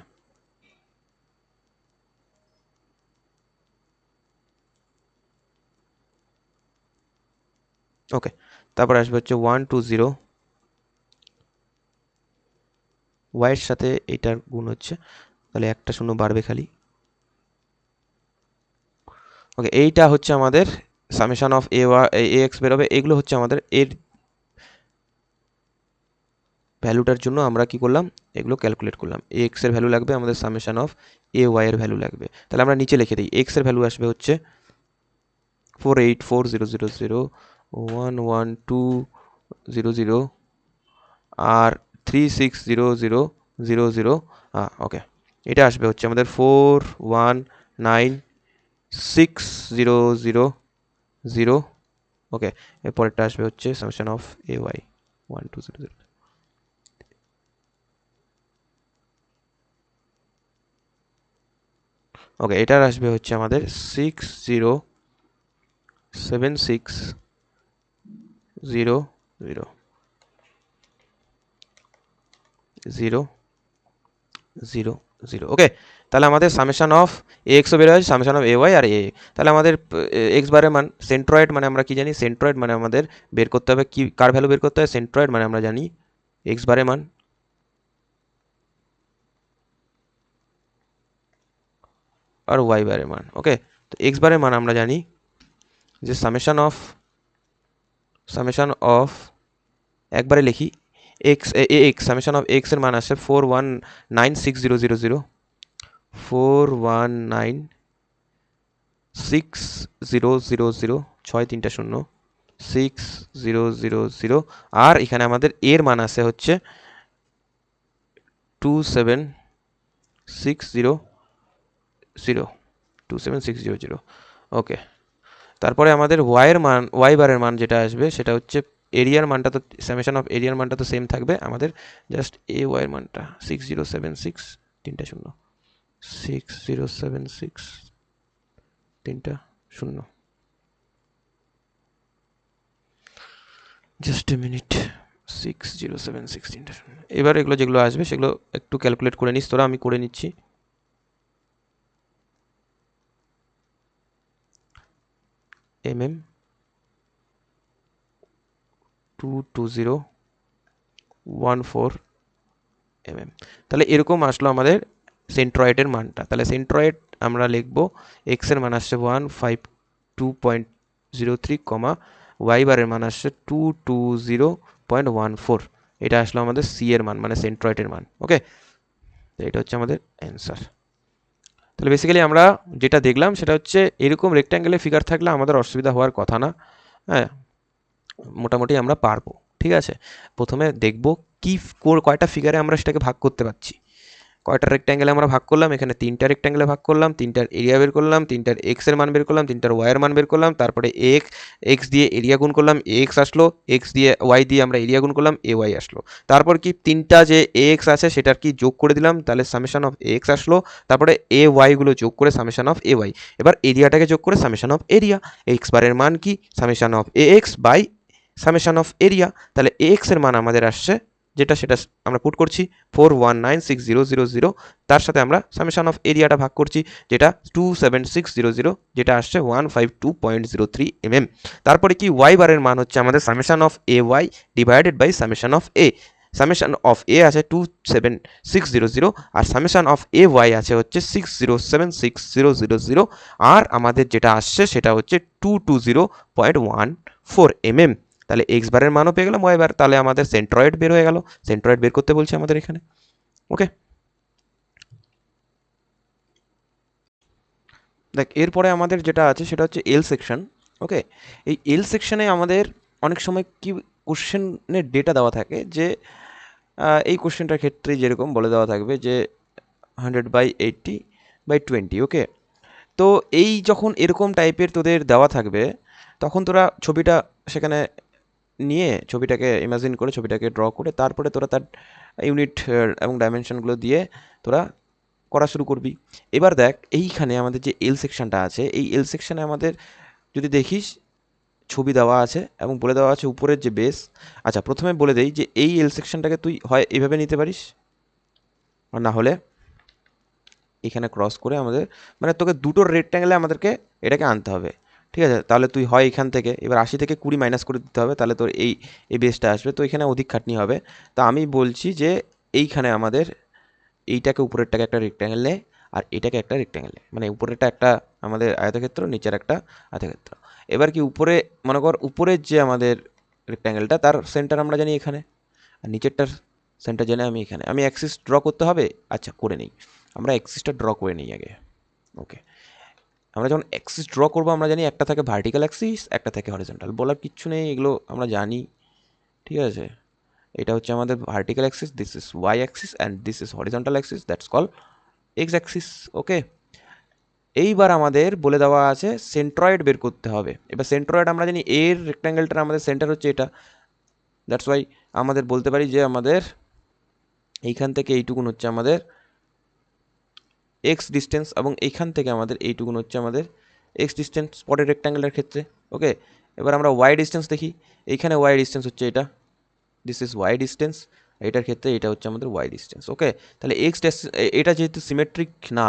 ওকে, তারপরে আসবে হচ্ছে 120, ওয়াইয়ের সাথে এটার গুণ হচ্ছে, তাহলে একটা শূন্য বাড়বে খালি, ওকে। এইটা হচ্ছে আমাদের সামেশন অফ এ এক্স বেরোবে। এগুলো হচ্ছে আমাদের এর ভ্যালুটার জন্য আমরা কি করলাম, এগুলো ক্যালকুলেট করলাম। এ এক্স এর ভ্যালু লাগবে আমাদের, সামেশন অফ এ ওয়াই এর ভ্যালু লাগবে। তাহলে আমরা নিচে লিখে দিই, এক্স এর ভ্যালু আসবে হচ্ছে 484000111200 আর 360000, ওকে। এটা আসবে হচ্ছে আমাদের 419600, ওকে। এরপরটা আসবে হচ্ছে সামেশন অফ এ ওয়াই 1200, ওকে। এটার আসবে হচ্ছে আমাদের 60760000, ওকে। তাহলে আমাদের সামেশন অফ এ এক্সও বের হয়, সামেশন অফ এ ওয়াই আর এ, তাহলে আমাদের এক্স বারের মান সেন্ট্রয়েড, মানে আমরা কি জানি, সেন্ট্রয়েড মানে আমাদের বের করতে হবে কি, কার ভ্যালু বের করতে হবে, সেন্ট্রয়েড মানে আমরা জানি এক্স বারের মান আর ওয়াই বারের মান, ওকে। তো এক্স বারের মান আমরা জানি যে সামেশন অফ একবারে লিখি, x A X, summation of x এর মান আসে 41960000, 41960000, 6 3 0 আর এখানে আমাদের এর মান আসে হচ্ছে 27600, ওকে। তারপরে আমাদের ওয়াই বারের মান যেটা আসবে সেটা হচ্ছে, এরিয়ার মানটা তো, সামেশন অফ এরিয়ার মানটা তো সেম থাকবে আমাদের, জাস্ট এ ওয়াইয়ের মানটা 6076, 3 0, 6076, 3 0, জাস্ট এ মিনিট, 6076, 3 0। এবার এগুলো যেগুলো আসবে সেগুলো একটু ক্যালকুলেট করে নিস তোরা, আমি করে নিচ্ছি। mm 22014 তাহলে এরকম আসলো আমাদের সেন্ট্রয়েডের মানটা। তাহলে সেন্ট্রয়েড আমরা লিখবো, এক্স এর মান আসছে 152.03, ওয়াই বারের মান আসছে 220.14, এটা আসলো আমাদের সি এর মান, মানে সেন্ট্রয়েডের মান, ওকে। তো এটা হচ্ছে আমাদের অ্যান্সার। তাহলে বেসিক্যালি আমরা যেটা দেখলাম সেটা হচ্ছে, এরকম রেক্ট্যাঙ্গেলের ফিগার থাকলে আমাদের অসুবিধা হওয়ার কথা না, হ্যাঁ, মোটামুটি আমরা পারবো, ঠিক আছে। প্রথমে দেখব কি কয়টা ফিগারে আমরা সেটাকে ভাগ করতে পারছি, কয়টা রেক্ট্যাঙ্গেলে আমরা ভাগ করলাম, এখানে 3টা রেক্ট্যাঙ্গেলে ভাগ করলাম, 3টার এরিয়া বের করলাম, 3টার এক্স এর মান বের করলাম, 3টার ওয়াই এর মান বের করলাম, তারপরে এক্স দিয়ে এরিয়া গুণ করলাম, এক্স আসলো, এক্স দিয়ে ওয়াই দিয়ে আমরা এরিয়া গুণ করলাম, এ ওয়াই আসলো। তারপর কি 3টা যে এক্স আছে সেটার কি যোগ করে দিলাম, তাহলে সামেশন অফ এক্স আসলো, তারপরে এ ওয়াই গুলো যোগ করে সামেশন অফ এ ওয়াই, এবার এরিয়াটাকে যোগ করে সামেশন অফ এরিয়া, এক্স বারের মান কি summation of A X by summation of area, তাহলে এক্স এর মান আমাদের আসছে যেটা সেটা আমরা পুট করছি 4196000, তার সাথে আমরা সামেশন অফ এরিয়াটা ভাগ করছি যেটা 27600, যেটা আসছে 152.03 mm। তারপরে কি ওয়াই বারের মান হচ্ছে আমাদের summation of A Y divided by summation of A, summation of A আছে 27600 আর সামেশন অফ এ ওয়াই আছে হচ্ছে 6076000, আর আমাদের যেটা আসছে সেটা হচ্ছে 220.14 mm। তাহলে এক্স বারের মানও পেয়ে গেলাম, ওয়াই বার, তাহলে আমাদের সেন্ট্রয়েড বের হয়ে গেল, সেন্ট্রয়েড বের করতে বলছে আমাদের এখানে। ওকে, দেখ এরপরে আমাদের যেটা আছে সেটা হচ্ছে এল সেকশন। ওকে, এই এল সেকশনে আমাদের অনেক সময় কি কোশ্চেনের ডেটা দেওয়া থাকে যে এই কোশ্চেনটার ক্ষেত্রে যেরকম বলে দেওয়া থাকবে যে 100/80/20। ওকে, তো এই যখন এরকম টাইপের তোদের দেওয়া থাকবে তখন তোরা ছবিটা সেখানে নিয়ে ছবিটাকে ইমাজিন করে ছবিটাকে ড্র করে তারপরে তোরা তার ইউনিট এবং ডাইমেনশনগুলো দিয়ে তোরা করা শুরু করবি। এবার দেখ এইখানে আমাদের যে এল সেকশনটা আছে, এই এল সেকশনে আমাদের যদি দেখিস ছবি দেওয়া আছে এবং বলে দেওয়া আছে উপরের যে বেস। আচ্ছা, প্রথমে বলে দেই যে এই এল সেকশনটাকে তুই হয় এভাবে নিতে পারিস, আর না হলে এখানে ক্রস করে আমাদের মানে তোকে দুটো রেক্ট্যাঙ্গেলে আমাদেরকে এটাকে আনতে হবে। ঠিক আছে, তাহলে তুই হয় এখান থেকে এবার 80 থেকে 20 মাইনাস করে দিতে হবে, তাহলে তোর এই বেসটা আসবে, তো এখানে অধিক খাটনি হবে। তা আমি বলছি যে এইখানে আমাদের এইটাকে উপরেরটাকে একটা রেক্ট্যাঙ্গেল নেয় আর এটাকে একটা রেক্ট্যাঙ্গেল নেয়, মানে উপরেরটা একটা আমাদের আয়তক্ষেত্র, নিচের একটা আয়তক্ষেত্র। এবার কি উপরে মনে কর উপরের যে আমাদের রেক্ট্যাঙ্গেলটা তার সেন্টার আমরা জানি এখানে, আর নিচেরটার সেন্টার জানি আমি এখানে। আমি অ্যাক্সিস ড্র করতে হবে, আচ্ছা করে নিই, আমরা অ্যাক্সিসটা ড্র করে নিই আগে। ওকে, আমরা যখন অ্যাক্সিস ড্র করবো আমরা জানি একটা থাকে ভার্টিক্যাল অ্যাক্সিস, একটা থাকে হরিজন্টাল, বলার কিচ্ছু নেই, এগুলো আমরা জানি। ঠিক আছে, এটা হচ্ছে আমাদের vertical axis, this is Y axis and this is horizontal axis, that's call X axis. Okay, এইবার আমাদের বলে দেওয়া আছে সেন্ট্রয়েড বের করতে হবে। এবার সেন্ট্রয়েড আমরা জানি এর রেক্ট্যাঙ্গেলটার আমাদের সেন্টার হচ্ছে এটা, দ্যাটস ওয়াই আমাদের বলতে পারি যে আমাদের এইখান থেকে এইটুকুন হচ্ছে আমাদের এক্স ডিস্টেন্স এবং এইখান থেকে আমাদের এইটুকুন হচ্ছে আমাদের এক্স ডিস্টেন্স পরের রেক্ট্যাঙ্গেলের ক্ষেত্রে। ওকে, এবার আমরা ওয়াই ডিস্টেন্স দেখি, এইখানে ওয়াই ডিস্টেন্স হচ্ছে এটা, দিস ইজ ওয়াই ডিস্টেন্স, এটার ক্ষেত্রে এটা হচ্ছে আমাদের ওয়াই ডিস্টেন্স। ওকে, তাহলে এক্স এটা যেহেতু সিমেট্রিক না,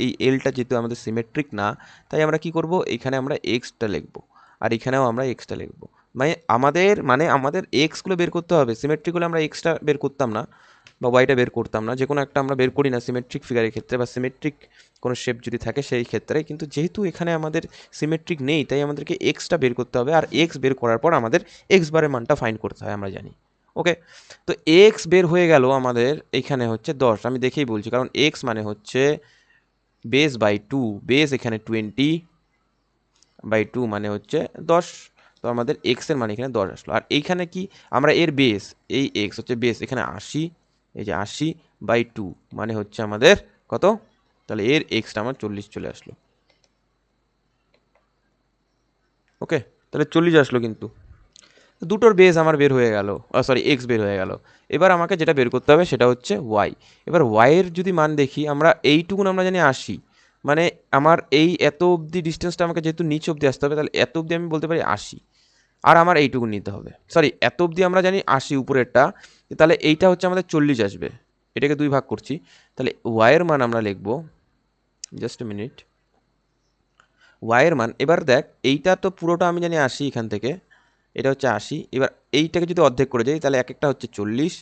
এই এলটা যেহেতু আমাদের সিমেট্রিক না, তাই আমরা কি করব, এখানে আমরা এক্সটা লিখব আর এখানেও আমরা এক্সটা লিখব। আমাদের এক্সগুলো বের করতে হবে, সিমেট্রিক হলে আমরা এক্সটা বের করতাম না বা ওয়াইটা বের করতাম না, যে কোনো একটা আমরা বের করি না সিমেট্রিক ফিগারের ক্ষেত্রে বা সিমেট্রিক কোনো শেপ যদি থাকে সেই ক্ষেত্রে, কিন্তু যেহেতু এখানে আমাদের সিমেট্রিক নেই তাই আমাদেরকে এক্সটা বের করতে হবে, আর এক্স বের করার পর আমাদের এক্স বারের মানটা ফাইন্ড করতে হয় আমরা জানি। ওকে, তো এক্স বের হয়ে গেল আমাদের এখানে হচ্ছে 10, আমি দেখেই বলছি কারণ এক্স মানে হচ্ছে বেস বাই 2, বেস এখানে 20/2 মানে হচ্ছে 10, তো আমাদের এক্স এর মানে এখানে 10 আসলো। আর এইখানে কি আমরা এর বেস, এই এক্স হচ্ছে বেস এখানে 80, এই যে 80/2 মানে হচ্ছে আমাদের কত, তাহলে এর এক্সটা আমার 40 চলে আসলো। ওকে, তাহলে 40 আসলো, কিন্তু দুটোর বেস আমার বের হয়ে গেল, সরি এক্স বের হয়ে গেল। এবার আমাকে যেটা বের করতে হবে সেটা হচ্ছে ওয়াই। এবার ওয়াইয়ের যদি মান দেখি আমরা এইটুকুন আমরা জানি 80, মানে আমার এই এত অবধি ডিস্টেন্সটা আমাকে যেহেতু নিচ অবধি আসতে হবে, তাহলে এত অবধি আমি বলতে পারি 80, আর আমার এইটুকু নিতে হবে, সরি এত অবধি আমরা জানি 80 উপরেরটা, তাহলে এইটা হচ্ছে আমাদের 40 আসবে, এটাকে 2 ভাগ করছি, তাহলে ওয়াইয়ের মান আমরা লিখবো, জাস্ট এ মিনিট, ওয়াইয়ের মান এবার দেখ এইটা তো পুরোটা আমি জানি 80, এখান থেকে এটা হচ্ছে 80, এবার এইটাকে যদি অর্ধেক করে যাই তাহলে এক একটা হচ্ছে 40,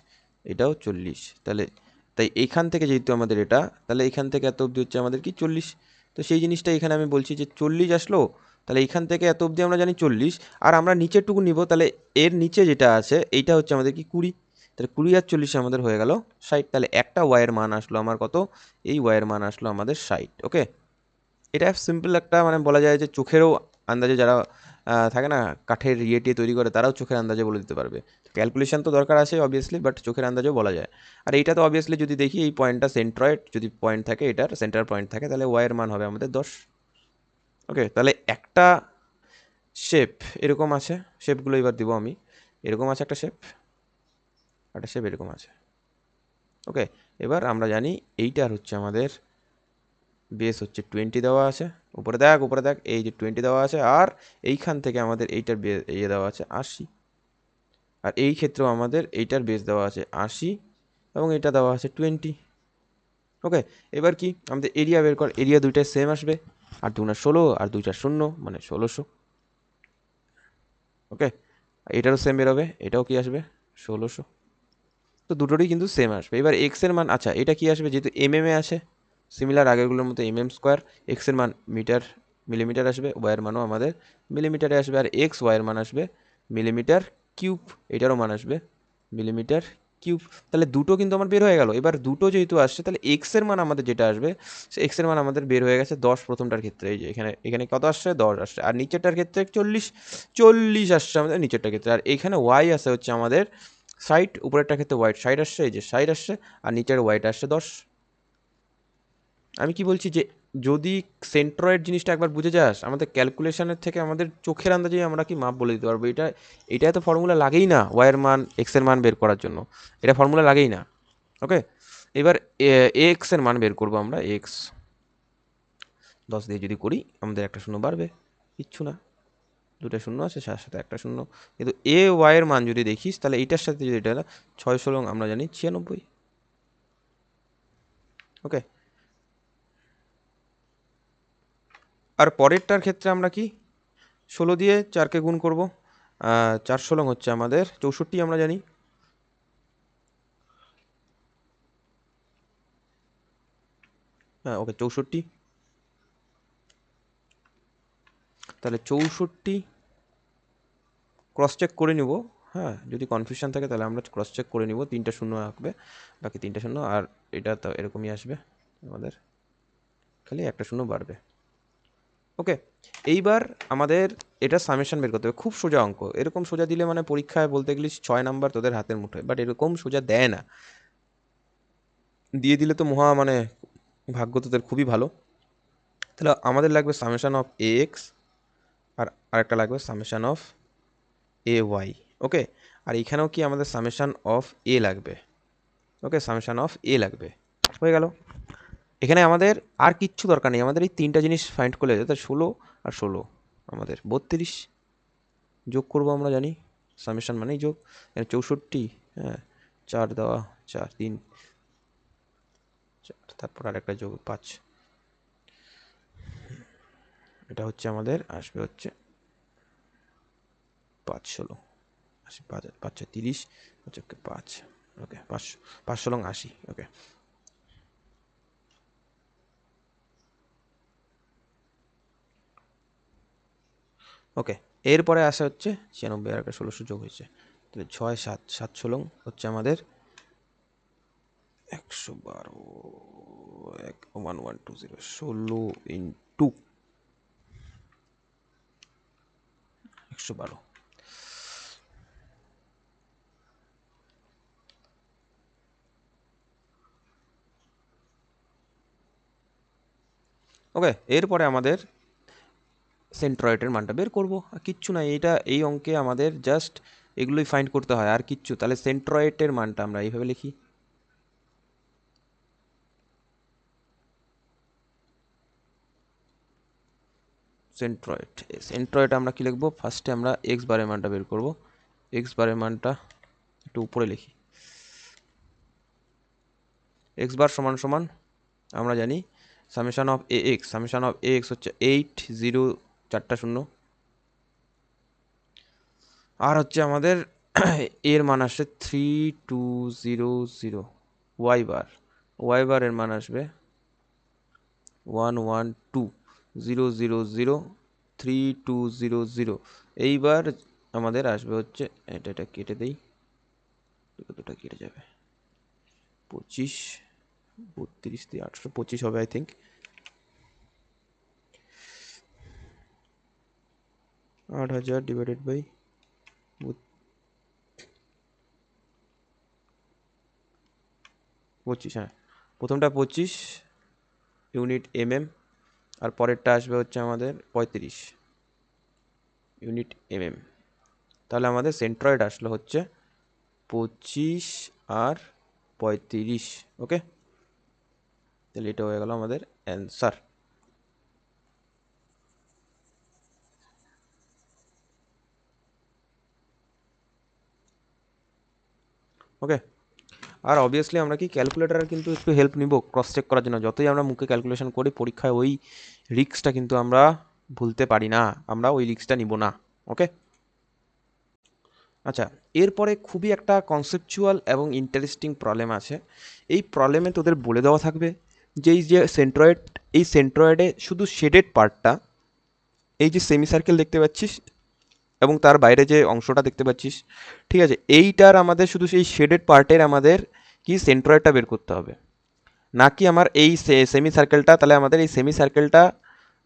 এটাও 40, তাহলে তাই এইখান থেকে যেহেতু আমাদের এটা, তাহলে এইখান থেকে এত অবধি হচ্ছে আমাদের কি 40, তো সেই জিনিসটা এখানে আমি বলছি যে 40 আসলো, তাহলে এইখান থেকে এত অবধি আমরা জানি 40, আর আমরা নিচেরটুকু নিব, তাহলে এর নিচে যেটা আছে এইটা হচ্ছে আমাদের কি 20, তাহলে 20 আর 40 আমাদের হয়ে গেল 60, তাহলে একটা ওয়াইয়ের মান আসলো আমার কত, এই ওয়াইয়ের মান আসলো আমাদের 60। ওকে, এটা সিম্পল একটা মানে বলা যায় যে চোখেরও আন্দাজে যারা থাকে না কাঠের ইয়ে তৈরি করে, তারাও চোখের আন্দাজে বলে দিতে পারবে। ক্যালকুলেশন তো দরকার আছে অবভিয়াসলি, বাট চোখের আন্দাজেও বলা যায়। আর এইটা তো অবভিয়াসলি যদি দেখি এই পয়েন্টটা সেন্ট্রয়েড, যদি পয়েন্ট থাকে এটার সেন্টার পয়েন্ট থাকে, তাহলে ওয়াইয়ের মান হবে আমাদের 10। ওকে, তাহলে একটা শেপ এরকম আছে, শেপগুলো এবার দিব আমি। এরকম আছে একটা শেপ এরকম আছে। ওকে, এবার আমরা জানি এইটার হচ্ছে আমাদের বেস হচ্ছে 20 দেওয়া আছে, উপরে দেখ এই যে 20 দেওয়া আছে, আর এইখান থেকে আমাদের এইটার ইয়ে দেওয়া আছে 80, আর এই ক্ষেত্রেও আমাদের এইটার বেস দেওয়া আছে 80 এবং এটা দেওয়া আছে 20। ওকে, এবার কি আমাদের এরিয়া বের কর, এরিয়া দুইটাই সেম আসবে, আর 2 16 আর 2 4 0 মানে 1600। ওকে, এটারও সেম বেরোবে, এটাও কি আসবে 1600। তো দুটোরই কিন্তু সেম আসবে। এবার এক্স এর মান, আচ্ছা এটা কি আসবে, যেহেতু এ আছে, সিমিলার আগেরগুলোর মতো স্কোয়ার, এক্স এর মান মিলিমিটার আসবে, ওয়াইয়ের মানও আমাদের মিলিমিটারে আসবে, আর এক্স ওয়াইয়ের মান আসবে মিলিমিটার কিউব, এটারও মান আসবে মিলিমিটার কিউব। তাহলে দুটো কিন্তু আমার বের হয়ে গেল। এবার দুটো যেহেতু আসছে, তাহলে এক্স এর মান আমাদের যেটা আসবে, সে এক্স এর মান আমাদের বের হয়ে গেছে 10 প্রথমটার ক্ষেত্রে, এই যে এখানে এখানে কত আসছে 10 আসছে, আর নিচেরটার ক্ষেত্রে 40 আসছে আমাদের নিচেরটার ক্ষেত্রে, আর এখানে ওয়াই আসে হচ্ছে আমাদের সাইড, উপরেরটার ক্ষেত্রে হোয়াইট সাইড আসছে, এই যে সাইড আসছে, আর নিচের হোয়াইট আসছে 10। আমি কি বলছি যে যদি সেন্ট্রয়েড জিনিসটা একবার বুঝে যাস, আমাদের ক্যালকুলেশনের থেকে আমাদের চোখের আন্দাজে আমরা কি মাপ বলে দিতে পারবো। এটা এত ফর্মুলা লাগেই না ওয়াইয়ের মান এক্সের মান বের করার জন্য, এটা ফর্মুলা লাগেই না। ওকে, এবার এক্স এর মান বের করবো আমরা। এক্স 10 দিয়ে যদি করি আমাদের একটা শূন্য বাড়বে, কিচ্ছু না, দুটো শূন্য আছে, সাথে সাথে একটা শূন্য। কিন্তু এ ওয়াইয়ের মান যদি দেখিস, তাহলে এইটার সাথে যদি এটা 6 16 আমরা জানি 96। ওকে, আর পরেরটার ক্ষেত্রে আমরা কি 16 দিয়ে 4কে গুণ করব, 4 16 হচ্ছে আমাদের 64 আমরা জানি। হ্যাঁ ওকে, 64, তাহলে 64 ক্রস চেক করে নিব। হ্যাঁ, যদি কনফিউশন থাকে তাহলে আমরা ক্রস চেক করে নিব, 3টা শূন্য রাখবে, বাকি 3টা শূন্য, আর এটা তো এরকমই আসবে আমাদের, খালি একটা শূন্য বাড়বে। ওকে, এইবার আমাদের এটা সামেশন বের করতে হবে, খুব সোজা অঙ্ক, এরকম সোজা দিলে মানে পরীক্ষায় বলতে গেলে 6 নাম্বার তোদের হাতের মুঠোয়, বাট এরকম সোজা দেয় না, দিয়ে দিলে তো মহা মানে ভাগ্য তোদের খুবই ভালো। তাহলে আমাদের লাগবে সামেশন অফ এ এক্স, আর আরেকটা লাগবে সামেশন অফ এ ওয়াই। ওকে, আর এখানেও কি আমাদের সামেশন অফ এ লাগবে। ওকে, সামেশন অফ এ লাগবে, হয়ে গেল। এখানে আমাদের আর কিচ্ছু দরকার নেই, আমাদের এই 3টা জিনিস ফাইন্ড করলে, অর্থাৎ 16 আর 16 আমাদের 32 যোগ করবো, আমরা জানি সামেশন মানেই যোগ। 64, হ্যাঁ 4 দেওয়া, 4 3 4, তারপর আরেকটা যোগ 5, এটা হচ্ছে আমাদের আসবে হচ্ছে 5 16, 80 5 5 30, ওকে 5, ওকে 5 5 16 80। ওকে, ওকে, এরপরে আসা হচ্ছে 96, আর একটা 1600 যোগ হয়েছে, তাহলে 6 7 7 16 হচ্ছে আমাদের 112, 1120, 16 ইন্টু 112। ওকে, এরপরে আমাদের সেন্ট্রয়েডের মানটা বের করবো, আর কিচ্ছু না, এটা এই অঙ্কে আমাদের জাস্ট এগুলোই ফাইন্ড করতে হয় আর কিচ্ছু। তাহলে সেন্ট্রয়েডের মানটা আমরা এইভাবে লিখি, সেন্ট্রয়েড। সেন্ট্রয়েড আমরা কি লিখবো, ফার্স্টে আমরা এক্স বারের মানটা বের করবো, এক্স বারের মানটা একটু উপরে লিখি, এক্স বার সমান সমান আমরা জানি summation of A X, summation of A x হচ্ছে 8 0 4টা শূন্য, আর হচ্ছে আমাদের এর মান আসছে 3200, ওয়াই বার, ওয়াই বারের মান আসবে 112003200। এইবার আমাদের আসবে হচ্ছে, এটা কেটে দেই, দুটা কেটে যাবে, 25 32 দিয়ে 825 হবে আই থিঙ্ক। 8,000 ডিভাইডেড বাই 25, হ্যাঁ প্রথমটা 25 ইউনিট mm, আর পরেরটা আসবে হচ্ছে আমাদের 35 ইউনিট mm। তাহলে আমাদের সেন্ট্রয়েড আসলো হচ্ছে 25 আর 35। ওকে, তাহলে এটা হয়ে গেল আমাদের অ্যান্সার। ওকে, আর অবভিয়াসলি আমরা কি ক্যালকুলেটারের কিন্তু একটু হেল্প নিব ক্রস চেক করার জন্য। যতই আমরা মুখে ক্যালকুলেশন করি, পরীক্ষায় ওই রিস্কটা কিন্তু আমরা ভুলতে পারি না, আমরা ওই রিস্কটা নিব না। ওকে, আচ্ছা এরপরে খুবই একটা কনসেপচুয়াল এবং ইন্টারেস্টিং প্রবলেম আছে। এই প্রবলেমে তোদের বলে দেওয়া থাকবে যে এই যে সেন্ট্রয়েড, এই সেন্ট্রয়েডে শুধু শেডেড পার্টটা, এই যে সেমি সার্কেল দেখতে পাচ্ছিস এবং তার বাইরে যে অংশটা দেখতে পাচ্ছিস, ঠিক আছে, এইটার আমাদের শুধু সেই শেডেড পার্টের আমাদের কি সেন্ট্রয়েডটা বের করতে হবে, নাকি আমার এই সেমি সার্কেলটা, তাহলে আমাদের এই সেমি সার্কেলটা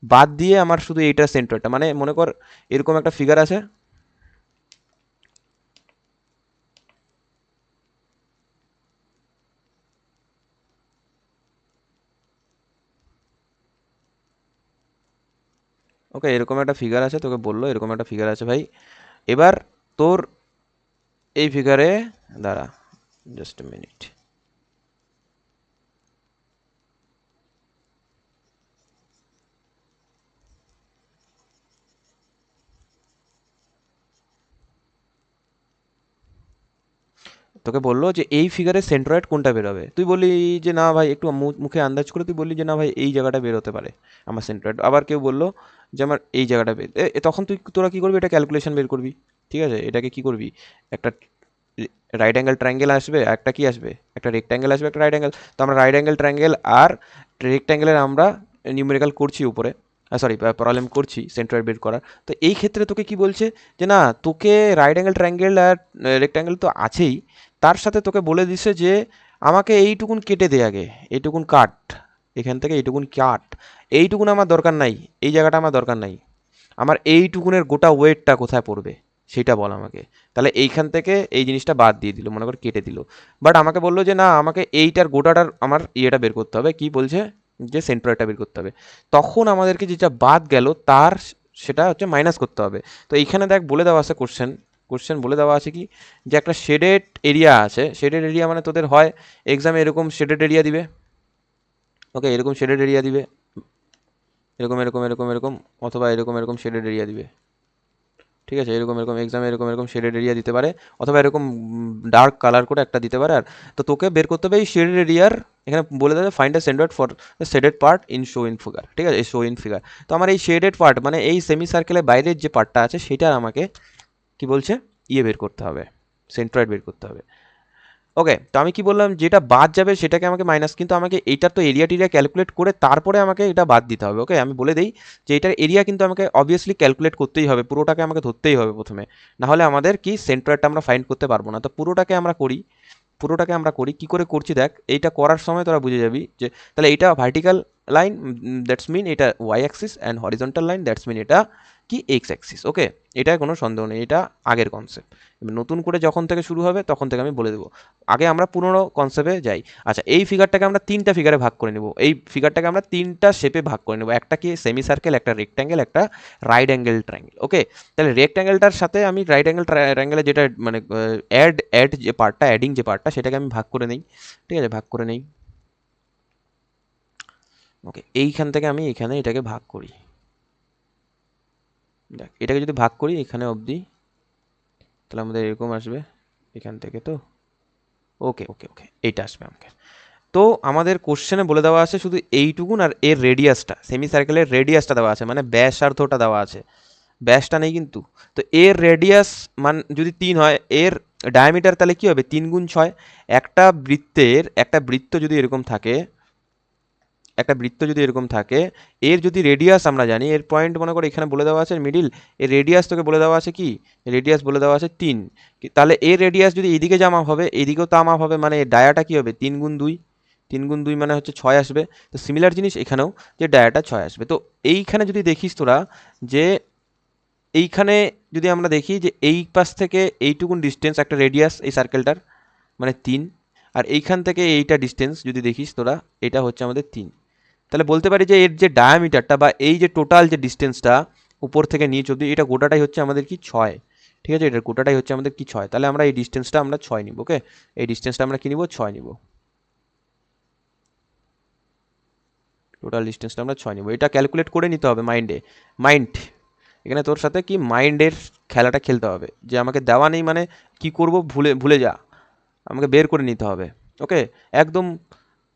বাদ দিয়ে আমার শুধু এইটার সেন্ট্রয়েডটা, মানে মনে কর এরকম একটা ফিগার আছে, ওকে এরকম একটা ফিগার আছে, তোকে বললো এরকম একটা ফিগার আছে ভাই। এবার তোর এই ফিগারে দাঁড়া, জাস্ট এ মিনিট, তোকে বললো যে এই ফিগারের সেন্ট্রয়েড কোনটা বেরোবে, তুই বললি যে না ভাই, একটু মুখে আন্দাজ করে তুই বললি যে না ভাই এই জায়গাটা বের হতে পারে আমার সেন্ট্রয়েড। আবার কেউ বললো যে আমার এই জায়গাটা বের, তখন তোরা কী করবি, এটা ক্যালকুলেশন বের করবি। ঠিক আছে, এটাকে কি করবি, একটা রাইট অ্যাঙ্গেল ট্রায়াঙ্গেল আসবে, একটা কি আসবে, একটা রেক্ট্যাঙ্গেল আসবে, একটা রাইট অ্যাঙ্গেল। তো আমরা রাইট অ্যাঙ্গেল ট্রায়াঙ্গেল আর রেক্ট্যাঙ্গেলের আমরা নিউমেরিক্যাল করছি উপরে, সরি প্রবলেম করছি সেন্ট্রয়েড বের করার। তো এই ক্ষেত্রে তোকে কি বলছে যে না, তোকে রাইট অ্যাঙ্গেল ট্রায়াঙ্গেল আর রেক্ট্যাঙ্গেল তো আছেই, তার সাথে তোকে বলে দিচ্ছে যে আমাকে এইটুকুন কেটে দে আগে, এইটুকুন কাট, এখান থেকে এইটুকুন কাট, এইটুকুন আমার দরকার নাই, এই জায়গাটা আমার দরকার নাই, আমার এইটুকুনের গোটা ওয়েটটা কোথায় পড়বে সেটা বল আমাকে। তাহলে এইখান থেকে এই জিনিসটা বাদ দিয়ে দিল, মনে কর কেটে দিল, বাট আমাকে বললো যে না আমাকে এইটার গোটাটার আমার ইয়েটা বের করতে হবে, কি বলছে যে সেন্ট্রয়েডটা বের করতে হবে। তখন আমাদেরকে যেটা বাদ গেল তার সেটা হচ্ছে মাইনাস করতে হবে। তো এইখানে দেখ বলে দেওয়া আছে কোশ্চেন, বলে দেওয়া আছে কি, যে একটা শেডেড এরিয়া আছে, শেডেড এরিয়া মানে তোদের হয় এক্সামে এরকম শেডেড এরিয়া দিবে, ওকে এরকম শেডেড এরিয়া দিবে, এরকম এরকম এরকম এরকম, অথবা এরকম এরকম শেডেড এরিয়া দিবে। ঠিক আছে, এরকম এরকম এক্সামে এরকম এরকম শেডেড এরিয়া দিতে পারে, অথবা এরকম ডার্ক কালার করে একটা দিতে পারে। আর তো তোকে বের করতে হবে এই শেডেড এরিয়ার, এখানে বলে দেবে find the centroid for the shaded part in show in figure. ঠিক আছে, এই শো ইন ফিগার। তো আমার এই শেডেড পার্ট মানে এই সেমি সার্কেলের বাইরের যে পার্টটা আছে সেটার আমাকে কি বলছে, ইয়ে বের করতে হবে, সেন্ট্রয়েড বের করতে হবে। ওকে, তো আমি কি বললাম, যেটা বাদ যাবে সেটাকে আমাকে মাইনাস, কিন্তু আমাকে এইটার তো এরিয়া টিরিয়া ক্যালকুলেট করে তারপরে আমাকে এটা বাদ দিতে হবে। ওকে, আমি বলে দিই যে এটার এরিয়া কিন্তু আমাকে অবভিয়াসলি ক্যালকুলেট করতেই হবে, পুরোটাকে আমাকে ধরতেই হবে প্রথমে, না হলে আমাদের কি সেন্ট্রয়েডটা আমরা ফাইন্ড করতে পারবো না। তো পুরোটাকে আমরা করি, কি করে করছি দেখ, এইটা করার সময় তোরা বুঝে যাবি যে তাহলে এইটা ভার্টিক্যাল লাইন, দ্যাটস মিন এটা Y axis, and horizontal line that's mean এটা কি এক্স অ্যাক্সিস। ওকে, এটায় কোনো সন্দেহ নেই, এটা আগের কনসেপ্ট। নতুন করে যখন থেকে শুরু হবে তখন থেকে আমি বলে দেবো, আগে আমরা পুরোনো কনসেপ্টে যাই। আচ্ছা, এই ফিগারটাকে আমরা তিনটা ফিগারে ভাগ করে নেব, এই ফিগারটাকে আমরা তিনটা শেপে ভাগ করে নেব, একটা কি সেমি সার্কেল, একটা রেক্ট্যাঙ্গেল, একটা রাইট অ্যাঙ্গেল ট্রায়াঙ্গেল। ওকে, তাহলে রেক্ট্যাঙ্গেলটার সাথে আমি রাইট অ্যাঙ্গেল ট্রায়াঙ্গেলে যেটা মানে অ্যাড যে পার্টটা, অ্যাডিং যে পার্টটা, সেটাকে আমি ভাগ করে নেই। ঠিক আছে, ভাগ করে নেই। ওকে, এইখান থেকে আমি এখানে এটাকে ভাগ করি, দেখ এটাকে যদি ভাগ করি এখানে অবধি, তাহলে আমাদের এরকম আসবে এখান থেকে। তো ওকে ওকে ওকে, এইটা আসবে আমাকে। তো আমাদের কোশ্চেনে বলে দেওয়া আছে শুধু এইটুকুন, আর এর রেডিয়াসটা, সেমি সার্কেলের রেডিয়াসটা দেওয়া আছে, মানে ব্যাসার্ধটা দেওয়া আছে, ব্যাসটা নেই কিন্তু। তো এর রেডিয়াস মান যদি 3 হয়, এর ডায়ামিটার তাহলে কি হবে 3 × 6। একটা বৃত্ত যদি এরকম থাকে, এর যদি রেডিয়াস আমরা জানি, এর পয়েন্ট মনে করো এখানে বলে দেওয়া আছে মিডিল, এর রেডিয়াস তোকে বলে দেওয়া আছে কি, রেডিয়াস বলে দেওয়া আছে 3, তাহলে এর রেডিয়াস যদি এইদিকে যা মাপ হবে এইদিকেও তা মাপ হবে, মানে ডায়াটা কি হবে 3 × 2, 3 × 2 মানে হচ্ছে 6 আসবে। তো সিমিলার জিনিস এখানেও, যে ডায়াটা 6 আসবে। তো এইখানে যদি দেখিস তোরা যে এইখানে যদি আমরা দেখি যে এই পাশ থেকে এইটুকুন ডিস্টেন্স একটা রেডিয়াস এই সার্কেলটার মানে 3, আর এইখান থেকে এইটা ডিস্টেন্স যদি দেখিস তোরা এটা হচ্ছে আমাদের 3। তাহলে বলতে পারি যে এর যে ডায়ামিটারটা বা এই যে টোটাল যে ডিস্টেন্সটা উপর থেকে নিচ অবধি এটা গোটাটাই হচ্ছে আমাদের কি 6। ঠিক আছে, এটার গোটাটাই হচ্ছে আমাদের কি 6। তাহলে আমরা এই ডিস্টেন্সটা আমরা 6 নিব। ওকে, এই ডিস্টেন্সটা আমরা কি নিব, 6 নিব। টোটাল ডিস্টেন্সটা আমরা 6 নিব। এটা ক্যালকুলেট করে নিতে হবে মাইন্ড এখানে তোর সাথে কি মাইন্ডের খেলাটা খেলতে হবে, যে আমাকে দেওয়া নেই মানে কি করব ভুলে ভুলে যা, আমাকে বের করে নিতে হবে। ওকে, একদম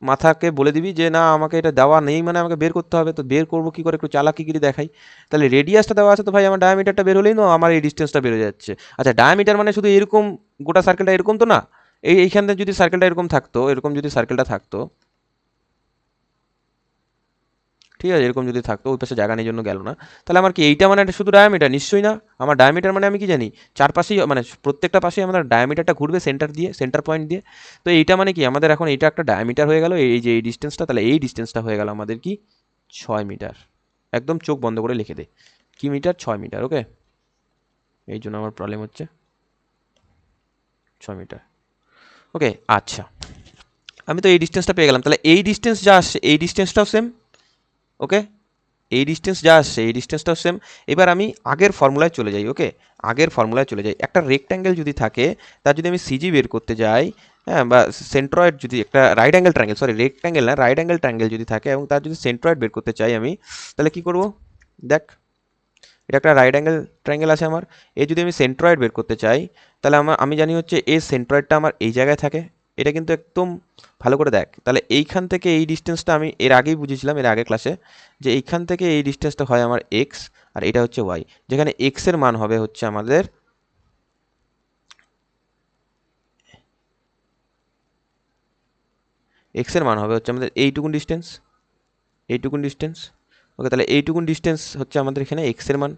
মাথাকে বলে দিবি যে না আমাকে এটা দেওয়া নেই মানে আমাকে বের করতে হবে। তো বের করবো কি করে, একটু চালাকিগিরি দেখাই। তাহলে রেডিয়াসটা দেওয়া আছে তো ভাই আমার ডায়ামিটারটা বের হলেই না আমার এই ডিস্টেন্সটা বেরো যাচ্ছে। আচ্ছা, ডায়ামিটার মানে শুধু এরকম গোটা সার্কেলটা এরকম তো না, এইখানে যদি সার্কেলটা এরকম থাকতো, এরকম যদি সার্কেলটা থাকতো, ঠিক আছে, এরকম যদি থাকতো, ওই পাশে জায়গা নেই জন্য গেল না, তাহলে আমার কি এইটা মানে এটা শুধু ডায়ামিটার? নিশ্চয়ই না। আমার ডায়ামিটার মানে আমি কি জানি, চারপাশেই মানে প্রত্যেকটা পাশেই আমাদের ডায়ামিটারটা ঘুরবে সেন্টার দিয়ে, সেন্টার পয়েন্ট দিয়ে। তো এইটা মানে কি আমাদের এখন এইটা একটা ডায়ামিটার হয়ে গেল, এই যে এই ডিস্টেন্সটা, তাহলে এই ডিস্টেন্সটা হয়ে গেল আমাদের কি 6 মিটার। একদম চোখ বন্ধ করে লিখে দে কি মিটার, 6 মিটার। ওকে, এই জন্য আমার প্রবলেম হচ্ছে 6 মিটার। ওকে, আচ্ছা, আমি তো এই ডিস্টেন্সটা পেয়ে গেলাম। তাহলে এই ডিস্টেন্স যা আসছে এই ডিস্টেন্সটাও সেম। ওকে, এই ডিস্টেন্স যা আসছে এই ডিস্টেন্সটাও সেম। এবার আমি আগের ফর্মুলায় চলে যাই। ওকে, আগের ফর্মুলায় চলে যাই। একটা রেক্ট্যাঙ্গেল যদি থাকে, তার যদি আমি সিজি বের করতে যাই, হ্যাঁ, বা সেন্ট্রয়েড যদি একটা right angle triangle, sorry rectangle না, রাইট অ্যাঙ্গেল ট্রায়াঙ্গেল যদি থাকে এবং তার যদি সেন্ট্রয়েড বের করতে চাই আমি, তাহলে কি করব, দেখ এটা একটা রাইট অ্যাঙ্গেল ট্রায়াঙ্গেল আছে আমার, এর যদি আমি সেন্ট্রয়েড বের করতে চাই, তাহলে আমি জানি হচ্ছে এই সেন্ট্রয়েডটা আমার এই জায়গায় থাকে। এটা কিন্তু একদম ভালো করে দেখ। তাহলে এইখান থেকে এই ডিস্টেন্সটা আমি এর আগেই বুঝেছিলাম, এর আগের ক্লাসে, যে এইখান থেকে এই ডিস্টেন্সটা হয় আমার এক্স, আর এটা হচ্ছে ওয়াই, যেখানে এক্স এর মান হবে হচ্ছে আমাদের এক্স এর মান হবে হচ্ছে আমাদের এইটুকুন ডিস্টেন্স, এইটুকুন ডিস্টেন্স। ওকে, তাহলে এইটুকুন ডিস্টেন্স হচ্ছে আমাদের এখানে এক্স এর মান।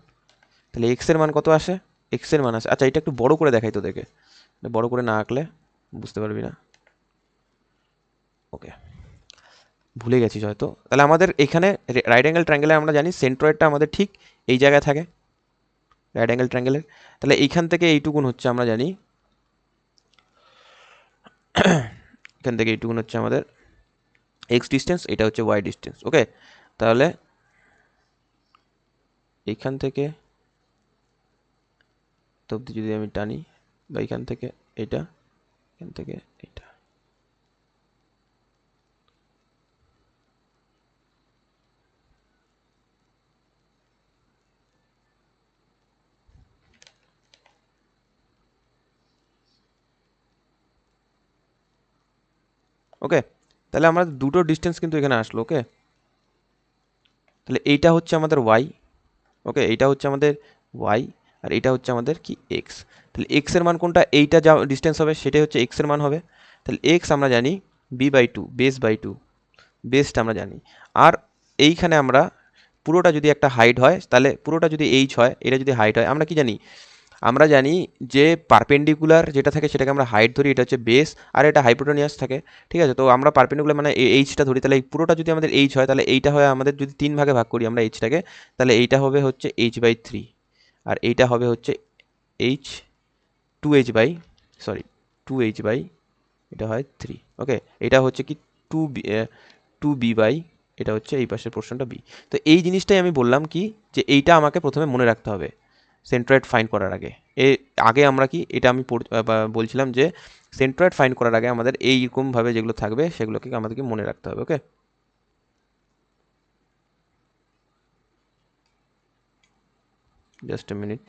তাহলে এক্স এর মান কত আসে, এক্স এর মান আসে, আচ্ছা এটা একটু বড় করে দেখাই তোদেরকে, বড় করে না আঁকলে বুঝতে পারবি না। ওকে, ভুলে গেছিস হয়তো। তাহলে আমাদের এখানে রাইট অ্যাঙ্গেল ট্রায়াঙ্গেলে আমরা জানি সেন্ট্রয়েডটা আমাদের ঠিক এই জায়গায় থাকে, রাইট অ্যাঙ্গেল ট্রায়াঙ্গেলের। তাহলে এইখান থেকে এইটুকুন হচ্ছে আমরা জানি, এখান থেকে এইটুকুন হচ্ছে আমাদের এক্স ডিস্টেন্স, এটা হচ্ছে ওয়াই ডিস্টেন্স। ওকে, তাহলে এইখান থেকে তো অব্দি যদি আমি টানি, বা এইখান থেকে এটা, এখান থেকে এটা, ওকে, তাহলে আমরা দুটো ডিস্টেন্স কিন্তু এখানে আসলো। ওকে, তাহলে এইটা হচ্ছে আমাদের ওয়াই। ওকে, এইটা হচ্ছে আমাদের ওয়াই, আর এইটা হচ্ছে আমাদের কি এক্স। তাহলে এক্স এর মান কোনটা, এইটা যা ডিস্টেন্স হবে সেটাই হচ্ছে এক্স এর মান হবে। তাহলে এক্স আমরা জানি b/2, বেস/2, বেসটা আমরা জানি। আর এইখানে আমরা পুরোটা যদি একটা হাইট হয়, তাহলে পুরোটা যদি এইচ হয়, এটা যদি হাইট হয়, আমরা কি জানি, আমরা জানি যে পারপেন্ডিকুলার যেটা থাকে সেটাকে আমরা হাইট ধরি, এটা হচ্ছে বেস, আর এটা হাইপোটেনিয়াস থাকে। ঠিক আছে, তো আমরা পারপেন্ডিকুলার মানে এইচটা ধরি। তাহলে এই পুরোটা যদি আমাদের এইচ হয়, তাহলে এইটা হয় আমাদের, যদি 3 ভাগে ভাগ করি আমরা এইচটাকে, তাহলে এইটা হবে হচ্ছে h/3, আর এইটা হবে হচ্ছে এইচ, 2h সরি 2h, এটা হয় 3। ওকে, এটা হচ্ছে কি 2b, 2b, এটা হচ্ছে এই পাশের পোর্শনটা বি। তো এই জিনিসটাই আমি বললাম কি, যে এইটা আমাকে প্রথমে মনে রাখতে হবে সেন্ট্রয়েড ফাইন্ড করার আগে। আগে আমরা কি এটা আমি বলছিলাম যে সেন্ট্রয়েড ফাইন্ড করার আগে আমাদের এইরকমভাবে যেগুলো থাকবে সেগুলোকে আমাদেরকে মনে রাখতে হবে। ওকে, জাস্ট এ মিনিট,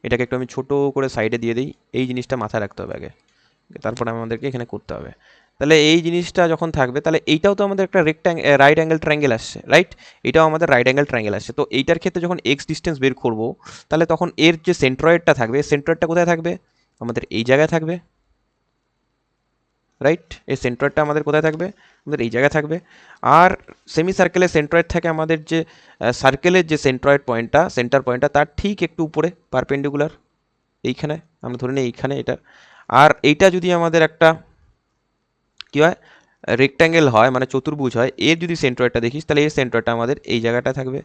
এটাকে একটু আমি ছোট করে সাইডে দিয়ে দিই। এই জিনিসটা মাথায় রাখতে হবে আগে, তারপর আমাদেরকে এখানে করতে হবে। তাহলে এই জিনিসটা যখন থাকবে, তাহলে এইটাও তো আমাদের একটা রাইট অ্যাঙ্গেল ট্রায়াঙ্গেল আসছে, রাইট, এটাও আমাদের রাইট অ্যাঙ্গেল ট্রায়াঙ্গেল আসছে। তো এইটার ক্ষেত্রে যখন এক্স ডিস্টেন্স বের করবো, তাহলে তখন এর যে সেন্ট্রয়েডটা থাকবে, সেন্ট্রয়েডটা কোথায় থাকবে, আমাদের এই জায়গায় থাকবে, রাইট, এই সেন্ট্রয়েডটা আমাদের কোথায় থাকবে, আমাদের এই জায়গায় থাকবে। আর সেমি সার্কেলের সেন্ট্রয়েড থাকে আমাদের যে সার্কেলের যে সেন্ট্রয়েড পয়েন্টটা, সেন্টার পয়েন্টটা তার ঠিক একটু উপরে পারপেন্ডিকুলার, এইখানে আমরা ধরে নিই এইখানে এটা। আর এইটা যদি আমাদের একটা কী হয়, রেক্ট্যাঙ্গেল হয় মানে চতুর্ভুজ হয়, এর যদি সেন্ট্রয়েডটা দেখিস, তাহলে এর সেন্ট্রয়েডটা আমাদের এই জায়গাটা থাকবে,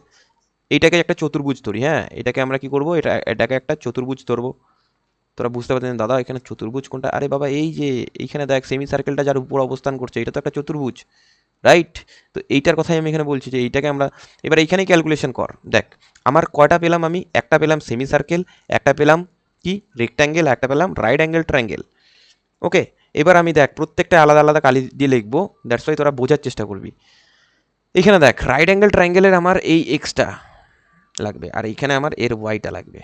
এইটাকে একটা চতুর্ভুজ ধরি, হ্যাঁ এটাকে আমরা কি করব, এটাকে একটা চতুর্ভুজ ধরবো। তোরা বুঝতে পারছেন দাদা এখানে চতুর্ভুজ কোনটা? আরে বাবা এই যে এইখানে দেখ সেমি সার্কেলটা যার উপর অবস্থান করছে এটা তো একটা চতুর্ভুজ, রাইট? তো এইটার কথাই আমি এখানে বলছি যে এইটাকে আমরা এবার এইখানেই ক্যালকুলেশন কর। দেখ আমার কয়টা পেলাম, আমি একটা পেলাম সেমি সার্কেল, একটা পেলাম কি রেক্ট্যাঙ্গেল, একটা পেলাম রাইট অ্যাঙ্গেল ট্রায়াঙ্গেল। ওকে, এবার আমি দেখ প্রত্যেকটা আলাদা আলাদা কালি দিয়ে লিখবো, দ্যাটস ওয়াই তোরা বোঝার চেষ্টা করবি। এখানে দেখ রাইট অ্যাঙ্গেল ট্রায়াঙ্গেলের আমার এই এক্সটা লাগবে, আর এইখানে আমার এর ওয়াইটা লাগবে।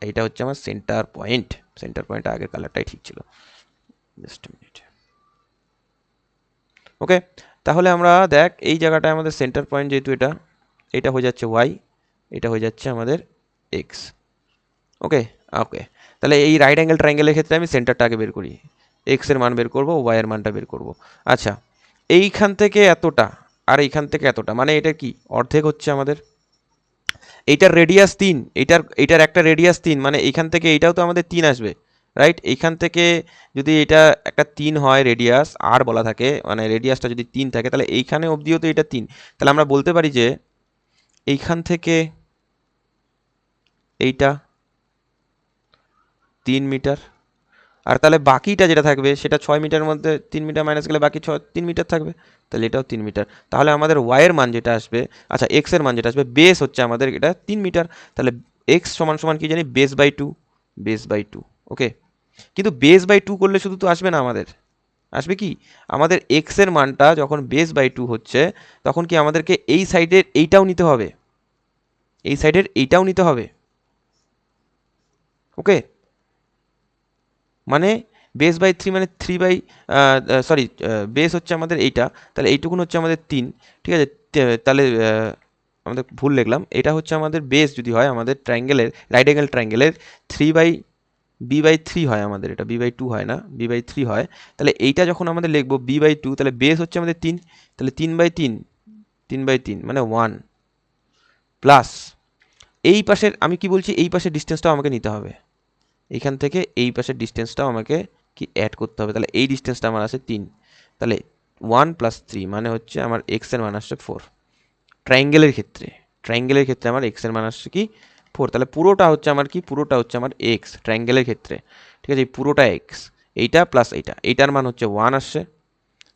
এইটা হচ্ছে আমার সেন্টার পয়েন্ট। সেন্টার পয়েন্টটা আগের কালারটাই ঠিক ছিল। Just minute. ওকে, তাহলে আমরা দেখ এই জায়গাটায় আমাদের সেন্টার পয়েন্ট যেহেতু এটা, এটা হয়ে যাচ্ছে ওয়াই, এটা হয়ে যাচ্ছে আমাদের এক্স। ওকে ওকে, তাহলে এই রাইট অ্যাঙ্গেল ট্রায়াঙ্গেলের ক্ষেত্রে আমি সেন্টারটা আগে বের করি, এক্স এর মান বের করব, ওয়াই এর মানটা বের করব। আচ্ছা, এইখান থেকে এতটা আর এইখান থেকে এতটা মানে এটা কি অর্ধেক হচ্ছে আমাদের। এইটার রেডিয়াস 3, এইটার একটা রেডিয়াস 3, মানে এইখান থেকে এইটাও তো আমাদের 3 আসবে, রাইট? এইখান থেকে যদি এটা একটা 3 হয় রেডিয়াস আর বলা থাকে, মানে রেডিয়াসটা যদি 3 থাকে তাহলে এইখানে অবধিও তো এটা 3। তাহলে আমরা বলতে পারি যে এইখান থেকে এইটা 3 মিটার, আর তাহলে বাকিটা যেটা থাকবে সেটা 6 মিটারের মধ্যে 3 মিটার মাইনাস গেলে বাকি 3 মিটার থাকবে, তাহলে এটাও 3 মিটার। তাহলে আমাদের ওয়াইয়ের মান যেটা আসবে, আচ্ছা এক্স এর মান যেটা আসবে, বেস হচ্ছে আমাদের এটা 3 মিটার। তাহলে এক্স সমান সমান কি জানি, বেস বাই 2, বেস বাই 2। ওকে, কিন্তু বেস বাই 2 করলে শুধু তো আসবে না, আমাদের আসবে কি, আমাদের এক্স এর মানটা যখন বেস বাই 2 হচ্ছে তখন কি আমাদেরকে এই সাইডের এইটাও নিতে হবে, এই সাইডের এইটাও নিতে হবে। ওকে, মানে বেস বাই 3 মানে 3 বাই, সরি, বেস হচ্ছে আমাদের এইটা, তাহলে এইটুকুন হচ্ছে আমাদের 3। ঠিক আছে, তাহলে আমাদের ভুল লিখলাম, এটা হচ্ছে আমাদের বেস যদি হয় আমাদের ট্রায়াঙ্গেলের, রাইট অ্যাঙ্গেল ট্রায়াঙ্গেলের 3/b/3 হয় আমাদের, এটা b/2 হয় না, b/3 হয়। তাহলে এইটা যখন আমাদের লিখবো b/2, তাহলে বেস হচ্ছে আমাদের 3, তাহলে 3/3, 3/3 মানে 1 প্লাস এই পাশের, আমি কি বলছি, এই পাশের ডিস্টেন্সটাও আমাকে নিতে হবে, এইখান থেকে এই পাশের ডিস্টেন্সটাও আমাকে কি অ্যাড করতে হবে। তাহলে এই ডিস্টেন্সটা আমার আছে 3, তাহলে 1 + 3 মানে হচ্ছে আমার এক্স এর মান আসছে 4। ট্রায়াঙ্গেলের ক্ষেত্রে, ট্রায়াঙ্গেলের ক্ষেত্রে আমার এক্স এর মান আসছে কি 4। তাহলে পুরোটা হচ্ছে আমার কি, পুরোটা হচ্ছে আমার এক্স ট্রায়াঙ্গেলের ক্ষেত্রে। ঠিক আছে, এই পুরোটা এক্স, এইটা প্লাস এইটা, এইটার মান হচ্ছে 1 আসছে,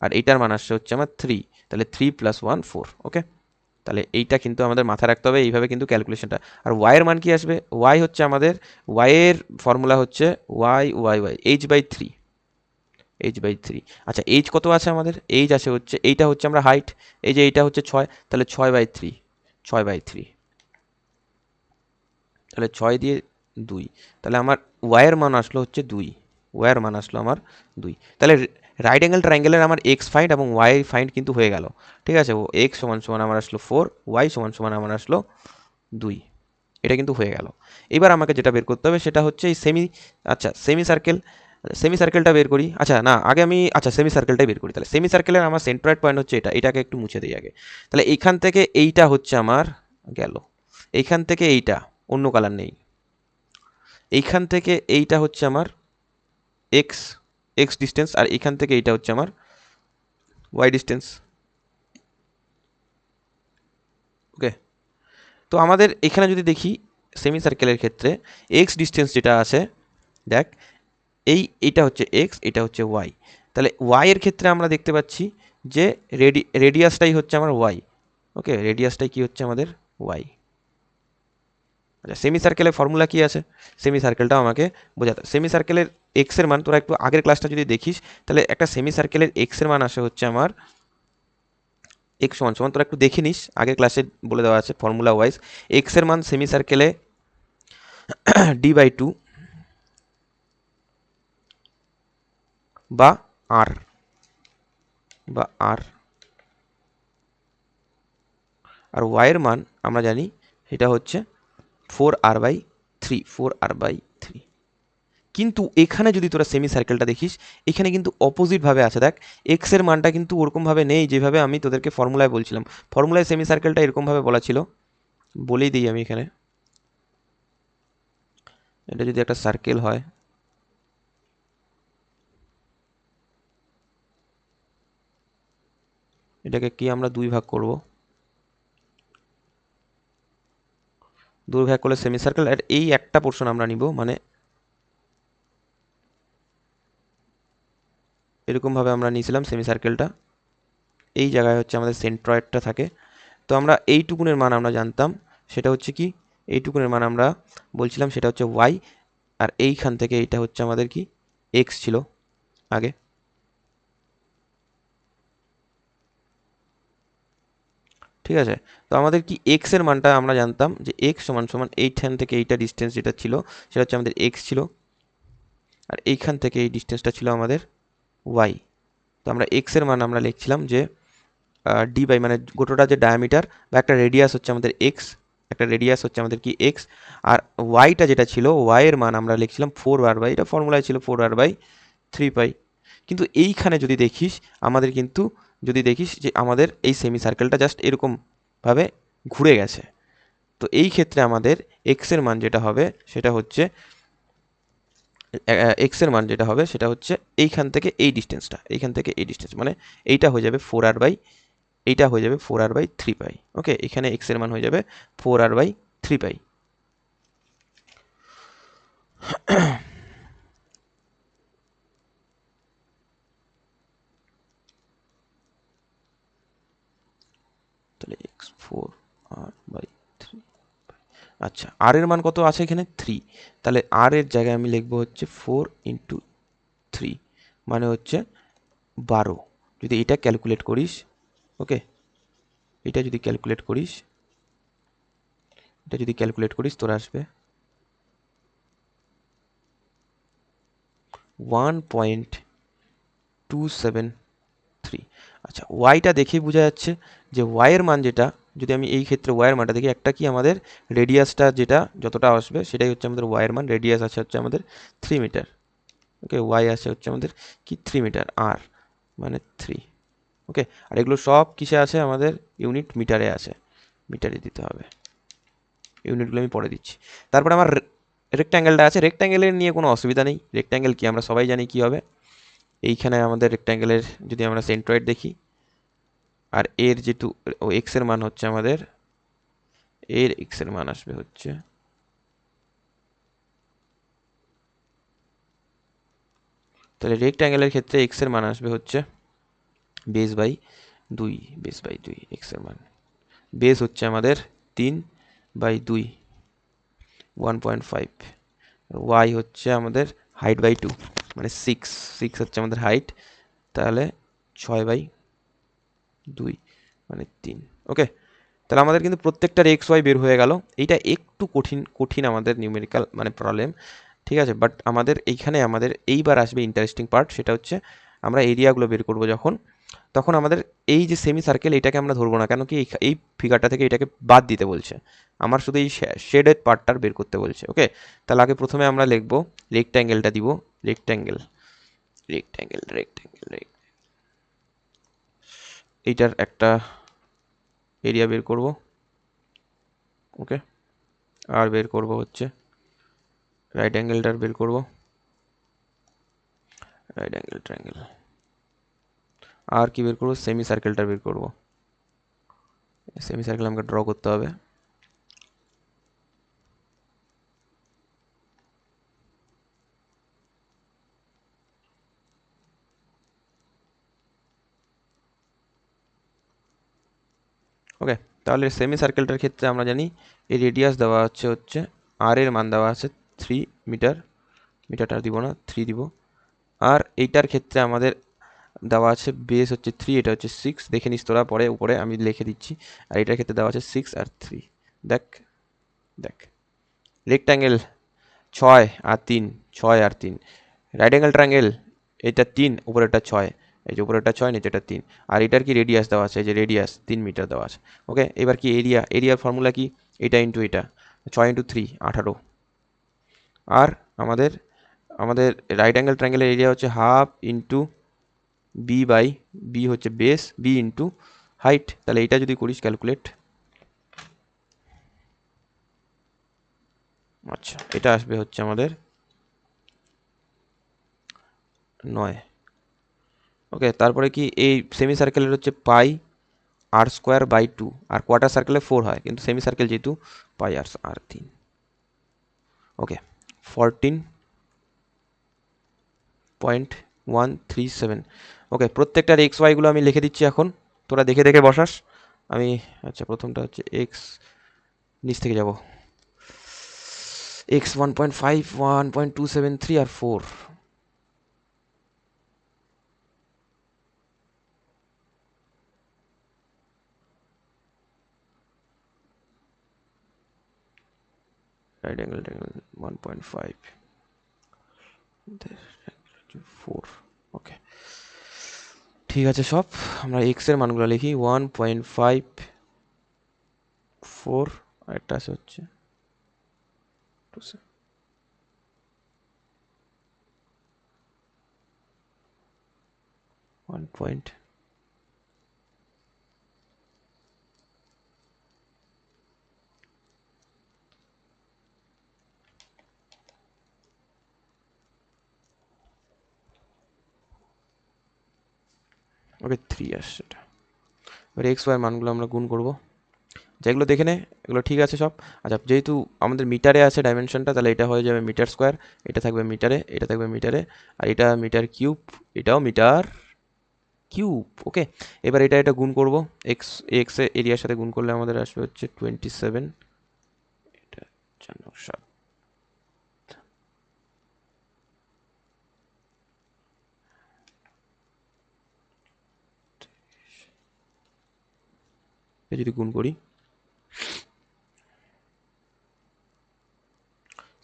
আর এইটার মান আসছে হচ্ছে আমার 3। তাহলে 3 + 1 4। ওকে, তাহলে এইটা কিন্তু আমাদের মাথায় রাখতে হবে, এইভাবে কিন্তু ক্যালকুলেশনটা। আর ওয়াইয়ের মান কি আসবে, ওয়াই হচ্ছে আমাদের, ওয়াইয়ের ফর্মুলা হচ্ছে ওয়াই h/3, h/3। আচ্ছা এইচ কত আছে আমাদের, এইচ আছে হচ্ছে, এইটা হচ্ছে আমরা হাইট, এই যে এইটা হচ্ছে 6, তাহলে 6/3, 6/3, তাহলে 6 দিয়ে 2, তাহলে আমার ওয়াইয়ের মান আসলো হচ্ছে 2, ওয়াইয়ের মান আসলো আমার 2। তাহলে রাইট অ্যাঙ্গেল ট্রায়াঙ্গেলের আমার এক্স ফাইন্ড এবং ওয়াই ফাইন্ড কিন্তু হয়ে গেল। ঠিক আছে, ও এক্স সমান সমান আমার আসলো 4, ওয়াই সমান সমান আমার আসলো 2, এটা কিন্তু হয়ে গেল। এবার আমাকে যেটা বের করতে হবে সেটা হচ্ছে এই সেমি, আচ্ছা সেমি সার্কেল, সেমি সার্কেলটা বের করি। আচ্ছা না, আগে আমি আচ্ছা সেমি সার্কেলটাই বের করি। তাহলে সেমি সার্কেলের আমার সেন্ট্রয়েড পয়েন্ট হচ্ছে এটা, এটাকে একটু মুছে দিই আগে। তাহলে এইখান থেকে এইটা হচ্ছে আমার গেল, এইখান থেকে এইটা, অন্য কালার নেই, এইখান থেকে এইটা হচ্ছে আমার এক্স, এক্স ডিস্টেন্স, আর এইখান থেকে এইটা হচ্ছে আমার ওয়াই ডিস্টেন্স। ওকে, তো আমাদের এখানে যদি দেখি সেমি সার্কেলের ক্ষেত্রে এক্স ডিস্টেন্স যেটা আছে, দেখ এইটা হচ্ছে এক্স, এটা হচ্ছে ওয়াই। তাহলে ওয়াই এর ক্ষেত্রে আমরা দেখতে পাচ্ছি যে রেডিয়াসটাই হচ্ছে আমার ওয়াই। ওকে, রেডিয়াসটাই কি হচ্ছে আমাদের ওয়াই। আচ্ছা সেমি সার্কেলের ফর্মুলা কি আছে, সেমি সার্কেলটাও আমাকে বোঝাতে, সেমি সার্কেলের এক্স এর মান তোরা একটু আগের ক্লাসটা যদি দেখিস তাহলে একটা সেমি সার্কেলের এক্স এর মান আসে হচ্ছে আমার এক্স সমান সমান, তোরা একটু দেখে নিস আগের ক্লাসে বলে দেওয়া আছে ফর্মুলা ওয়াইজ। এক্স এর মান সেমি সার্কেলে d/2 বা আর, বা আর, আর ওয়াইয়ের মান আমরা জানি সেটা হচ্ছে 4r/3, 4r/3। কিন্তু এখানে যদি তোরা সেমি সার্কেলটা দেখিস, এখানে কিন্তু অপোজিটভাবে আছে। দেখ এক্স এর মানটা কিন্তু ওরকমভাবে নেই যেভাবে আমি তোদেরকে ফর্মুলায় বলছিলাম। ফর্মুলায় সেমি সার্কেলটা এরকমভাবে বলা ছিল, বলেই দিই আমি এখানে, এটা যদি একটা সার্কেল হয়, এটাকে কি আমরা 2 ভাগ করব, দুই ভাগ করলে সেমি সার্কেল, আর এই একটা পোর্শন আমরা নিব, মানে এরকমভাবে আমরা নিয়েছিলাম সেমি সার্কেলটা। এই জায়গায় হচ্ছে আমাদের সেন্ট্রয়েডটা থাকে। তো আমরা এইটুকুনের মান আমরা জানতাম, সেটা হচ্ছে কি, এইটুকুনের মান আমরা বলছিলাম সেটা হচ্ছে ওয়াই, আর এইখান থেকে এইটা হচ্ছে আমাদের কি এক্স ছিল আগে। ঠিক আছে, তো আমাদের কি এক্স এর মানটা আমরা জানতাম যে এক্স সমান সমান এইখান থেকে এইটা ডিস্টেন্স যেটা ছিল সেটা হচ্ছে আমাদের এক্স ছিল, আর এইখান থেকে এই ডিস্টেন্সটা ছিল আমাদের ওয়াই। তো আমরা এক্স এর মান আমরা লিখছিলাম যে ডি বাই, মানে গোটোটা যে ডায়ামিটার বা একটা রেডিয়াস হচ্ছে আমাদের এক্স, একটা রেডিয়াস হচ্ছে আমাদের কি এক্স, আর ওয়াইটা যেটা ছিল ওয়াই এর মান আমরা লিখছিলাম 4r/, এটা ফর্মুলায় ছিল 4r/3π। কিন্তু এইখানে যদি দেখিস, আমাদের কিন্তু যদি দেখিস যে আমাদের এই সেমি সার্কেলটা জাস্ট এরকমভাবে ঘুরে গেছে। তো এই ক্ষেত্রে আমাদের এক্স এর মান যেটা হবে সেটা হচ্ছে এইখান থেকে এই ডিস্টেন্সটা, এইখান থেকে এই ডিস্টেন্স, মানে এইটা হয়ে যাবে 4r/, এইটা হয়ে যাবে 4r/3π। ওকে, এখানে এক্স এর মান হয়ে যাবে 4r/3π। তাহলে এক্স 4r/3। আচ্ছা, আর এর মান কত আছে এখানে 3, তাহলে আর এর জায়গায় আমি লিখবো হচ্ছে 4 × 3, মানে হচ্ছে 12। যদি এটা ক্যালকুলেট করিস, ওকে, এটা যদি ক্যালকুলেট করিস তোর আসবে 1.273। আচ্ছা, ওয়াইটা দেখেই বোঝা যাচ্ছে যে ওয়াইয়ের মান যেটা, যদি আমি এই ক্ষেত্রে ওয়াইয়ের মানটা দেখি, একটা কি আমাদের রেডিয়াসটা যেটা যতটা আসবে সেটাই হচ্ছে আমাদের ওয়াইয়ের মান, রেডিয়াস আছে হচ্ছে আমাদের 3 মিটার। ওকে, ওয়াই আছে হচ্ছে আমাদের কি 3 মিটার, আর মানে 3। ওকে, আর এগুলো সব কিসে আছে, আমাদের ইউনিট মিটারে আছে, মিটারে দিতে হবে। ইউনিটগুলো আমি পরে দিচ্ছি। তারপরে আমার রেক্ট্যাঙ্গেলটা আছে, রেক্ট্যাঙ্গেলের নিয়ে কোনো অসুবিধা নেই। রেক্ট্যাঙ্গেল কি আমরা সবাই জানি কি হবে। এইখানে আমাদের রেক্ট্যাঙ্গেলের যদি আমরা সেন্ট্রয়েড দেখি, আর এর যেহেতু এক্স এর মান হচ্ছে আমাদের, এর এক্স এর মান আসবে হচ্ছে, তাহলে রেক্ট্যাঙ্গেলের ক্ষেত্রে এক্স এর মান আসবে হচ্ছে base by 2, base by 2 X এর মান। বেস হচ্ছে আমাদের 3/2, 1.5। ওয়াই হচ্ছে আমাদের হাইট বাই 2, মানে 6 হচ্ছে আমাদের হাইট, তাহলে 6/2 মানে 3। ওকে, তাহলে আমাদের কিন্তু প্রত্যেকটার এক্স ওয়াই বের হয়ে গেল। এইটা একটু কঠিন আমাদের নিউমেরিক্যাল মানে প্রবলেম, ঠিক আছে, বাট আমাদের এইখানে আমাদের এইবার আসবে ইন্টারেস্টিং পার্ট, সেটা হচ্ছে আমরা এরিয়াগুলো বের করব যখন, তখন আমাদের এই যে সেমি সার্কেল এটাকে আমরা ধরবো না, কেন কি এই ফিগারটা থেকে এটাকে বাদ দিতে বলছে, আমার শুধু এই শেডেড পার্টটার বের করতে বলছে। ওকে, তাহলে আগে প্রথমে আমরা লিখবো রেক্ট্যাঙ্গেলটা দিব, রেক্ট্যাঙ্গেল রেক্ট্যাঙ্গেল রেক্ট্যাঙ্গেল এইটার একটা এরিয়া বের করব। ওকে, আর বের করব হচ্ছে রাইট অ্যাঙ্গেলটার বের করব, রাইট অ্যাঙ্গেল ট্রায়াঙ্গেল। আর কি বের করবো, সেমি সার্কেলটা বের করব। সেমি সার্কেল আমাকে ড্র করতে হবে। ওকে, তাহলে সেমি সার্কেলটার ক্ষেত্রে আমরা জানি এই রেডিয়াস দেওয়া হচ্ছে আর এর মান দেওয়া আছে 3 মিটার, মিটারটা দিব না 3 দিব। আর এইটার ক্ষেত্রে আমাদের দেওয়া আছে বেস হচ্ছে 3, এটা হচ্ছে 6, দেখে নিস তোরা পরে উপরে আমি লিখে দিচ্ছি। আর এটার ক্ষেত্রে দেওয়া আছে 6 আর 3। দেখ দেখ, রেক্ট্যাঙ্গেল 6 আর 3, 6 আর 3। রাইট অ্যাঙ্গেল ট্রায়াঙ্গেল এটা 3, উপরেরটা 6, এই যে উপরেরটা 6 নিচেটা 3। আর এটার কি রেডিয়াস দেওয়া আছে, এই যে রেডিয়াস 3 মিটার দেওয়া আছে। ওকে, এবার কি এরিয়ার ফর্মুলা কি, এটা ইন্টু এটা, 6 × 3 18। আর আমাদের আমাদের রাইট অ্যাঙ্গেল ট্রায়াঙ্গেলের এরিয়া হচ্ছে half into B by, B হচ্ছে বেস, বি ইন্টু হাইট। তাহলে এটা যদি করিস ক্যালকুলেট, আচ্ছা এটা আসবে হচ্ছে আমাদের 9। ওকে, তারপরে কি এই সেমি সার্কেলের হচ্ছে pi R square by 2, R quarter সার্কেলে 4 হয়, কিন্তু সেমি সার্কেল যেহেতু পাই আর 3। ওকে, 14.137। ওকে, প্রত্যেকটার এক্স ওয়াইগুলো আমি লিখে দিচ্ছি এখন, তোরা দেখে দেখে বসাস। আমি আচ্ছা, প্রথমটা হচ্ছে এক্স, নিচ থেকে যাব, এক্স 1.5, 1.273 আর 4। Right angle 1.5, 4। ওকে, ঠিক আছে, সব আমরা এক্স এর মানগুলো লিখি। 1.54, আর একটা আছে হচ্ছে 1. ওকে, 3 আসছে এটা। এবার এক্স ওয়াই মানগুলো আমরা গুণ করব, যেগুলো দেখে নে এগুলো ঠিক আছে সব। আচ্ছা, যেহেতু আমাদের মিটারে আছে ডাইমেনশনটা, তাহলে এটা হয়ে যাবে মিটার স্কোয়ার, এটা থাকবে মিটারে, এটা থাকবে মিটারে, আর এটা মিটার কিউব, এটাও মিটার কিউব। ওকে, এবার এটা গুণ করব, এক্স এক্স এর এরিয়ার সাথে গুণ করলে আমাদের আসবে হচ্ছে 27, এটা 4, 7 যদি গুণ করি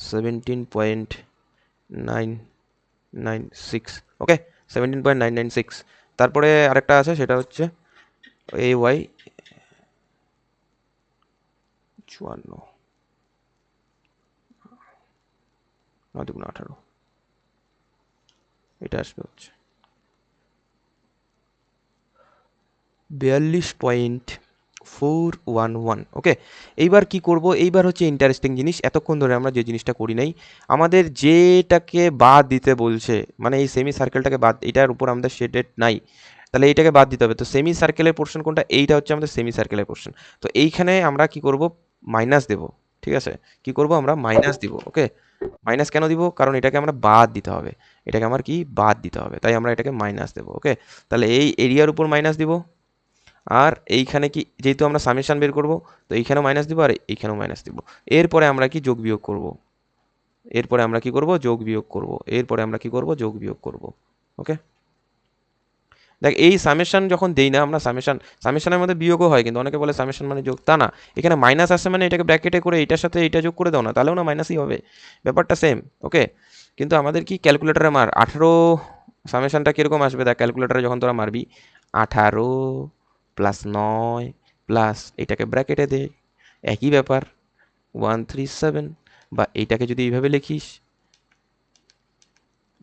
17.996। ওকে, 17.996। তারপরে আরেকটা আছে, সেটা হচ্ছে এ ওয়াই 54, 9×18, এটা আসবে হচ্ছে 42.411। ওকে, এইবার কি করব, এইবার হচ্ছে ইন্টারেস্টিং জিনিস, এতক্ষণ ধরে আমরা যে জিনিসটা করি নাই, আমাদের যেটাকে বাদ দিতে বলছে, মানে এই সেমি সার্কেলটাকে বাদ, এটার উপর আমাদের শেডেড নাই, তাহলে এইটাকে বাদ দিতে হবে। তো সেমি সার্কেলের পোর্শন কোনটা, এইটা হচ্ছে আমাদের সেমি সার্কেলের পোর্শন। তো এইখানে আমরা কি করব, মাইনাস দেব। ঠিক আছে, কি করব, আমরা মাইনাস দিব। ওকে, মাইনাস কেন দিব, কারণ এটাকে আমরা বাদ দিতে হবে, এটাকে আমার কি বাদ দিতে হবে, তাই আমরা এটাকে মাইনাস দেব। ওকে, তাহলে এই এরিয়ার উপর মাইনাস দিব, আর এইখানে কি, যেহেতু আমরা সামেশন বের করব, তো এইখানেও মাইনাস দিব আর এইখানেও মাইনাস দিব। এরপরে আমরা কি যোগ বিয়োগ করব, এরপরে আমরা কি করব, যোগ বিয়োগ করব, এরপরে আমরা কি করব, যোগ বিয়োগ করব। ওকে, দেখ এই সামেশন যখন দেই না আমরা, সামেশনের মধ্যে বিয়োগও হয়, কিন্তু অনেকে বলে সামেশন মানে যোগ, তা না, এখানে মাইনাস আসছে মানে এটাকে ব্র্যাকেটে করে এটার সাথে এটা যোগ করে দাও না, তাহলেও না মাইনাসই হবে, ব্যাপারটা সেম। ওকে, কিন্তু আমাদের কি ক্যালকুলেটারে মার 18, সামেশনটা কীরকম আসবে দেখ, ক্যালকুলেটারে যখন তোরা মারবি 18 প্লাস 9 প্লাস এটাকে ব্র্যাকেটে দে, একই ব্যাপার 137, বা এইটাকে যদি এইভাবে লিখিস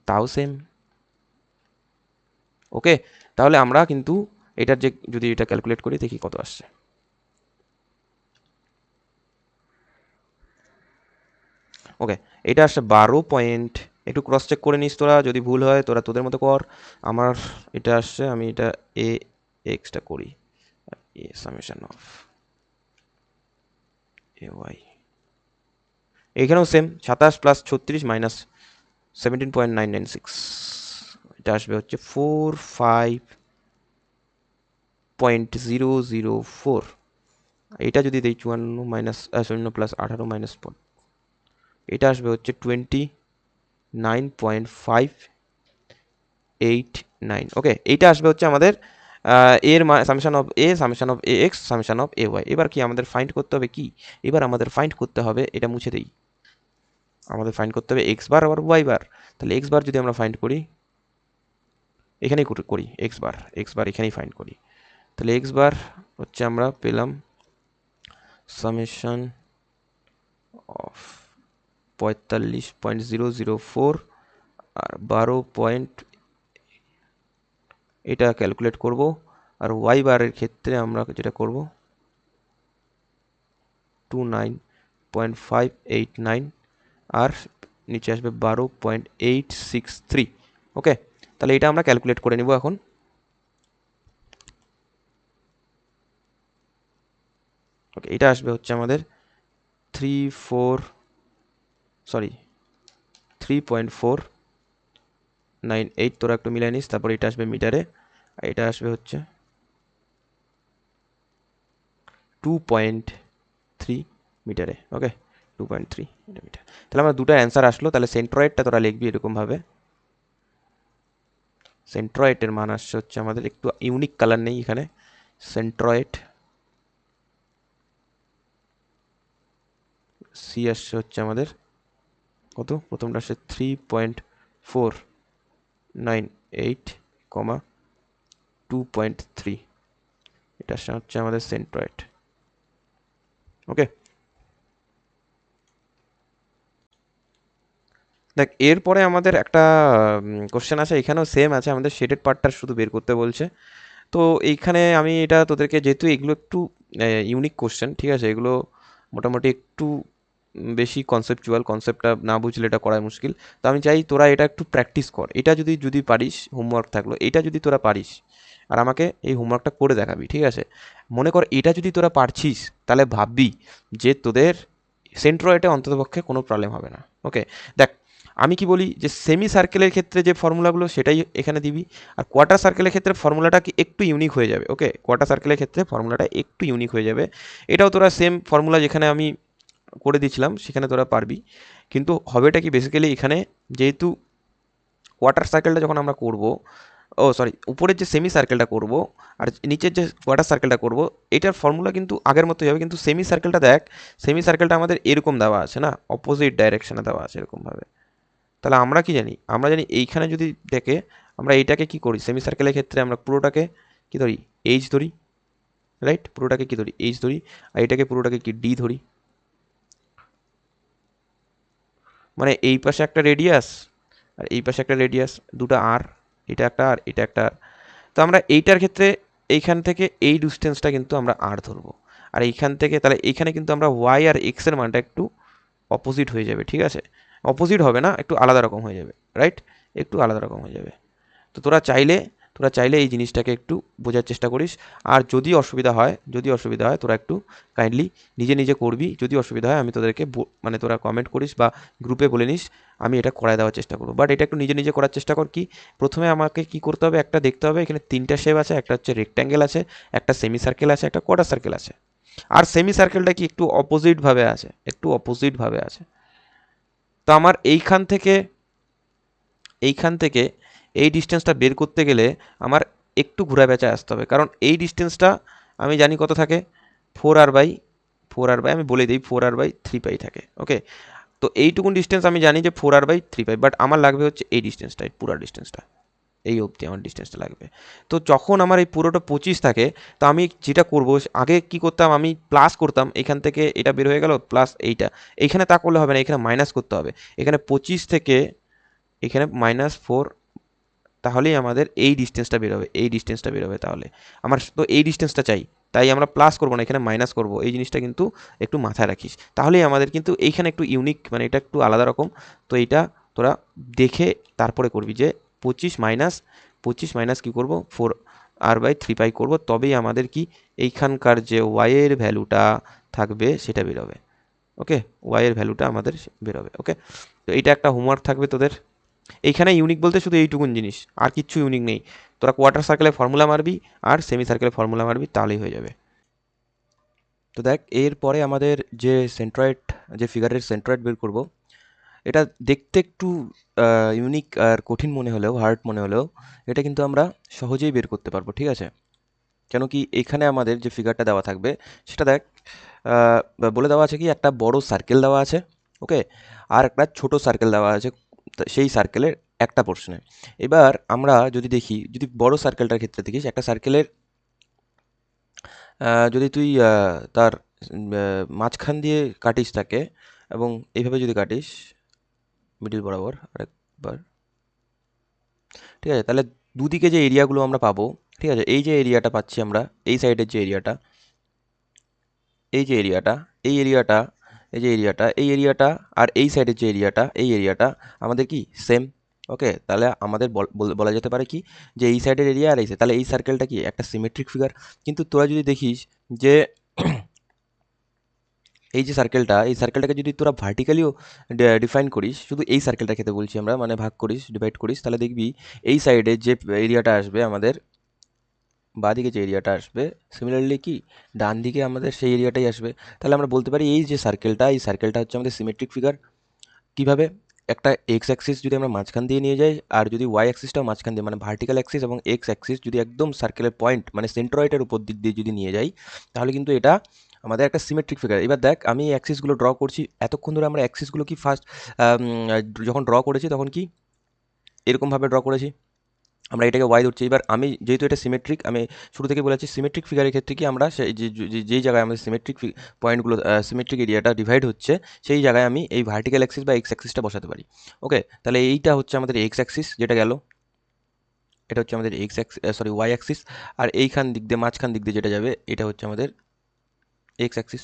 তাও সেম। ওকে, তাহলে আমরা কিন্তু এটার যে, যদি এটা ক্যালকুলেট করি দেখি কত আসছে। ওকে, এটা আসছে 12 একটু ক্রস চেক করে নিস তোরা, যদি ভুল হয় তোরা তোদের মতো কর। আমার এটা আসছে, আমি এটা এ এক্সটা করি, এ সামেশন অফ এ ওয়াই, এখানেও সেম 27 প্লাস 36 মাইনাস 17.996, এটা আসবে হচ্ছে 45.004। এটা যদি দেই 54 মাইনাস 0 প্লাস 18 মাইনাস, এটা আসবে হচ্ছে 29.589। ওকে, এইটা আসবে হচ্ছে আমাদের এর summation of A, summation of A X, summation of A Y. এবার কি আমাদের ফাইন্ড করতে হবে, কি এবার আমাদের ফাইন্ড করতে হবে, এটা মুছে দেই, আমাদের ফাইন্ড করতে হবে এক্স বার আবার ওয়াই বার। তাহলে এক্স বার যদি আমরা ফাইন্ড করি, এখানেই করি এক্স বার এখানেই ফাইন্ড করি, তাহলে এক্স বার হচ্ছে আমরা পেলাম সামেশন অফ 45.004 আর 12 এটা ক্যালকুলেট করব। আর ওয়াই বারের ক্ষেত্রে আমরা যেটা করব 29.589, আর নিচে আসবে 12.863। ওকে, তাহলে এটা আমরা ক্যালকুলেট করে নিব এখন। ওকে, এটা আসবে হচ্ছে আমাদের 3.498, তোরা একটু মিলাই নিস। তারপর এটা আসবে মিটারে, আর এটা আসবে হচ্ছে 2.3 মিটারে। ওকে, 2.3 মিটার। তাহলে আমার দুটো অ্যান্সার আসলো। তাহলে সেন্ট্রয়েডটা তোরা লিখবি এরকমভাবে। সেন্ট্রয়েডের মান আসছে হচ্ছে আমাদের, একটু ইউনিক কালার নেই এখানে, সেন্ট্রয়েড সি আসছে হচ্ছে আমাদের কত, প্রথমটা আসছে 3.498, 2.3, এটা আসছে হচ্ছে আমাদের সেন্ট্রয়েড। ওকে, দেখ এরপরে আমাদের একটা কোশ্চেন আছে, এখানেও সেম আছে, আমাদের শেডেড পার্টটা শুধু বের করতে বলছে। তো এইখানে আমি এটা তোদেরকে, যেহেতু এগুলো একটু ইউনিক কোশ্চেন, ঠিক আছে, এগুলো মোটামুটি একটু বেশি কনসেপচুয়াল, কনসেপ্টটা না বুঝলে এটা করা মুশকিল। তো আমি চাই তোরা এটা একটু প্র্যাকটিস কর। এটা যদি যদি পারিস, হোমওয়ার্ক থাকলো, এটা যদি তোরা পারিস আর আমাকে এই হোমওয়ার্কটা করে দেখাবি, ঠিক আছে। মনে কর এটা যদি তোরা পারছিস, তাহলে ভাববি যে তোদের সেন্ট্রয়েডে অন্ততপক্ষে কোনো প্রবলেম হবে না। ওকে, দেখ আমি কি বলি যে সেমি সার্কেলের ক্ষেত্রে যে ফর্মুলাগুলো সেটাই এখানে দিবি, আর কোয়ার্টার সার্কেলের ক্ষেত্রে ফর্মুলাটা কি একটু ইউনিক হয়ে যাবে। ওকে, কোয়ার্টার সার্কেলের ক্ষেত্রে ফর্মুলাটা একটু ইউনিক হয়ে যাবে। এটাও তোরা সেম ফর্মুলা যেখানে আমি করে দিয়েছিলাম সেখানে তোরা পারবি। কিন্তু হবেটা কি বেসিক্যালি এখানে, যেহেতু কোয়ার্টার সার্কেলটা যখন আমরা করব, ও সরি, উপরের যে সেমি সার্কেলটা করব আর নিচের যে কোয়ার্টার সার্কেলটা করব, এটার ফর্মুলা কিন্তু আগের মতোই হবে। কিন্তু সেমি সার্কেলটা দেখ, সেমি সার্কেলটা আমাদের এরকম দেওয়া আছে না, অপোজিট ডাইরেকশনে দেওয়া আছে এরকমভাবে। তাহলে আমরা কি জানি, আমরা জানি এইখানে যদি দেখে আমরা এইটাকে কি করি, সেমি সার্কেলের ক্ষেত্রে আমরা পুরোটাকে কি ধরি, এইচ ধরি, রাইট, পুরোটাকে কি ধরি, এইচ ধরি, আর এটাকে পুরোটাকে কি ডি ধরি। মানে এই পাশে একটা রেডিয়াস আর এই পাশে একটা রেডিয়াস, দুটো আর, এটা একটা আর এটা একটা আর। তো আমরা এইটার ক্ষেত্রে এইখান থেকে এই ডিস্টেন্সটা কিন্তু আমরা আর ধরবো, আর এইখান থেকে তাহলে এইখানে কিন্তু আমরা ওয়াই আর এক্স এর মানটা একটু অপোজিট হয়ে যাবে, ঠিক আছে, অপোজিট হবে না, একটু আলাদা রকম হয়ে যাবে, রাইট, একটু আলাদা রকম হয়ে যাবে। তো তোরা চাইলে এই জিনিসটাকে একটু বোঝার চেষ্টা করিস। আর যদি অসুবিধা হয় তোরা একটু কাইন্ডলি নিজে নিজে করবি। যদি অসুবিধা হয় আমি তোদেরকে মানে তোরা কমেন্ট করিস বা গ্রুপে বলে নিস, আমি এটা করায় দেওয়ার চেষ্টা করবো। বাট এটা একটু নিজে নিজে করার চেষ্টা কর। কি প্রথমে আমাকে কি করতে হবে, একটা দেখতে হবে এখানে তিনটা শেপ আছে, একটা হচ্ছে রেক্ট্যাঙ্গেল আছে, একটা সেমি সার্কেল আছে, একটা কোয়ার্টার সার্কেল আছে। আর সেমি সার্কেলটা কি একটু অপোজিটভাবে আছে, তো আমার এইখান থেকে এই ডিস্টেন্সটা বের করতে গেলে আমার একটু ঘোরা পেঁচায় আসতে হবে, কারণ এই ডিস্টেন্সটা আমি জানি কত থাকে, 4r বাই আমি বলে দিই 4r/3π থাকে। ওকে, তো এইটুকুন ডিস্টেন্স আমি জানি যে 4r/3π, বাট আমার লাগবে হচ্ছে এই ডিস্টেন্সটা, এই পুরো ডিস্টেন্সটা, এই অবধি আমার ডিস্টেন্সটা লাগবে। তো যখন আমার এই পুরোটা 25 থাকে, তো আমি যেটা করব, আগে কি করতাম, আমি প্লাস করতাম, এখান থেকে এটা বের হয়ে গেল প্লাস এইটা, এইখানে তা করলে হবে না, এখানে মাইনাস করতে হবে। এখানে 25 থেকে এখানে -4, তাহলেই আমাদের এই ডিস্টেন্সটা বেরোবে। তাহলে আমার তো এই ডিস্টেন্সটা চাই, তাই আমরা প্লাস করবো না, এখানে মাইনাস করবো। এই জিনিসটা কিন্তু একটু মাথায় রাখিস, তাহলেই আমাদের কিন্তু এইখানে একটু ইউনিক, মানে এটা একটু আলাদা রকম। তো এইটা তোরা দেখে তারপরে করবি যে 25 মাইনাস কী করবো, 4r/3π করবো, তবেই আমাদের কি এইখানকার যে ওয়াইয়ের ভ্যালুটা থাকবে সেটা বেরোবে। ওকে, ওয়াইয়ের ভ্যালুটা আমাদের বেরোবে। ওকে, তো এইটা একটা হোমওয়ার্ক থাকবে তোদের। এইখানে ইউনিক বলতে শুধু এইটুকুন জিনিস, আর কিচ্ছু ইউনিক নেই। তোরা কোয়ার্টার সার্কেলে ফর্মুলা মারবি আর সেমি সার্কেলে ফর্মুলা মারবি, তাহলেই হয়ে যাবে। তো দেখ এরপরে আমাদের যে সেন্ট্রয়েড, যে ফিগারের সেন্ট্রয়েড বের করব, এটা দেখতে একটু ইউনিক আর কঠিন মনে হলেও, হার্ড মনে হলেও, এটা কিন্তু আমরা সহজেই বের করতে পারবো, ঠিক আছে। কেন কি এখানে আমাদের যে ফিগারটা দেওয়া থাকবে সেটা দেখ, বলে দেওয়া আছে কি একটা বড় সার্কেল দেওয়া আছে, ওকে, আর একটা ছোট সার্কেল দেওয়া আছে সেই সার্কেলের একটা পোর্শনে। এবার আমরা যদি দেখি, যদি বড় সার্কেলটার ক্ষেত্রে দেখিস, একটা সার্কেলের যদি তুই তার মাঝখান দিয়ে কাটিস তাকে, এবং এইভাবে যদি কাটিস মিডিল বরাবর আরেকবার, ঠিক আছে, তাহলে দুদিকে যে এরিয়াগুলো আমরা পাবো, ঠিক আছে, এই যে এরিয়াটা পাচ্ছি আমরা, এই সাইডের যে এরিয়াটা, এই যে এরিয়াটা, এই এরিয়াটা, এই যে এরিয়াটা, এই এরিয়াটা, আর এই সাইডের যে এরিয়াটা, এই এরিয়াটা আমাদের কি সেম। ওকে, তাহলে আমাদের বলা যেতে পারে কি যে এই সাইডের এরিয়া আর এই সাইড, তাহলে এই সার্কেলটা কি একটা সিমেট্রিক ফিগার। কিন্তু তোরা যদি দেখিস যে এই যে সার্কেলটা, এই সার্কেলটাকে যদি তোরা ভার্টিক্যালিও ডিফাইন করিস, শুধু এই সার্কেলটার ক্ষেত্রে বলছি আমরা, মানে ভাগ করিস, ডিভাইড করিস, তাহলে দেখবি এই সাইডে যে এরিয়াটা আসবে আমাদের, বাঁদিকে যে এরিয়াটা আসবে, সিমিলারলি কি ডান দিকে আমাদের সেই এরিয়াটাই আসবে। তাহলে আমরা বলতে পারি এই যে সার্কেলটা, এই সার্কেলটা হচ্ছে আমাদের সিমেট্রিক ফিগার। কিভাবে? একটা এক্স অ্যাক্সিস যদি আমরা মাঝখান দিয়ে নিয়ে যাই, আর যদি ওয়াই অ্যাক্সিসটাও মাঝখান দিয়ে, মানে ভার্টিক্যাল অ্যাক্সিস এবং এক্স অ্যাক্সিস যদি একদম সার্কেলের পয়েন্ট মানে সেন্ট্রয়েডের উপর দিক দিয়ে যদি নিয়ে যাই, তাহলে কিন্তু এটা আমাদের একটা সিমেট্রিক ফিগার। এবার দেখ আমি অ্যাক্সিসগুলো ড্র করছি, এতক্ষণ ধরে আমরা অ্যাক্সিসগুলো কি ফার্স্ট যখন ড্র করেছি তখন কি এরকমভাবে ড্র করেছি, আমরা এটাকে ওয়াই ধরছি। এবার আমি যেহেতু এটা সিমেট্রিক, আমি শুরু থেকে বলেছি সিমেট্রিক ফিগারের ক্ষেত্রে কি আমরা সেই যেই জায়গায় আমাদের সিমেট্রিক পয়েন্টগুলো, সিমেট্রিক এরিয়াটা ডিভাইড হচ্ছে, সেই জায়গায় আমি এই ভার্টিক্যাল অ্যাক্সিস বা এক্স অ্যাক্সিসটা বসাতে পারি। ওকে, তাহলে এইটা হচ্ছে আমাদের এক্স অ্যাক্সিস যেটা গেল, এটা হচ্ছে আমাদের X axis, sorry Y axis. আর এইখান দিক দিয়ে মাঝখান দিক দিয়ে যেটা যাবে এটা হচ্ছে আমাদের এক্স অ্যাক্সিস।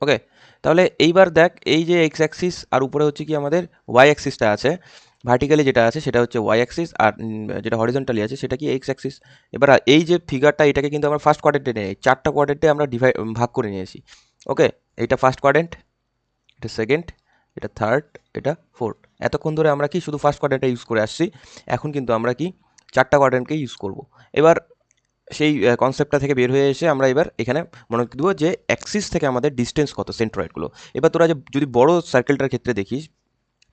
ওকে, তাহলে এইবার দেখ এই যে এক্স অ্যাক্সিস আর উপরে হচ্ছে কি আমাদের ওয়াই অ্যাক্সিসটা আছে, ভার্টিক্যালি যেটা আছে সেটা হচ্ছে ওয়াই অ্যাক্সিস, আর যেটা হরিজন্টালি আছে সেটা কি এক্স অ্যাক্সিস। এবার এই যে ফিগারটা এটাকে কিন্তু আমরা ফার্স্ট কোয়াড্রেন্টে নিয়ে চারটা কোয়াড্রেন্টে আমরা ভাগ করে নিয়েছি। ওকে, এটা ফার্স্ট কোয়াড্রেন্ট, এটা সেকেন্ড, এটা থার্ড, এটা ফোর্থ। এতক্ষণ ধরে আমরা কি শুধু ফার্স্ট কোয়াড্রেন্টটা ইউজ করে আসছি, এখন কিন্তু আমরা কি চারটা কোয়াড্রেন্টকে ইউজ করব। এবার সেই কনসেপ্টটা থেকে বের হয়ে এসে আমরা এবার এখানে মনে করতে দেবো যে অ্যাক্সিস থেকে আমাদের ডিস্টেন্স কত সেন্ট্রয়েডগুলো। এবার তোরা যে যদি বড় সার্কেলটার ক্ষেত্রে দেখিস,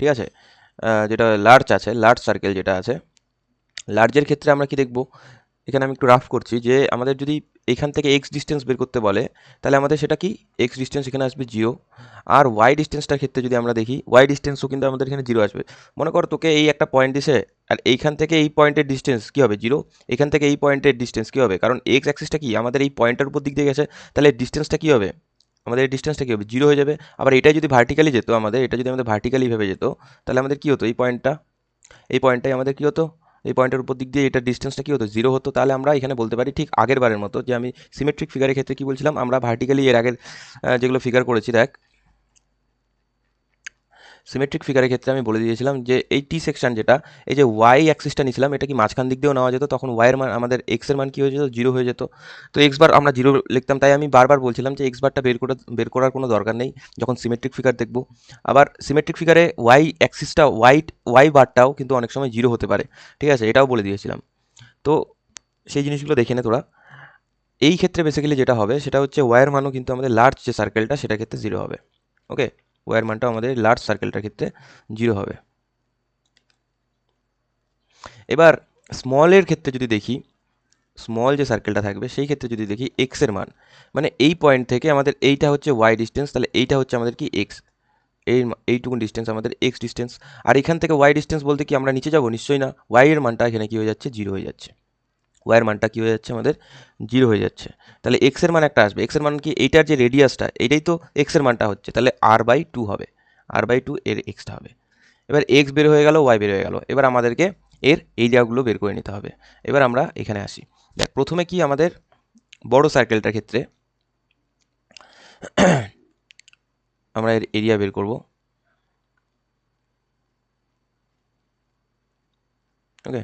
ঠিক আছে, যেটা লার্জ আছে, লার্জ সার্কেল যেটা আছে, লার্জের ক্ষেত্রে আমরা কি দেখব, এখানে আমি একটু রাফ করছি, যে আমাদের যদি এখান থেকে এক্স ডিস্টেন্স বের করতে বলে, তাহলে আমাদের সেটা কি এক্স ডিস্টেন্স এখানে আসবে 0। আর ওয়াই ডিস্টেন্সটার ক্ষেত্রে যদি আমরা দেখি, ওয়াই ডিস্টেন্সও কিন্তু আমাদের এখানে 0 আসবে। মনে কর তোকে এই একটা পয়েন্ট দিছে, আর এইখান থেকে এই পয়েন্টের ডিস্টেন্স কী হবে 0, এখান থেকে এই পয়েন্টের ডিস্টেন্স কী হবে, কারণ এক্স অ্যাক্সিসটা কি আমাদের এই পয়েন্টের উপর দিক দিয়ে গেছে, তাহলে ডিস্টেন্সটা কী হবে, আমাদের এই ডিস্টেন্সটা কী হবে 0 হয়ে যাবে। আবার এটা যদি ভার্টিক্যালি যেত, আমাদের এটা যদি আমাদের ভার্টিক্যালি ভেবে যেত, তাহলে আমাদের কী হতো, এই পয়েন্টটা, এই পয়েন্টটাই আমাদের কী হতো, এই পয়েন্টের উপর দিক দিয়ে এটার ডিস্টেন্সটা কী হতো 0 হতো। তাহলে আমরা এখানে বলতে পারি ঠিক আগের বারের মতো, যে আমি সিমেট্রিক ফিগারের ক্ষেত্রে কী বলছিলাম, আমরা ভার্টিক্যালি এর আগের যেগুলো ফিগার করেছি দেখ, সিমেট্রিক ফিগারের ক্ষেত্রে আমি বলে দিয়েছিলাম যে এই টি সেকশন যেটা, এই যে ওয়াই অ্যাক্সিসটা নিয়েছিলাম, এটা কি মাঝখান দিক দিয়েও নেওয়া যেত, তখন ওয়াইয়ের মান আমাদের এক্স এর মান কী হয়ে যেত 0 হয়ে যেত। তো এক্স বার আমরা 0 লিখতাম, তাই আমি বারবার বলছিলাম যে এক্স বারটা বের করার কোনো দরকার নেই যখন সিমেট্রিক ফিগার দেখব। আবার সিমেট্রিক ফিগারে ওয়াই অ্যাক্সিসটা ওয়াই বারটাও কিন্তু অনেক সময় 0 হতে পারে, ঠিক আছে, এটাও বলে দিয়েছিলাম। তো সেই জিনিসগুলো দেখে নে তোরা। এই ক্ষেত্রে বেসিক্যালি যেটা হবে সেটা হচ্ছে ওয়াইয়ের মানও কিন্তু আমাদের লার্জ যে সার্কেলটা সেটার ক্ষেত্রে 0 হবে। ওকে, ওয়াইয়ের মানটাও আমাদের লার্জ সার্কেলটার ক্ষেত্রে 0 হবে। এবার স্মলের ক্ষেত্রে যদি দেখি, স্মল যে সার্কেলটা থাকবে সেই ক্ষেত্রে যদি দেখি এক্সের মান, মানে এই পয়েন্ট থেকে আমাদের এইটা হচ্ছে ওয়াই ডিস্টেন্স, তাহলে এইটা হচ্ছে আমাদের কি এক্স, এইটুকুন ডিস্টেন্স আমাদের এক্স ডিস্টেন্স। আর এখান থেকে ওয়াই ডিস্টেন্স বলতে কি আমরা নিচে যাবো, নিশ্চয়ই না, ওয়াই এর মানটা এখানে কী হয়ে যাচ্ছে 0 হয়ে যাচ্ছে, ওয়াইয়ের মানটা কী হয়ে যাচ্ছে আমাদের 0 হয়ে যাচ্ছে। তাহলে এক্সের মান একটা আসবে, এক্সের মান কি এইটার যে রেডিয়াসটা এইটাই তো এক্সের মানটা হচ্ছে, তাহলে r/2 হবে, r/2 এর এক্সটা হবে। এবার এক্স বের হয়ে গেল, ওয়াই বের হয়ে গেল, এবার আমাদেরকে এর এরিয়াগুলো বের করে নিতে হবে। এবার আমরা এখানে আসি, দেখ প্রথমে কি আমাদের বড় সার্কেলটার ক্ষেত্রে আমরা এর এরিয়া বের করব। ওকে,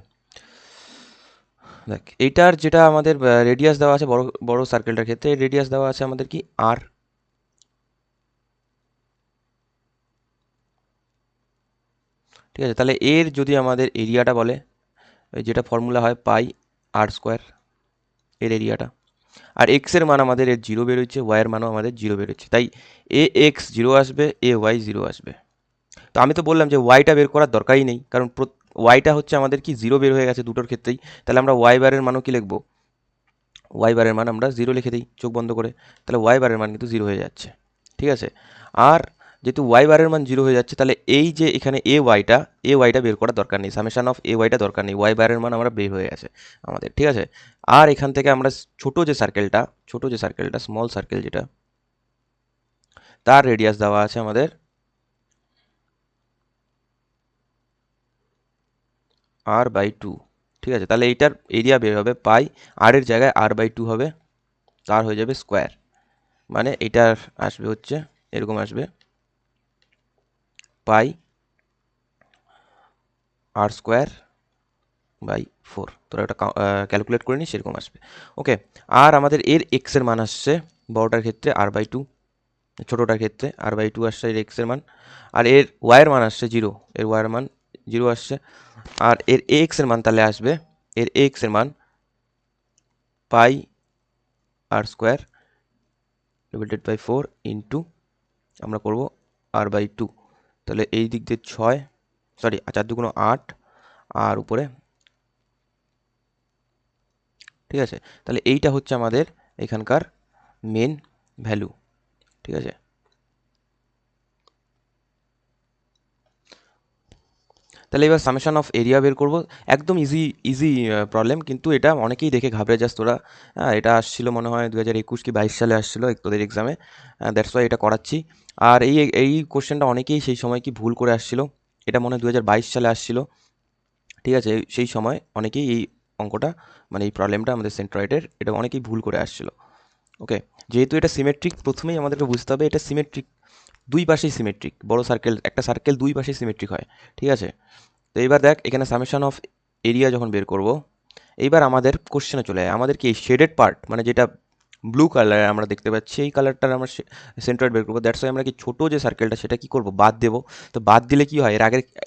দেখ এইটার যেটা আমাদের রেডিয়াস দেওয়া আছে বড় বড় সার্কেলটার ক্ষেত্রে, রেডিয়াস দেওয়া আছে আমাদের কি আর, ঠিক আছে। তাহলে এর যদি আমাদের এরিয়াটা বলে, যেটা ফর্মুলা হয় পাই আর স্কোয়ার, এর এরিয়াটা। আর এক্স এর মান আমাদের এর 0 বেরোচ্ছে, ওয়াইয়ের মানও আমাদের 0 বেরোচ্ছে, তাই এ এক্স 0 আসবে, এ ওয়াই 0 আসবে। তো আমি তো বললাম যে ওয়াইটা বের করার দরকারই নেই, কারণ ওয়াইটা হচ্ছে আমাদের কি 0 বের হয়ে গেছে দুটোর ক্ষেত্রেই। তাহলে আমরা ওয়াই বারের মানও কি লিখবো, ওয়াই বারের মান আমরা 0 লিখে দিই চোখ বন্ধ করে, তাহলে ওয়াই বারের মান কিন্তু 0 হয়ে যাচ্ছে, ঠিক আছে। আর যেহেতু ওয়াই বারের মান 0 হয়ে যাচ্ছে, তাহলে এই যে এখানে এ ওয়াইটা বের করার দরকার নেই, সামেশন অফ এ ওয়াইটা দরকার নেই, ওয়াই বারের মান আমরা বের হয়ে গেছে আমাদের, ঠিক আছে। আর এখান থেকে আমরা ছোট যে সার্কেলটা স্মল সার্কেল যেটা, তার রেডিয়াস দেওয়া আছে আমাদের r/2, ঠিক আছে। তাহলে এইটার এরিয়া বের হবে পাই, আর এর জায়গায় r/2 হবে, তার হয়ে যাবে স্কোয়ার, মানে এটার আসবে হচ্ছে এরকম আসবে পাই আর স্কোয়ার বাই 4, তোরা একটা ক্যালকুলেট করে নিস, সেরকম আসবে। ওকে, আর আমাদের এর এক্সের মান আসছে বড়টার ক্ষেত্রে r/2, ছোটোটার ক্ষেত্রে r/2 আসছে এর এক্সের মান, আর এর ওয়াইয়ের মান আসছে 0, এর ওয়াইয়ের মান 0 আসছে, আর এর এক্সের মান তাহলে আসবে, এর এক্সের মান পাই r² ডিভাইডেড বাই 4 ইন্টু আমরা করব r/2, তাহলে এই দিক দিয়ে 6, সরি 4 দুগুণ 8, আর উপরে, ঠিক আছে। তাহলে এইটা হচ্ছে আমাদের এখানকার মেন ভ্যালু, ঠিক আছে। তাহলে এবার সামেশন অফ এরিয়া বের করব, একদম ইজি ইজি প্রবলেম, কিন্তু এটা অনেকেই দেখে ঘাবড়ে যাস তোরা। হ্যাঁ, এটা আসছিল মনে হয় 2021 কি 22 সালে আসছিল তোদের এক্সামে, দ্যাটস ওয়াই এটা করাচ্ছি। আর এই এই কোশ্চেনটা অনেকেই সেই সময় কি ভুল করে আসছিল, এটা মনে হয় 2022 সালে আসছিল, ঠিক আছে। সেই সময় অনেকেই এই অঙ্কটা, মানে এই প্রবলেমটা আমাদের সেন্ট্রয়েডের, এটা অনেকেই ভুল করে আসছিল। ওকে, যেহেতু এটা সিমেট্রিক, প্রথমেই আমাদেরকে বুঝতে হবে এটা সিমেট্রিক, দুই পাশেই সিমেট্রিক, বড় সার্কেল, একটা সার্কেল দুই পাশেই সিমেট্রিক হয়, ঠিক আছে। তো এইবার দেখ এখানে সামেশন অফ এরিয়া যখন বের করব, এইবার আমাদের কোশ্চেনে চলে যায়, আমাদের কি এই শেডেড পার্ট, মানে যেটা ব্লু কালারে আমরা দেখতে পাচ্ছি, এই কালারটার আমরা সেন্ট্রয়েড বের করবো, দ্যাটস ওয়াই আমরা কি ছোটো যে সার্কেলটা সেটা কি করব, বাদ দেবো। তো বাদ দিলে কি হয়,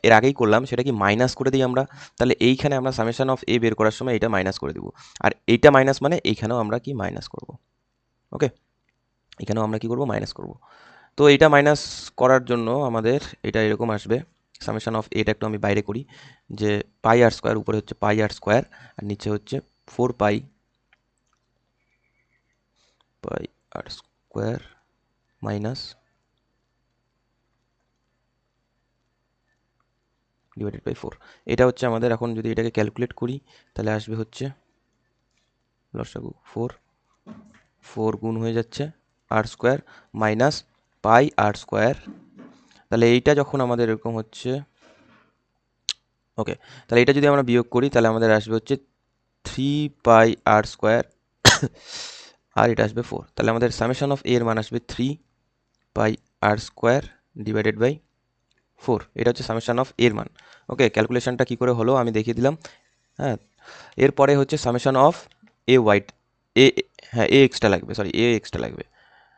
এর আগেই করলাম, সেটা কি মাইনাস করে দিই আমরা, তাহলে এইখানে আমরা সামেশন অফ এ বের করার সময় এটা মাইনাস করে দেবো, আর এইটা মাইনাস মানে এইখানেও আমরা কি মাইনাস করব। ওকে, এখানেও আমরা কি করব, মাইনাস করব। তো এইটা মাইনাস করার জন্য আমাদের এটা এরকম আসবে, সামেশন অফ এটা একটু আমি বাইরে করি, যে πr², উপরে হচ্ছে πr², আর নিচে হচ্ছে 4πr² মাইনাস ডিভাইডেড বাই 4। এটা হচ্ছে আমাদের, এখন যদি এটাকে ক্যালকুলেট করি তাহলে আসবে হচ্ছে লসাগু 4, 4 গুণ হয়ে যাচ্ছে r² মাইনাস πr², তাহলে এইটা যখন আমাদের এরকম হচ্ছে, ওকে, তাহলে এটা যদি আমরা বিয়োগ করি তাহলে আমাদের আসবে হচ্ছে 3πr², আর এটা আসবে 4, তাহলে আমাদের সামেশন অফ এর মান আসবে 3πr² ডিভাইডেড বাই 4, এটা হচ্ছে সামেশন অফ এর মান। ওকে, ক্যালকুলেশনটা কী করে হলো আমি দেখিয়ে দিলাম। হ্যাঁ, এরপরে হচ্ছে সামেশন অফ এ ওয়াইট, এ, হ্যাঁ এ এক্সটা লাগবে, সরি এ এক্সটা লাগবে।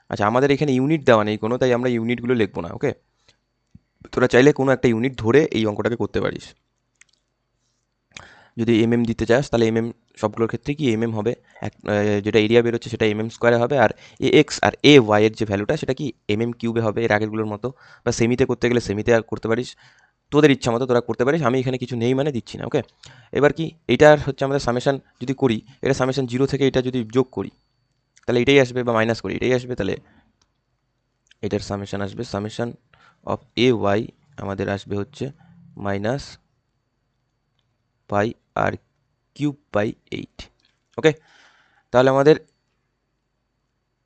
আচ্ছা, আমাদের এখানে ইউনিট দেওয়া নেই কোনো, তাই আমরা ইউনিটগুলো লিখবো না। ওকে, তোরা চাইলে কোনো একটা ইউনিট ধরে এই অঙ্কটাকে করতে পারিস। যদি দিতে চাস তাহলে সবগুলোর ক্ষেত্রে কি হবে, যেটা এরিয়া বেরোচ্ছে সেটা স্কোয়ারে হবে, আর এ এক্স আর এ ওয়াই এর যে ভ্যালুটা সেটা কি কিউবে হবে, এর আগেরগুলোর মতো। বা সেমিতে করতে গেলে সেমিতে আর করতে পারিস, তোদের ইচ্ছা মতো তোরা করতে পারিস, আমি এখানে কিছু নেই মানে দিচ্ছি না। ওকে, এবার কি এইটার হচ্ছে আমাদের সামেশন যদি করি, এটা সামেশন 0 থেকে এটা যদি যোগ করি তাহলে এটাই আসবে, বা মাইনাস করি এটাই আসবে, তাহলে এটার সামেশন আসবে, সামেশন অফ এ ওয়াই আমাদের আসবে হচ্ছে মাইনাস πr³/8। ওকে, তাহলে আমাদের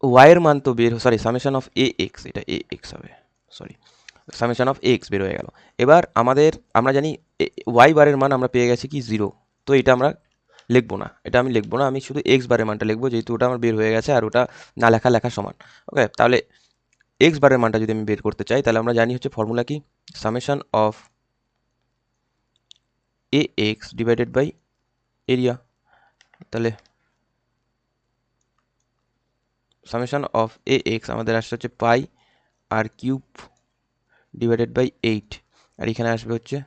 ওয়াইয়ের মান তো বের, sorry summation of A x, এটা এ এক্স হবে, sorry summation of A x বের হয়ে গেল। এবার আমরা জানি ওয়াই বারের মান আমরা পেয়ে গেছি কি 0, তো এটা আমরা লিখবো না, এটা আমি লিখবো না, আমি শুধু এক্স বারের মানটা লিখবো, যেহেতু ওটা আমার বের হয়ে গেছে, আর ওটা না লেখা সমান। ওকে, তাহলে এক্স বারের মানটা যদি আমি বের করতে চাই তাহলে আমরা জানি হচ্ছে ফর্মুলা কি, summation of A X divided by area, তাহলে সামেশন অফ এ এক্স আমাদের আসছে হচ্ছে πr³ ডিভাইডেড বাই 8, আর এখানে আসবে হচ্ছে,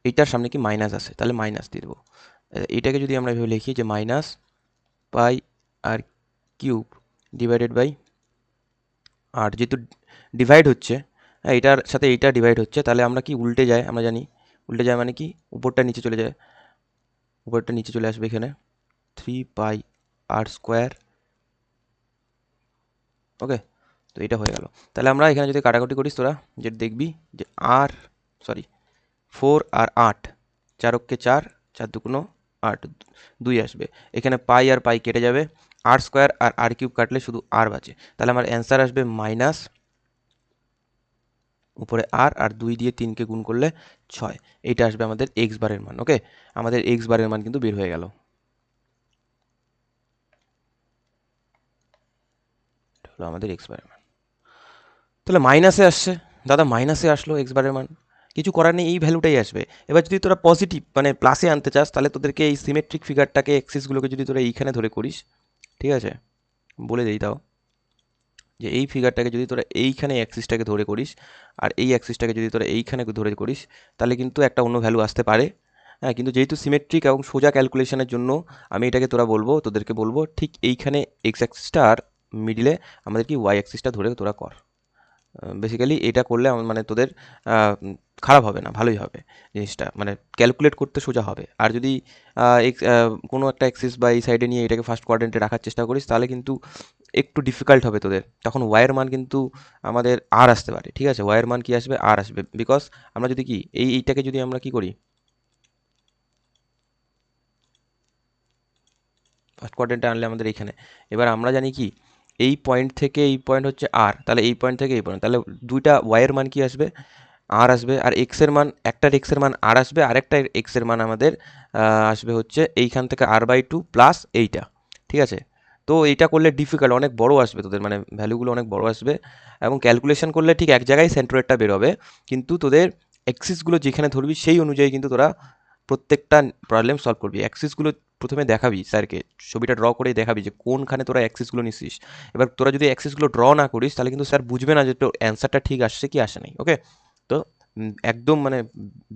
এইটার সামনে কি মাইনাস আছে, তাহলে মাইনাস দিয়ে দেবো। এটাকে যদি আমরা এভাবে লিখি যে মাইনাস πr³ ডিভাইডেড বাই 8, যেহেতু ডিভাইড হচ্ছে, হ্যাঁ এটার সাথে এইটা ডিভাইড হচ্ছে, তাহলে আমরা কি উল্টে যায়, আমরা জানি উল্টে যায় মানে কি উপরটা নিচে চলে যায়, উপরটা নিচে চলে আসবে এখানে 3πr²। ওকে, তো এটা হয়ে গেল। তাহলে আমরা এখানে যদি কাটাকুটি করিস তোরা যেটা দেখবি যে সরি 4 আর 8, 4 অক্ষে 4, 4 দুগুণ 8, 2 আসবে, এখানে পাই আর পাই কেটে যাবে, r² আর r³ কাটলে শুধু r বাঁচে, তাহলে আমার অ্যান্সার আসবে মাইনাস উপরে আর 2 দিয়ে 3কে গুণ করলে 6, এইটা আসবে আমাদের এক্স বারের মান। ওকে, আমাদের এক্স বারের মান কিন্তু বের হয়ে গেল, হলো আমাদের এক্স বারের মান। তাহলে মাইনাসে আসছে, দাদা মাইনাসে আসলো এক্স বারের মান, কিছু করার নেই, এই ভ্যালুটাই আসবে। এবার যদি তোরা পজিটিভ মানে প্লাসে আনতে চাস, তাহলে তোদেরকে এই সিমেট্রিক ফিগারটাকে এক্সিসগুলোকে যদি তোরা এইখানে ধরে করিস, ঠিক আছে, বলে দেই তাও, যে এই ফিগারটাকে যদি তোরা এইখানে অ্যাক্সিসটাকে ধরে করিস আর এই অ্যাক্সিসটাকে যদি তোরা এইখানে ধরে করিস, তাহলে কিন্তু একটা অন্য ভ্যালু আসতে পারে। হ্যাঁ, কিন্তু যেহেতু সিমেট্রিক এবং সোজা ক্যালকুলেশনের জন্য আমি এটাকে তোদেরকে বলবো ঠিক এইখানে এক্স অ্যাক্সিসটা আর মিডিলে আমাদের কি ওয়াই অ্যাক্সিসটা ধরে তোরা কর। বেসিক্যালি এটা করলে মানে তোদের খারাপ হবে না, ভালোই হবে জিনিসটা, মানে ক্যালকুলেট করতে সোজা হবে। আর যদি কোনো একটা অ্যাক্সিস বা এই সাইডে নিয়ে এটাকে ফার্স্ট কোয়াড্রেন্টে রাখার চেষ্টা করিস, তাহলে কিন্তু একটু ডিফিকাল্ট হবে তোদের, তখন ওয়াইয়ের মান কিন্তু আমাদের আর আসতে পারে। ঠিক আছে, ওয়াইয়ের মান কি আসবে, আর আসবে, বিকজ আমরা যদি কি এইটাকে যদি আমরা কি করি, ফার্স্ট কোয়াড্রেন্টে আনলে আমাদের এইখানে, এবার আমরা জানি কি এই পয়েন্ট থেকে এই পয়েন্ট হচ্ছে আর, তাহলে এই পয়েন্ট থেকে এই পয়েন্ট, তাহলে দুইটা ওয়াইয়ের মান কি আসবে, আর আসবে। আর এক্সের মান, একটা এক্সের মান আর আসবে, আরেকটা এক্সের মান আমাদের আসবে হচ্ছে এইখান থেকে r/2 প্লাস এইটা। ঠিক আছে, তো এইটা করলে ডিফিকাল্ট অনেক বড় আসবে তোদের, মানে ভ্যালুগুলো অনেক বড় আসবে, এবং ক্যালকুলেশন করলে ঠিক এক জায়গায় সেন্ট্রয়েডটা বেরোবে, কিন্তু তোদের এক্সিসগুলো যেখানে ধরবি সেই অনুযায়ী কিন্তু তোরা প্রত্যেকটা প্রবলেম সলভ করবি। অ্যাক্সিসগুলো প্রথমে দেখাবি স্যারকে, ছবিটা ড্র করেই দেখাবি যে কোনখানে তোরা অ্যাক্সিসগুলো নিছিস। এবার তোরা যদি অ্যাক্সিসগুলো ড্র না করিস, তাহলে কিন্তু স্যার বুঝবে না যে তোর অ্যান্সারটা ঠিক আসছে কি আসে নাই। ওকে, তো একদম মানে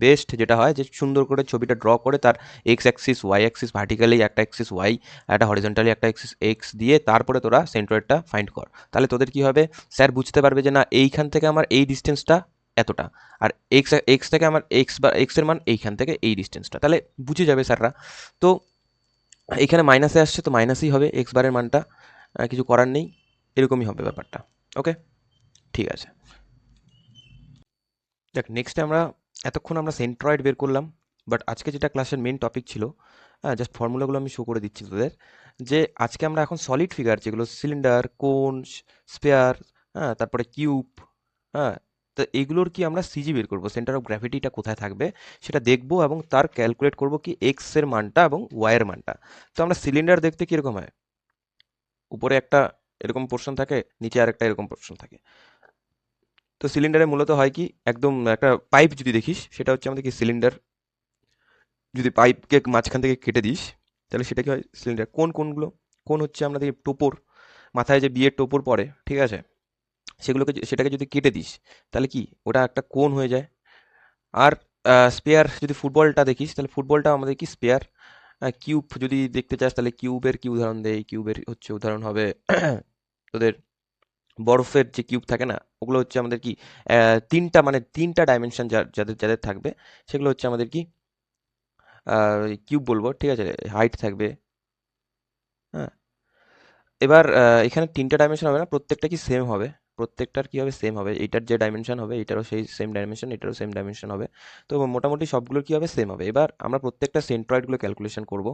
বেস্ট যেটা হয় যে সুন্দর করে ছবিটা ড্র করে তার X axis, Y axis, vertically একটা অ্যাক্সিস ওয়াই, একটা হরিজন্টালি একটা অ্যাক্সিস এক্স দিয়ে তারপরে তোরা সেন্ট্রয়েডটা ফাইন্ড কর। তাহলে তোদের কি হবে, স্যার বুঝতে পারবে যে না এইখান থেকে আমার এই ডিস্টেন্সটা এতটা, আর এক্স এক্স থেকে আমার এক্স বা এক্সের মান এইখান থেকে এই ডিস্টেন্সটা, তাহলে বুঝে যাবে স্যাররা। তো এখানে মাইনাসে আসছে তো মাইনাসই হবে এক্স বারের মানটা, কিছু করার নেই, এরকমই হবে ব্যাপারটা। ওকে, ঠিক আছে। দেখ নেক্সটে আমরা এতক্ষণ আমরা সেন্ট্রয়েড বের করলাম, বাট আজকে যেটা ক্লাসের মেন টপিক ছিল, হ্যাঁ, জাস্ট ফর্মুলাগুলো আমি শো করে দিচ্ছি তোদের, যে আজকে আমরা এখন সলিড ফিগার যেগুলো সিলিন্ডার, কোন, স্পেয়ার, হ্যাঁ, তারপরে কিউব, হ্যাঁ, তো এগুলোর কি আমরা সিজি বের করবো, সেন্টার অফ গ্র্যাভিটিটা কোথায় থাকবে সেটা দেখবো, এবং তার ক্যালকুলেট করবো কি এক্স এর মানটা এবং ওয়াই এর মানটা। তো আমরা সিলিন্ডার দেখতে কিরকম হয়, উপরে একটা এরকম পোর্শন থাকে, নিচে আর একটা এরকম পোর্শন থাকে। তো সিলিন্ডারে মূলত হয় কি, একদম একটা পাইপ যদি দেখিস সেটা হচ্ছে আমাদের কি সিলিন্ডার, যদি পাইপকে মাঝখান থেকে কেটে দিস তাহলে সেটা কি হয় সিলিন্ডার। কোনগুলো, কোন হচ্ছে আমাদের টোপর, মাথায় যে বিয়ের টোপর পড়ে, ঠিক আছে, সেটাকে যদি কেটে দিস তাহলে কি ওটা একটা কোন হয়ে যায়। আর স্পেয়ার যদি ফুটবলটা দেখিস তাহলে ফুটবলটা আমাদের কি স্পেয়ার। কিউব যদি দেখতে চাস তাহলে কিউবের কি উদাহরণ দেয়, কিউবের হচ্ছে উদাহরণ হবে তোদের বরফের যে কিউব থাকে না, ওগুলো হচ্ছে আমাদের কি তিনটা, মানে তিনটা ডাইমেনশন যাদের যাদের থাকবে সেগুলো হচ্ছে আমাদের কি কিউব বলবো। ঠিক আছে, হাইট থাকবে, হ্যাঁ। এবার এখানে তিনটা ডাইমেনশন হবে না, প্রত্যেকটা কি সেম হবে, প্রত্যেকটার কি হবে সেম হবে, এইটার যে ডাইমেনশন হবে এটারও সেই সেম ডাইমেনশন, এটারও সেম ডাইমেনশন হবে। তো মোটামুটি সবগুলোর কি হবে সেম হবে। এবার আমরা প্রত্যেকটা সেন্ট্রয়েডগুলো ক্যালকুলেশন করব,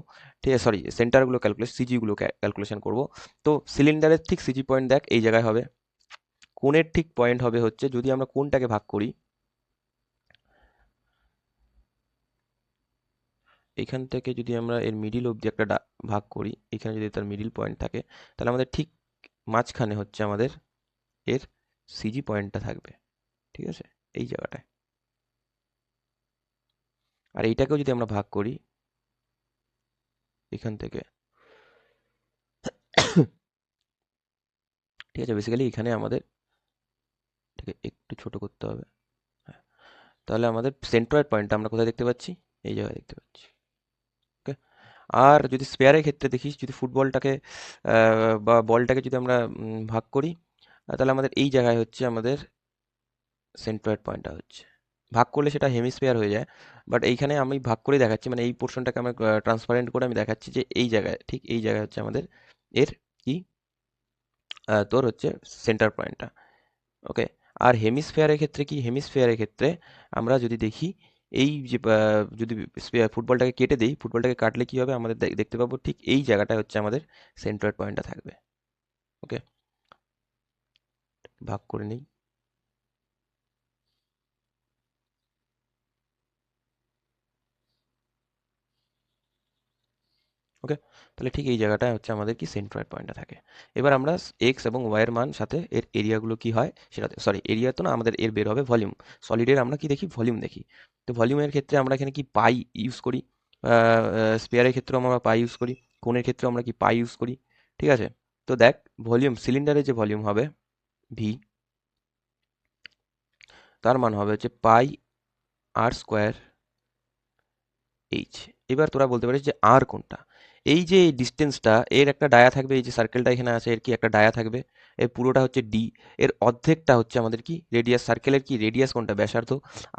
ঠিক আছে, সরি সেন্টারগুলো সিজিগুলো ক্যালকুলেশন করব। তো সিলিন্ডারের ঠিক সিজি পয়েন্ট দেখ এই জায়গায় হবে, কোণের ঠিক পয়েন্ট হবে হচ্ছে যদি আমরা কোণটাকে ভাগ করি, এখান থেকে যদি আমরা এর মিডিল অবধি একটা ভাগ করি, এখানে যদি তার মিডিল পয়েন্ট থাকে, তাহলে আমাদের ঠিক মাঝখানে হচ্ছে আমাদের এর সিজি পয়েন্টটা থাকবে। ঠিক আছে, এই জায়গাটায়। আর এইটাকেও যদি আমরা ভাগ করি এখান থেকে, ঠিক আছে, বেসিক্যালি এখানে আমাদের, ঠিক আছে, একটু ছোট করতে হবে, হ্যাঁ, তাহলে আমাদের সেন্ট্রয়েড পয়েন্টটা আমরা কোথায় দেখতে পাচ্ছি, এই জায়গায় দেখতে পাচ্ছি। ওকে, আর যদি স্পেয়ারের ক্ষেত্রে দেখিস, যদি ফুটবলটাকে বা বলটাকে যদি আমরা ভাগ করি, তাহলে আমাদের এই জায়গায় হচ্ছে আমাদের সেন্ট্রয়েড পয়েন্টটা হচ্ছে। ভাগ করলে সেটা হেমিস্ফিয়ার হয়ে যায়, বাট এইখানে আমি ভাগ করে দেখাচ্ছি, মানে এই পোর্শনটাকে আমি ট্রান্সপারেন্ট করে আমি দেখাচ্ছি যে এই জায়গায়, ঠিক এই জায়গায় হচ্ছে আমাদের এর কি তোর হচ্ছে সেন্টার পয়েন্টটা। ওকে, আর হেমিস্ফিয়ারের ক্ষেত্রে কি, হেমিস্ফিয়ারের ক্ষেত্রে আমরা যদি দেখি এই যে যদি ফুটবলটাকে কেটে দিই, ফুটবলটাকে কাটলে কি হবে আমাদের দেখতে পাবো ঠিক এই জায়গাটা হচ্ছে আমাদের সেন্ট্রয়েড পয়েন্টটা থাকবে। ওকে, ভাগ করে নিই। ওকে, তাহলে ঠিক এই জায়গাটায় হচ্ছে আমাদের কি সেন্ট্রয়েড পয়েন্টটা থাকে। এবার আমরা এক্স এবং ওয়াই এর মান সাথে এর এরিয়াগুলো কি হয় সেটা, সরি এরিয়া তো না, আমাদের এর বের হবে ভলিউম। সলিডের আমরা কি দেখি, ভলিউম দেখি। তো ভলিউমের ক্ষেত্রে আমরা এখানে কি পাই ইউজ করি, স্পেয়ারের ক্ষেত্রেও আমরা পাই ইউজ করি, কোণের ক্ষেত্রেও আমরা কি পাই ইউজ করি। ঠিক আছে, তো দেখ ভলিউম, সিলিন্ডারের যে ভলিউম হবে ভি, তার মান হবে হচ্ছে পাই আর স্কোয়ার এইচ। এবার তোরা বলতে পারিস যে আর কোনটা, এই যে ডিস্টেন্সটা এর একটা ডায়া থাকবে, এই যে সার্কেলটা এখানে আছে এর কি একটা ডায়া থাকবে, এর পুরোটা হচ্ছে ডি, এর অর্ধেকটা হচ্ছে আমাদের কি রেডিয়াস, সার্কেলের কি রেডিয়াস কোনটা, ব্যাসার্ধ,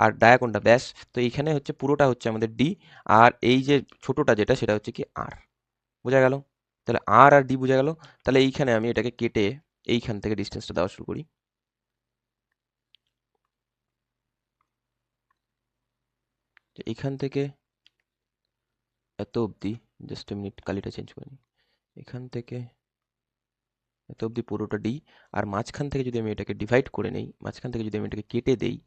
আর ডায়া কোনটা, ব্যাস। তো এইখানে হচ্ছে পুরোটা হচ্ছে আমাদের ডি, আর এই যে ছোটটা যেটা সেটা হচ্ছে কি আর। বোঝা গেল? তাহলে আর আর ডি বোঝা গেল। তাহলে এইখানে আমি এটাকে কেটে এইখান থেকে ডিস্টেন্সটা দেওয়া শুরু করি। যে এইখান থেকে এত অবধি, জাস্ট মিনিট কালিটা চেঞ্জ করে নিই, এখান থেকে এত অবধি পুরোটা ডি, আর মাঝখান থেকে যদি আমি এটাকে ডিভাইড করে নেই, মাঝখান থেকে যদি আমি এটাকে কেটে দেই,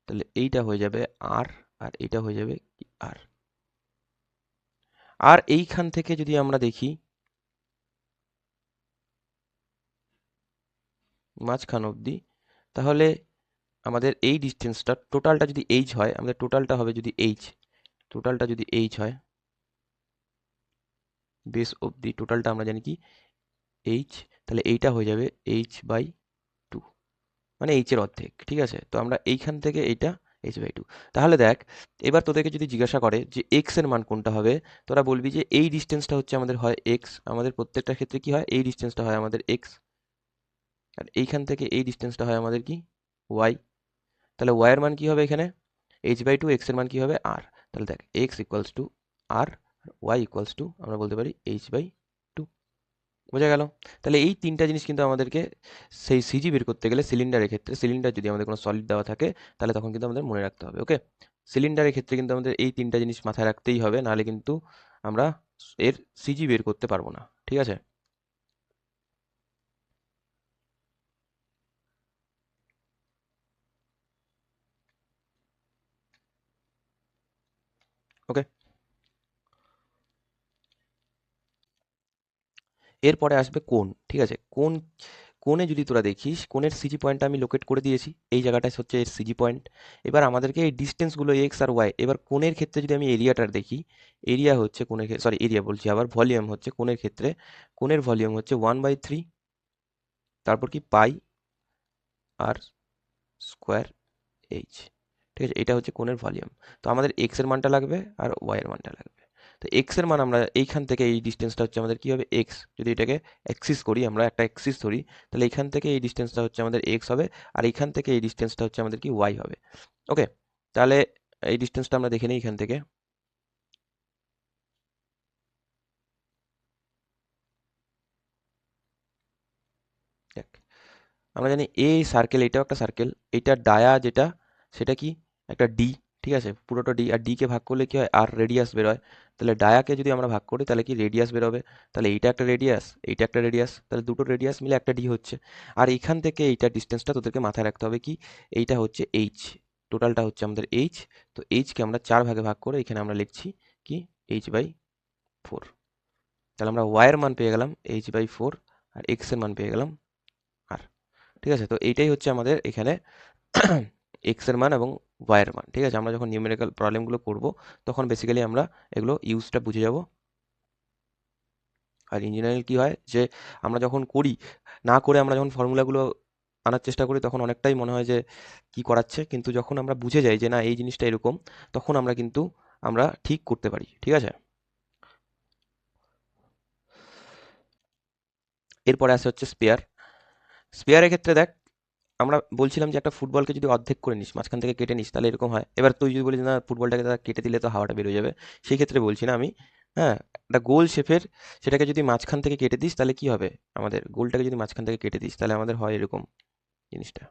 তাহলে এইটা হয়ে যাবে আর, আর এইটা হয়ে যাবে কি আর। আর এইখান থেকে যদি আমরা দেখি মাঝখান অবধি, তাহলে আমাদের এই ডিস্টেন্সটা টোটালটা যদি এইচ হয়, আমাদের টোটালটা হবে যদি এইচ, টোটালটা যদি এইচ হয়, বেস অবধি টোটালটা আমরা জানি কি এইচ, তাহলে এইটা হয়ে যাবে এইচ বাই টু, মানে এইচ এর অর্ধেক। ঠিক আছে, তো আমরা এইখান থেকে এইটা এইচ বাই টু। তাহলে দেখ, এবার তোদেরকে যদি জিজ্ঞাসা করে যে এক্স এর মান কোনটা হবে, তোরা বলবি যে এই ডিস্টেন্সটা হচ্ছে আমাদের হয় এক্স, আমাদের প্রত্যেকটা ক্ষেত্রে কি হয়, এই ডিস্টেন্সটা হয় আমাদের এক্স, আর এইখান থেকে এই ডিস্টেন্সটা হয় আমাদের কি ওয়াই। তাহলে ওয়াই এর মান কি হবে এখানে এইচ বাই টু, এক্স এর মান কি হবে আর। তাহলে দেখ x equals to r, y equals to আমরা বলতে পারি এইচ বাই টু। বোঝা গেল? তাহলে এই তিনটা জিনিস কিন্তু আমাদেরকে সেই সিজি বের করতে গেলে, সিলিন্ডারের ক্ষেত্রে, সিলিন্ডার যদি আমাদের কোনো সলিড দেওয়া থাকে তাহলে তখন কিন্তু আমাদের মনে রাখতে হবে। ওকে, সিলিন্ডারের ক্ষেত্রে কিন্তু আমাদের এই তিনটা জিনিস মাথায় রাখতেই হবে, নাহলে কিন্তু আমরা এর সিজি বের করতে পারবো না। ঠিক আছে, ওকে। এরপরে আসবে কোণ। ঠিক আছে, কোণ, কোণে যদি তোরা দেখিস, কোণের সিজি পয়েন্টটা আমি লোকেট করে দিয়েছি, এই জায়গাটায় হচ্ছে এর সিজি পয়েন্ট। এবার আমাদেরকে এই ডিস্টেন্সগুলো এক্স আর ওয়াই, এবার কোণের ক্ষেত্রে যদি আমি এরিয়াটার দেখি, এরিয়া হচ্ছে কোণের, সরি এরিয়া বলছি আবার, ভলিউম হচ্ছে কোণের ক্ষেত্রে, কোণের ভলিউম হচ্ছে 1/3, তারপর কি পাই আর স্কোয়ার এইচ। ঠিক আছে, এটা হচ্ছে কোণের ভলিউম। তো আমাদের এক্স এর মানটা লাগবে আর ওয়াই এর মানটা লাগবে। তো এক্স এর মান আমরা এইখান থেকে, এই ডিস্টেন্সটা হচ্ছে আমাদের কি হবে এক্স, যদি এটাকে অ্যাক্সিস করি, আমরা একটা অ্যাক্সিস ধরি, তাহলে এখান থেকে এই ডিস্টেন্সটা হচ্ছে আমাদের এক্স হবে, আর এইখান থেকে এই ডিস্টেন্সটা হচ্ছে আমাদের কি ওয়াই হবে। ওকে, তাহলে এই ডিস্টেন্সটা আমরা দেখে নিই এখান থেকে। দেখ, আমরা জানি এই সার্কেল, এটাও একটা সার্কেল, এইটার ডায়া যেটা সেটা কি একটা ডি। ঠিক আছে, পুরোটা ডি, আর ডি কে ভাগ করলে কি হয় আর রেডিয়াস বের হয়। তাহলে ডায়াকে যদি আমরা ভাগ করি তাহলে কি রেডিয়াস বেরোবে, তাহলে এইটা একটা রেডিয়াস, এইটা একটা রেডিয়াস, তাহলে দুটো রেডিয়াস মিলে একটা ডি হচ্ছে। আর এইখান থেকে এইটার ডিস্টেন্সটা তোদেরকে মাথায় রাখতে হবে কি, এইটা হচ্ছে এইচ, টোটালটা হচ্ছে আমাদের এইচ। তো এইচকে আমরা 4 ভাগে ভাগ করে এখানে আমরা লিখছি কি এইচ বাই 4। তাহলে আমরা ওয়াই এর মান পেয়ে গেলাম এইচ বাই 4, আর এক্স এর মান পেয়ে গেলাম আর। ঠিক আছে, তো এইটাই হচ্ছে আমাদের এখানে এক্স এর মান এবং ওয়াই এর মান। ঠিক আছে, আমরা যখন নিউমেরিক্যাল প্রবলেমগুলো করব তখন বেসিক্যালি আমরা এগুলো ইউজটা বুঝে যাব। আর ইঞ্জিনিয়ারিং কি হয় যে আমরা যখন করি, না করে আমরা যখন ফর্মুলাগুলো আনার চেষ্টা করি তখন অনেকটাই মনে হয় যে কি করাচ্ছে, কিন্তু যখন আমরা বুঝে যাই যে না এই জিনিসটা এরকম, তখন আমরা কিন্তু আমরা ঠিক করতে পারি। ঠিক আছে, এরপরে আসে হচ্ছে স্পেয়ার। স্পেয়ারের ক্ষেত্রে দেখ, আমরা বলছিলাম যে একটা ফুটবলকে যদি অর্ধেক করে নিস, মাঝখান থেকে কেটে নিস, তাহলে এরকম হয়। এবার তুই যদি বলিস না ফুটবলটাকে দাদা কেটে দিলে তো হাওয়াটা বের হয়ে যাবে, সেই ক্ষেত্রে বলছি না আমি। হ্যাঁ, একটা গোল শেপের, সেটাকে যদি মাঝখান থেকে কেটে দিস তাহলে কি হবে, আমাদের গোলটাকে যদি মাঝখান থেকে কেটে দিস তাহলে আমাদের হয় এরকম জিনিসটা,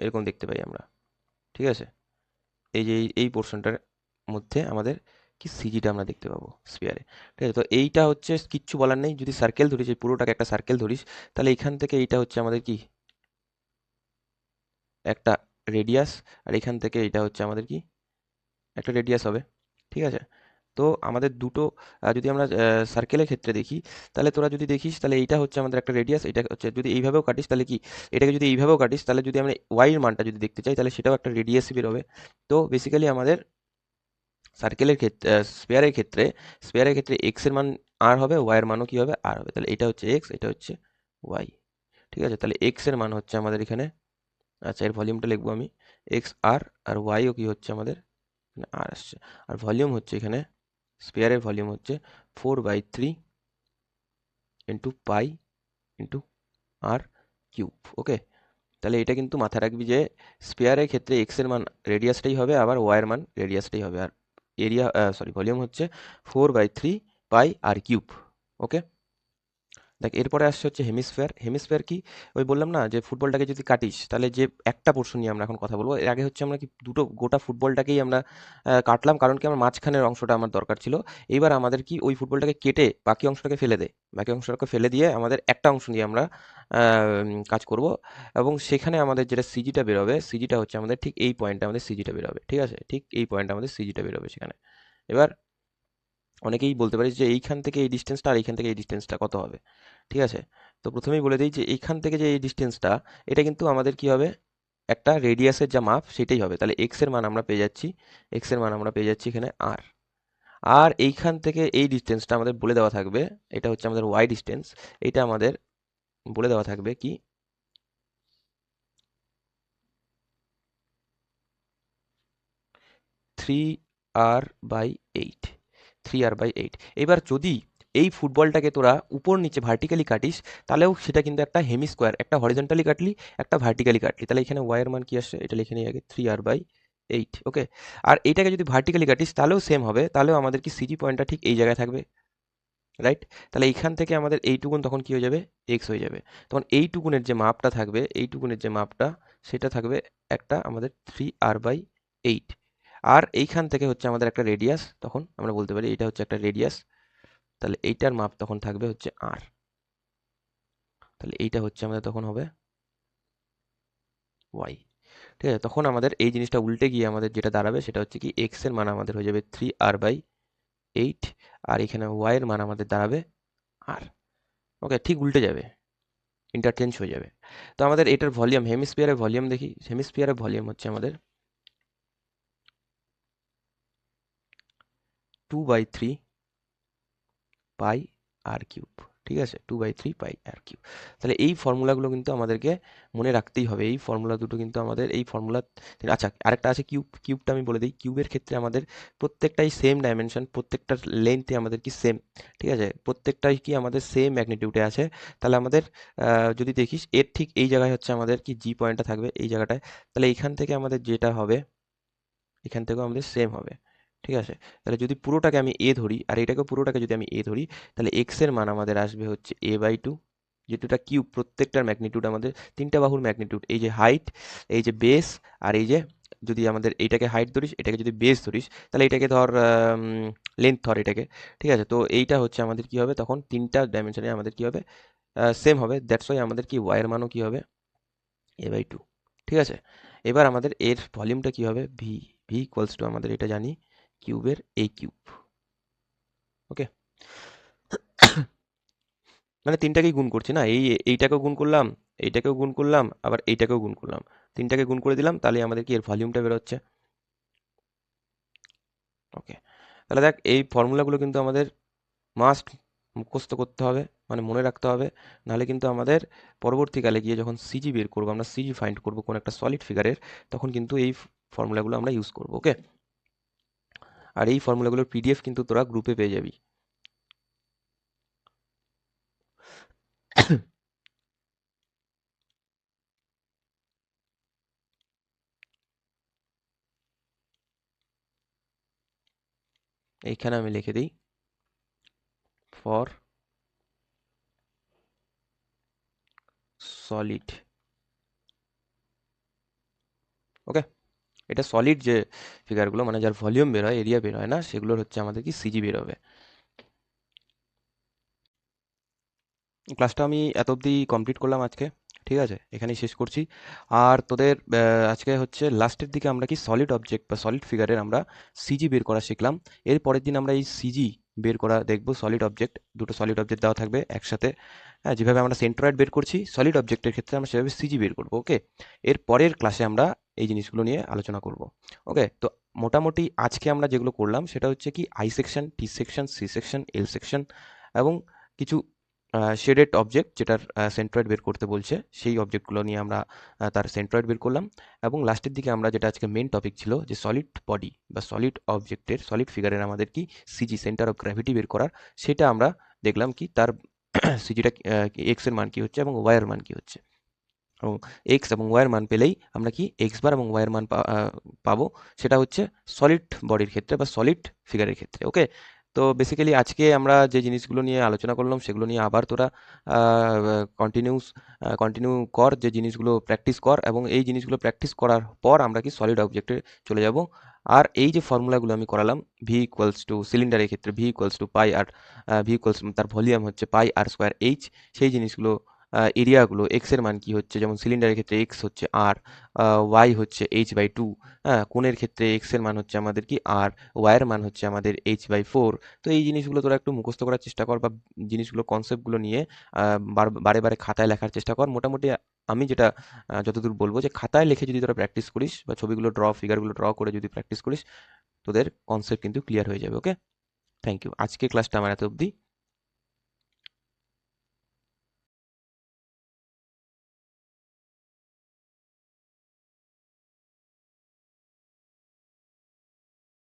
এরকম দেখতে পাই আমরা। ঠিক আছে, এই যে এই পোর্শনটার মধ্যে আমাদের কি সিজিটা আমরা দেখতে পাবো স্পিয়ারে। ঠিক আছে, তো এইটা হচ্ছে কিচ্ছু বলার নেই, যদি সার্কেল ধরিস, এই পুরোটাকে একটা সার্কেল ধরিস, তাহলে এখান থেকে এইটা হচ্ছে আমাদের কি একটা রেডিয়াস, আর এখান থেকে এটা হচ্ছে আমাদের কি একটা রেডিয়াস হবে, ঠিক আছে। তো আমাদের দুটো যদি আমরা সার্কেলের ক্ষেত্রে দেখি, তাহলে তোরা যদি দেখিস তাহলে এইটা হচ্ছে আমাদের একটা রেডিয়াস, এটা হচ্ছে যদি এইভাবেও কাটিস তাহলে কি, এটাকে যদি এইভাবেও কাটিস তাহলে যদি আমরা ওয়াই এর মানটা যদি দেখতে চাই তাহলে সেটাও একটা রেডিয়াসই বেরোবে। তো বেসিক্যালি আমাদের সার্কেলের ক্ষেত্রে স্পেয়ারের ক্ষেত্রে এক্স এর মান আর হবে, ওয়াই এর মানও কি হবে আর হবে। তাহলে এটা হচ্ছে এক্স, এটা হচ্ছে ওয়াই, ঠিক আছে। তাহলে এক্স এর মান হচ্ছে আমাদের এখানে, আচ্ছা এর ভলিউমটা লিখবো আমি এক্স আর ওয়াইও কি হচ্ছে আমাদের এখানে আর আসছে, আর ভলিউম হচ্ছে এখানে স্পেয়ারের ভলিউম হচ্ছে 4/3 ইন্টু পাই ইন্টু আর কিউব। ওকে, তাহলে এটা কিন্তু মাথায় রাখবি যে স্পেয়ারের ক্ষেত্রে এক্স এর মান রেডিয়াসটাই হবে, আবার ওয়াই এর মান রেডিয়াসটাই হবে, আর এরিয়া সরি ভলিউম হচ্ছে 4/3 পাই আর কিউব। ওকে, দেখ এরপরে আসছে হচ্ছে হেমিস্ফিয়ার। হেমিস্ফিয়ার কি, ওই বললাম না যে ফুটবলটাকে যদি কাটিস তাহলে যে একটা পোর্শন নিয়ে আমরা এখন কথা বলবো। এর আগে হচ্ছে আমরা কি দুটো গোটা ফুটবলটাকেই আমরা কাটলাম, কারণ কি আমার মাঝখানের অংশটা আমার দরকার ছিল। এইবার আমাদের কি ওই ফুটবলটাকে কেটে বাকি অংশটাকে ফেলে দে, বাকি অংশটাকে ফেলে দিয়ে আমাদের একটা অংশ নিয়ে আমরা কাজ করব, এবং সেখানে আমাদের যেটা সিজিটা বেরোবে, সিজিটা হচ্ছে আমাদের ঠিক এই পয়েন্টে আমাদের সিজিটা বেরোবে, ঠিক আছে, ঠিক এই পয়েন্টে আমাদের সিজিটা বেরোবে সেখানে। এবার অনেকেই বলতে পারিস যে এইখান থেকে এই ডিস্টেন্সটা আর এইখান থেকে এই ডিস্টেন্সটা কত হবে, ঠিক আছে। তো প্রথমেই বলে দিই যে এইখান থেকে যে এই ডিস্টেন্সটা, এটা কিন্তু আমাদের কি হবে, একটা রেডিয়াসের যা মাপ সেটাই হবে। তাহলে এক্স এর মান আমরা পেয়ে যাচ্ছি, এক্স এর মান আমরা পেয়ে যাচ্ছি এখানে আর, আর এইখান থেকে এই ডিস্টেন্সটা আমাদের বলে দেওয়া থাকবে, এটা হচ্ছে আমাদের ওয়াই ডিস্টেন্স, এটা আমাদের বলে দেওয়া থাকবে কি 3r/8, 3r/8। এবার যদি এই ফুটবলটাকে তোরা উপর নিচে ভার্টিক্যালি কাটিস, তাহলেও সেটা কিন্তু একটা হেমি স্কোয়ার, একটা হরিজন্টালি কাটলি একটা ভার্টিক্যালি কাটলি, তাহলে এখানে ওয়াই এর মান কি আসছে এটা লিখে নিই আগে 3r/8। ওকে, আর এইটাকে যদি ভার্টিক্যালি কাটিস তাহলেও সেম হবে, তাহলেও আমাদের কি সিজি পয়েন্টটা ঠিক এই জায়গায় থাকবে, রাইট। তাহলে এইখান থেকে আমাদের এইটুকুন তখন কি হয়ে যাবে, এক্স হয়ে যাবে। তখন এইটুকুনের যে মাপটা থাকবে, এইটুকুনের যে মাপটা সেটা থাকবে একটা আমাদের 3r/8। আর এইখান থেকে হচ্ছে আমাদের একটা রেডিয়াস, তখন আমরা বলতে পারি এটা হচ্ছে একটা রেডিয়াস, তাহলে এইটার মাপ তখন থাকবে হচ্ছে আর, তাহলে এইটা হচ্ছে আমাদের তখন হবে ওয়াই, ঠিক আছে। তখন আমাদের এই জিনিসটা উল্টে গিয়ে আমাদের যেটা দাঁড়াবে সেটা হচ্ছে কি এক্স এর মান আমাদের হয়ে যাবে 3r/8, আর এখানে ওয়াই এর মান আমাদের দাঁড়াবে আর। ওকে, ঠিক উল্টে যাবে, ইন্টারচেঞ্জ হয়ে যাবে। তো আমাদের এটার ভলিউম, হেমিস্ফিয়ারের ভলিউম দেখি, হেমিস্ফিয়ারের ভলিউম হচ্ছে আমাদের 2/3 পাই আর কিউব, ঠিক আছে, 2/3 পাই আর কিউব। তাহলে এই ফর্মুলাগুলো কিন্তু আমাদেরকে মনে রাখতেই হবে, এই ফর্মুলা দুটো কিন্তু আমাদের এই ফর্মুলা। আচ্ছা আরেকটা আছে কিউব, কিউবটা আমি বলে দিই। কিউবের ক্ষেত্রে আমাদের প্রত্যেকটাই সেম ডাইমেনশন, প্রত্যেকটার লেন্থে আমাদের কি সেম, ঠিক আছে, প্রত্যেকটাই কি আমাদের সেম ম্যাগনিটিউডে আছে। তাহলে আমাদের যদি দেখিস এর ঠিক এই জায়গায় হচ্ছে আমাদের কি জি পয়েন্টটা থাকবে এই জায়গাটায়, তাহলে এইখান থেকে আমাদের যেটা হবে এখান থেকেও আমাদের সেম হবে, ঠিক আছে। তাহলে যদি পুরোটাকে আমি এ ধরি আর এটাকে পুরোটাকে যদি আমি এ ধরি, তাহলে এক্স এর মান আমাদের আসবে হচ্ছে a/2, যেটা কিউব প্রত্যেকটার ম্যাগনিটিউড আমাদের তিনটা বাহুর ম্যাগনিটিউড, এই যে হাইট, এই যে বেস, আর এই যে যদি আমাদের এইটাকে হাইট ধরিস এটাকে যদি বেস ধরিস, তাহলে এটাকে ধর লেন্থ ধর এটাকে, ঠিক আছে। তো এইটা হচ্ছে আমাদের কি হবে, তখন তিনটা ডাইমেনশনে আমাদের কি হবে, সেম হবে। দ্যাটস ওয়াই আমাদের কি ওয়াই এর মানও কি হবে a/2, ঠিক আছে। এবার আমাদের এর ভলিউমটা কি হবে, ভি, ভি ইকুয়ালস টু আমাদের এটা জানি কিউবের এ কিউব। ওকে, মানে তিনটাকেই গুণ করছি না, এইটাকেও গুণ করলাম, এইটাকেও গুণ করলাম, আবার এইটাকেও গুণ করলাম, তিনটাকে গুণ করে দিলাম, তাহলে আমাদের কি এর ভলিউমটা বেরোচ্ছে। ওকে, তাহলে দেখ এই ফর্মুলাগুলো কিন্তু আমাদের মাস্ট মুখস্থ করতে হবে, মানে মনে রাখতে হবে, নাহলে কিন্তু আমাদের পরবর্তীকালে গিয়ে যখন সিজি বের করবো, আমরা সিজি ফাইন্ড করবো কোন একটা সলিড ফিগারের, তখন কিন্তু এই ফর্মুলাগুলো আমরা ইউজ করবো। ওকে, আর এই ফর্মুলাগুলোর পিডিএফ কিন্তু তোরা গ্রুপে পেয়ে যাবি। এইখানে আমি লিখে দিই ফর সলিড। ওকে, এটা সলিড যে ফিগারগুলো মানে যার ভলিউম বের হয়, এরিয়া বের হয় না, সেগুলোর হচ্ছে আমাদের কি সিজি বের হবে। ক্লাসটা আমি এত অবধি কমপ্লিট করলাম আজকে, ঠিক আছে, এখানেই শেষ করছি। আর তোদের আজকে হচ্ছে লাস্টের দিকে আমরা কি সলিড অবজেক্ট বা সলিড ফিগারের আমরা সিজি বের করা শিখলাম। এর পরের দিন আমরা এই সিজি বের করা দেখব। সলিড অবজেক্ট, দুটো সলিড অবজেক্ট দেওয়া থাকবে একসাথে। হ্যাঁ, যেভাবে আমরা সেন্ট্রয়েড বের করছি সলিড অবজেক্টের ক্ষেত্রে আমরা সেভাবে সিজি বের করব। ওকে, এর পরের ক্লাসে আমরা এই জিনিসগুলো নিয়ে আলোচনা করব। ওকে, তো মোটামুটি আজকে আমরা যেগুলো করলাম সেটা হচ্ছে কি I section, T section, C section, L section এবং কিছু শেডেড অবজেক্ট যেটার সেন্ট্রয়েড বের করতে বলছে সেই অবজেক্টগুলো নিয়ে আমরা তার সেন্ট্রয়েড বের করলাম। এবং লাস্টের দিকে আমরা, যেটা আজকে মেন টপিক ছিল, যে সলিড বডি বা সলিড অবজেক্টের, সলিড ফিগারের আমাদের কি সিজি সেন্টার অফ গ্র্যাভিটি বের করার, সেটা আমরা দেখলাম কি তার সিজিটা এক্স এর মান কি হচ্ছে এবং ওয়াই এর মান কি হচ্ছে। এবং এক্স এবং ওয়াই এর মান পেলেই আমরা কি এক্স বার এবং ওয়াই এর মান পাবো। সেটা হচ্ছে সলিড বডির ক্ষেত্রে বা সলিড ফিগারের ক্ষেত্রে। ওকে, তো বেসিক্যালি আজকে আমরা যে জিনিসগুলো নিয়ে আলোচনা করলাম সেগুলো নিয়ে আবার তোরা কন্টিনিউ কর, যে জিনিসগুলো প্র্যাকটিস কর, এবং এই জিনিসগুলো প্র্যাকটিস করার পর আমরা কি সলিড অবজেক্টে চলে যাব। আর এই যে ফর্মুলাগুলো আমি করালাম, ভি ইকুয়ালস টু সিলিন্ডারের ক্ষেত্রে v equals to pi r v equals তার ভলিউম হচ্ছে পাই আর স্কোয়ার এইচ, সেই জিনিসগুলো, এরিয়াগুলো, এক্স এর মান কি হচ্ছে, যেমন সিলিন্ডারের ক্ষেত্রে এক্স হচ্ছে আর, ওয়াই হচ্ছে এইচ বাই টু। হ্যাঁ, কোণের ক্ষেত্রে এক্স এর মান হচ্ছে আমাদের কি আর, ওয়াই এর মান হচ্ছে আমাদের এইচ বাই ফোর। তো এই জিনিসগুলো তোরা একটু মুখস্থ করার চেষ্টা কর, বা জিনিসগুলো কনসেপ্টগুলো নিয়ে বারে বারে খাতায় লেখার চেষ্টা কর। মোটামুটি আমি যেটা যতদূর বলবো, যে খাতায় লিখে যদি তোরা প্র্যাকটিস করিস বা ছবিগুলো ফিগারগুলো ড্র করে যদি প্র্যাকটিস করিস, তোদের কনসেপ্ট কিন্তু ক্লিয়ার হয়ে যাবে। ওকে, থ্যাংক ইউ। আজকে ক্লাসটা আমার এত অবধি।